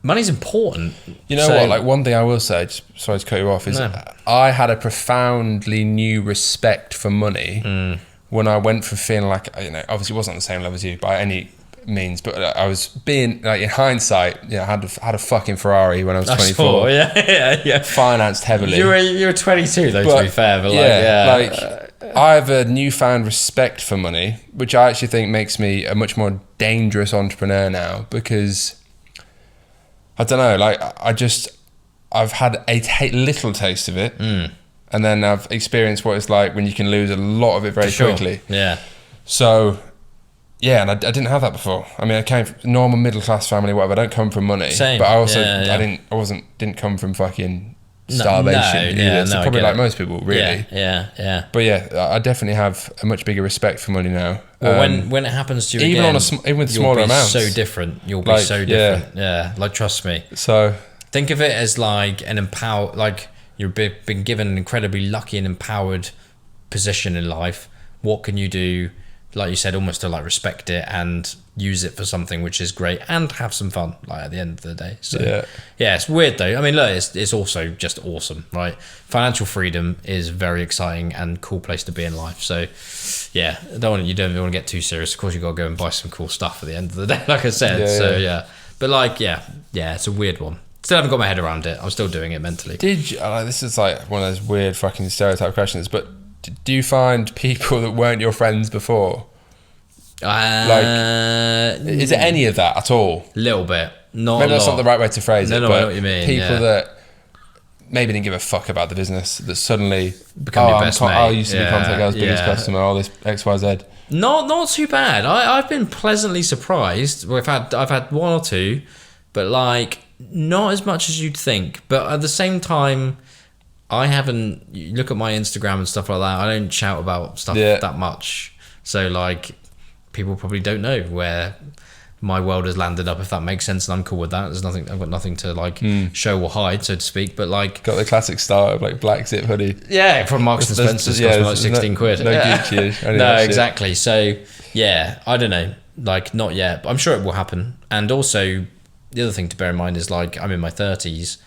money's important. You know what, like one thing I will say, just sorry to cut you off, is I had a profoundly new respect for money when I went from feeling like, you know, obviously it wasn't on the same level as you by any means, but I was being like, in hindsight, I had a fucking Ferrari when I was 24. Financed heavily. You were 22 though, to be fair, but like I have a newfound respect for money, which I actually think makes me a much more dangerous entrepreneur now, because I don't know, like I've had a little taste of it, and then I've experienced what it's like when you can lose a lot of it very quickly. So yeah, and I didn't have that before. I mean, I came from a normal middle class family, whatever. I don't come from money, but I also didn't come from fucking starvation either. So probably like most people, really. But yeah, I definitely have a much bigger respect for money now. Well, when it happens to you, even again, even with smaller amounts, so different. You'll be so different. Like trust me. So think of it as like an empower, like you've been given an incredibly lucky and empowered position in life. What can you do? Like you said, almost to like respect it and use it for something which is great and have some fun like at the end of the day. So yeah, it's weird though. I mean, look, it's also just awesome, right? Financial freedom is very exciting and cool place to be in life. So yeah, you don't want to get too serious. Of course, you got to go and buy some cool stuff at the end of the day, like I said. But like it's a weird one. Still haven't got my head around it. I'm still doing it mentally. Did you, this is like one of those weird fucking stereotype questions, but do you find people that weren't your friends before? Is it any of that at all? A little bit. Maybe that's not the right way to phrase it. No, I know what you mean. People that maybe didn't give a fuck about the business, that suddenly become your best mate. I used to be contentcal's biggest customer, all this XYZ. Not too bad. I've been pleasantly surprised. I've had one or two, but like not as much as you'd think. But at the same time, I haven't. You look at my Instagram and stuff like that. I don't shout about stuff that much. So like, people probably don't know where my world has landed up, if that makes sense, and I'm cool with that. There's nothing. I've got nothing to like show or hide, so to speak. But like, got the classic style of like black zip hoodie. Yeah, from Marks and Spencer's, cost me like 16 quid. No Gucci. No, exactly. So yeah, I don't know. Like not yet, but I'm sure it will happen. And also, the other thing to bear in mind is like I'm in my 30s.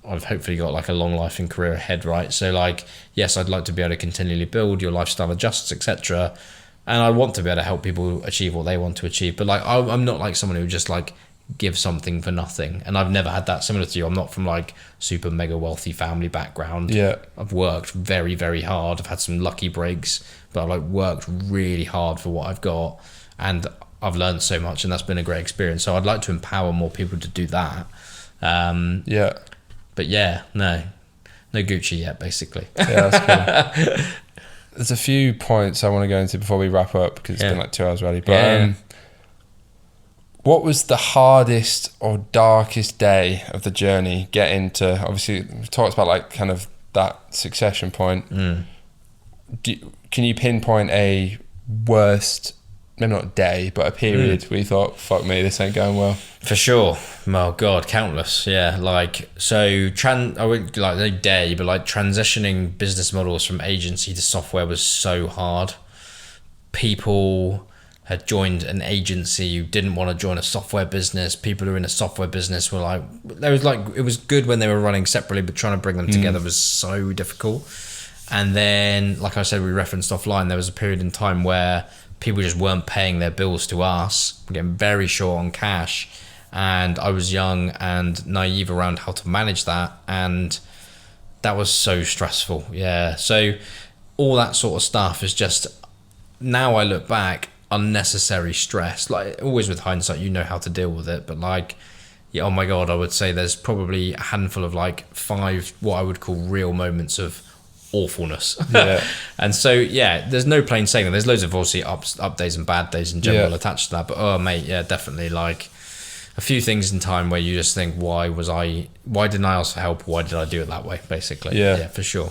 I've hopefully got like a long life and career ahead, right? So like, yes, I'd like to be able to continually build, your lifestyle adjusts, etc. And I want to be able to help people achieve what they want to achieve. But like, I'm not like someone who just like give something for nothing. And I've never had that. Similar to you, I'm not from like super mega wealthy family background. Yeah. I've worked very, very hard. I've had some lucky breaks, but I've like worked really hard for what I've got, and I've learned so much, and that's been a great experience. So I'd like to empower more people to do that. But yeah, no Gucci yet, basically. Yeah, that's cool. There's a few points I want to go into before we wrap up, because it's been like 2 hours already. But what was the hardest or darkest day of the journey getting to, obviously we've talked about like kind of that succession point. Can you pinpoint a worst, maybe not day, but a period where you thought, fuck me, this ain't going well? For sure. Oh God, countless. Yeah. Like, so I wouldn't like no day, but like transitioning business models from agency to software was so hard. People had joined an agency who didn't want to join a software business. People who are in a software business were like, it was good when they were running separately, but trying to bring them together was so difficult. And then, like I said, we referenced offline, there was a period in time where people just weren't paying their bills to us, getting very short on cash. And I was young and naive around how to manage that. And that was so stressful. Yeah. So all that sort of stuff is just, now I look back, unnecessary stress. Like, always with hindsight, you know how to deal with it. But like, yeah, oh my God, I would say there's probably a handful of like 5, what I would call real moments of awfulness. Yeah. And so, yeah, there's no plain saying. There's loads of obviously up days and bad days in general attached to that. But oh mate, yeah, definitely like a few things in time where you just think, why didn't I ask for help? Why did I do it that way? Basically. Yeah, for sure.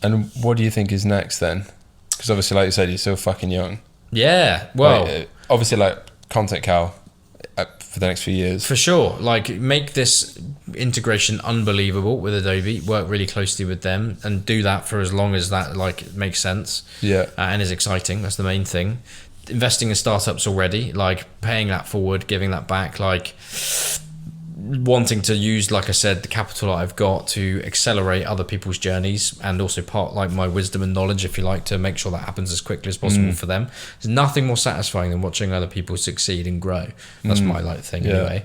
And what do you think is next then? Because obviously, like you said, you're still fucking young. Yeah, well, like, obviously, like contentcal for the next few years. For sure, like make this integration unbelievable with Adobe. Work really closely with them and do that for as long as that like makes sense. Yeah, and is exciting. That's the main thing. Investing in startups already, like paying that forward, giving that back, like wanting to use, like I said, the capital I've got to accelerate other people's journeys, and also part like my wisdom and knowledge, if you like, to make sure that happens as quickly as possible for them. There's nothing more satisfying than watching other people succeed and grow. That's my like thing anyway.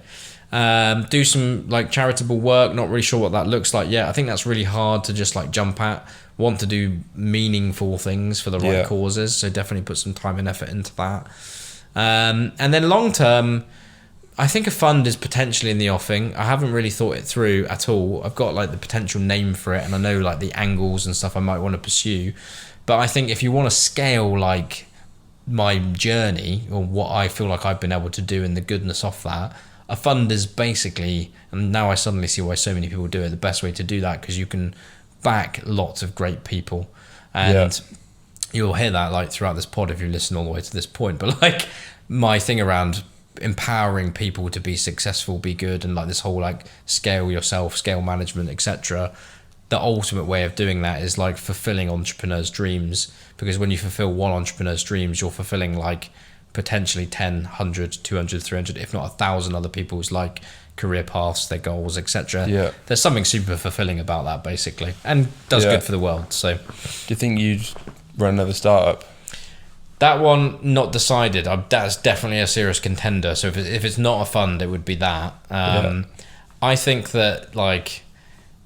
Do some like charitable work, not really sure what that looks like yet. I think that's really hard to just like jump at. Want to do meaningful things for the right causes, so definitely put some time and effort into that. And then long term, I think a fund is potentially in the offing. I haven't really thought it through at all. I've got like the potential name for it, and I know like the angles and stuff I might want to pursue. But I think if you want to scale like my journey or what I feel like I've been able to do and the goodness of that, a fund is basically, and now I suddenly see why so many people do it, the best way to do that, because you can back lots of great people. And you'll hear that like throughout this pod if you listen all the way to this point. But like my thing around empowering people to be successful, be good, and like this whole like scale yourself, scale management, etc. The ultimate way of doing that is like fulfilling entrepreneurs' dreams, because when you fulfill one entrepreneur's dreams, you're fulfilling like potentially 10, 100, 200, 300, if not 1,000 other people's like career paths, their goals, etc. There's something super fulfilling about that basically, and does good for the world. So do you think you'd run another startup? That one, not decided. That's definitely a serious contender. So if it's not a fund, it would be that. I think that like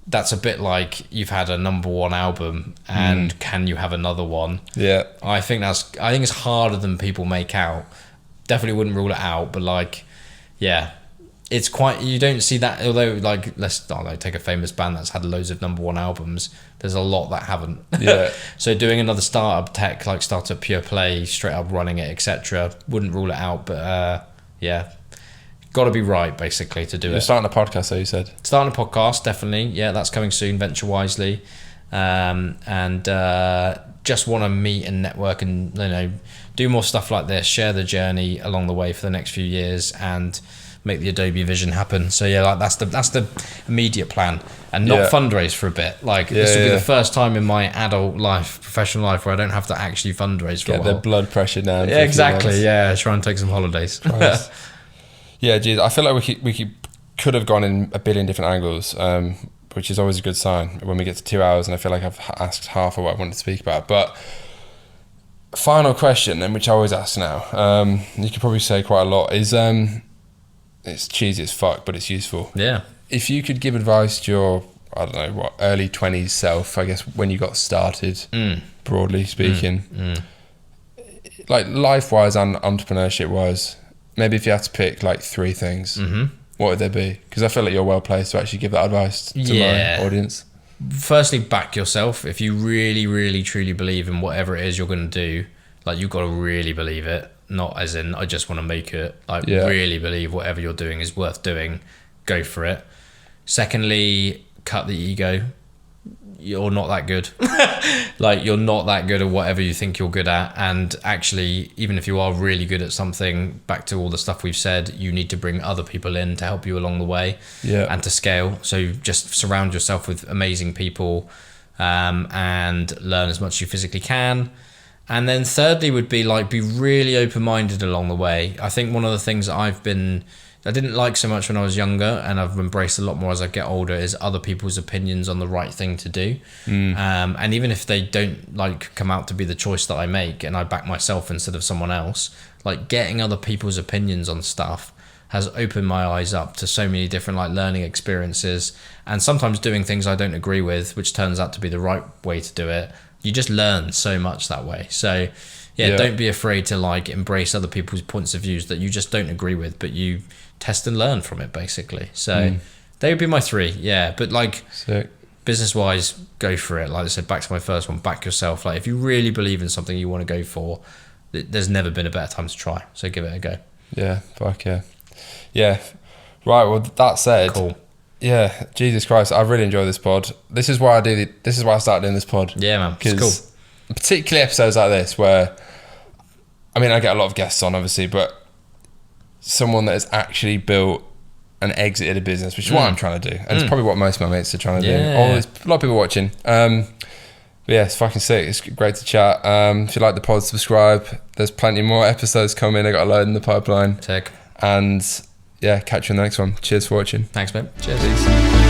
that's a bit like you've had a number one album and can you have another one? Yeah. I think it's harder than people make out. Definitely wouldn't rule it out, but like, yeah. It's quite, you don't see that, although like, let's take a famous band that's had loads of number one albums. There's a lot that haven't. Yeah. So doing another startup tech, like startup pure play, straight up running it, etc., wouldn't rule it out. But yeah, got to be right basically to do it. You're starting a podcast, so you said. Starting a podcast, definitely. Yeah, that's coming soon, Venture Wisely, and just want to meet and network and do more stuff like this. Share the journey along the way for the next few years and make the Adobe vision happen. So yeah, like that's the immediate plan, and not fundraise for a bit. Like this will be the first time in my adult life, professional life, where I don't have to actually fundraise for a while. Get the blood pressure down. Yeah, exactly. Yeah, try and take some holidays. Yeah, geez, I feel like we could have gone in a billion different angles, which is always a good sign when we get to 2 hours, and I feel like I've asked half of what I wanted to speak about. But final question, and which I always ask now, you could probably say quite a lot, is it's cheesy as fuck, but it's useful. Yeah. If you could give advice to your, I don't know, early 20s self, I guess, when you got started, broadly speaking. Like life-wise and entrepreneurship-wise, maybe if you had to pick like 3 things, what would they be? Because I feel like you're well placed to actually give that advice to my audience. Firstly, back yourself. If you really, really, truly believe in whatever it is you're going to do, like you've got to really believe it. Not as in, I just want to make it. Like really believe whatever you're doing is worth doing. Go for it. Secondly, cut the ego. You're not that good. Like you're not that good at whatever you think you're good at. And actually, even if you are really good at something, back to all the stuff we've said, you need to bring other people in to help you along the way and to scale. So just surround yourself with amazing people and learn as much as you physically can. And then thirdly would be like, be really open-minded along the way. I think one of the things that I didn't like so much when I was younger, and I've embraced a lot more as I get older, is other people's opinions on the right thing to do. And even if they don't like come out to be the choice that I make, and I back myself instead of someone else, like getting other people's opinions on stuff has opened my eyes up to so many different like learning experiences, and sometimes doing things I don't agree with, which turns out to be the right way to do it. You just learn so much that way. So don't be afraid to like embrace other people's points of views that you just don't agree with, but you test and learn from it basically. So they would be my 3. But like business wise, go for it. Like I said, back to my first one, back yourself. Like if you really believe in something you want to go for, there's never been a better time to try. So give it a go. Yeah. Right. Well, that said, cool. Yeah, Jesus Christ, I really enjoy this pod. This is why I started doing this pod. Yeah, man, it's cool. Particularly episodes like this where, I mean, I get a lot of guests on, obviously, but someone that has actually built and exited a business, which is what I'm trying to do, and it's probably what most of my mates are trying to do. A lot of people watching. But yeah, it's fucking sick. It's great to chat. If you like the pod, subscribe. There's plenty more episodes coming. I got a load in the pipeline. Sick. And yeah, catch you in the next one. Cheers for watching. Thanks, mate. Cheers. Peace.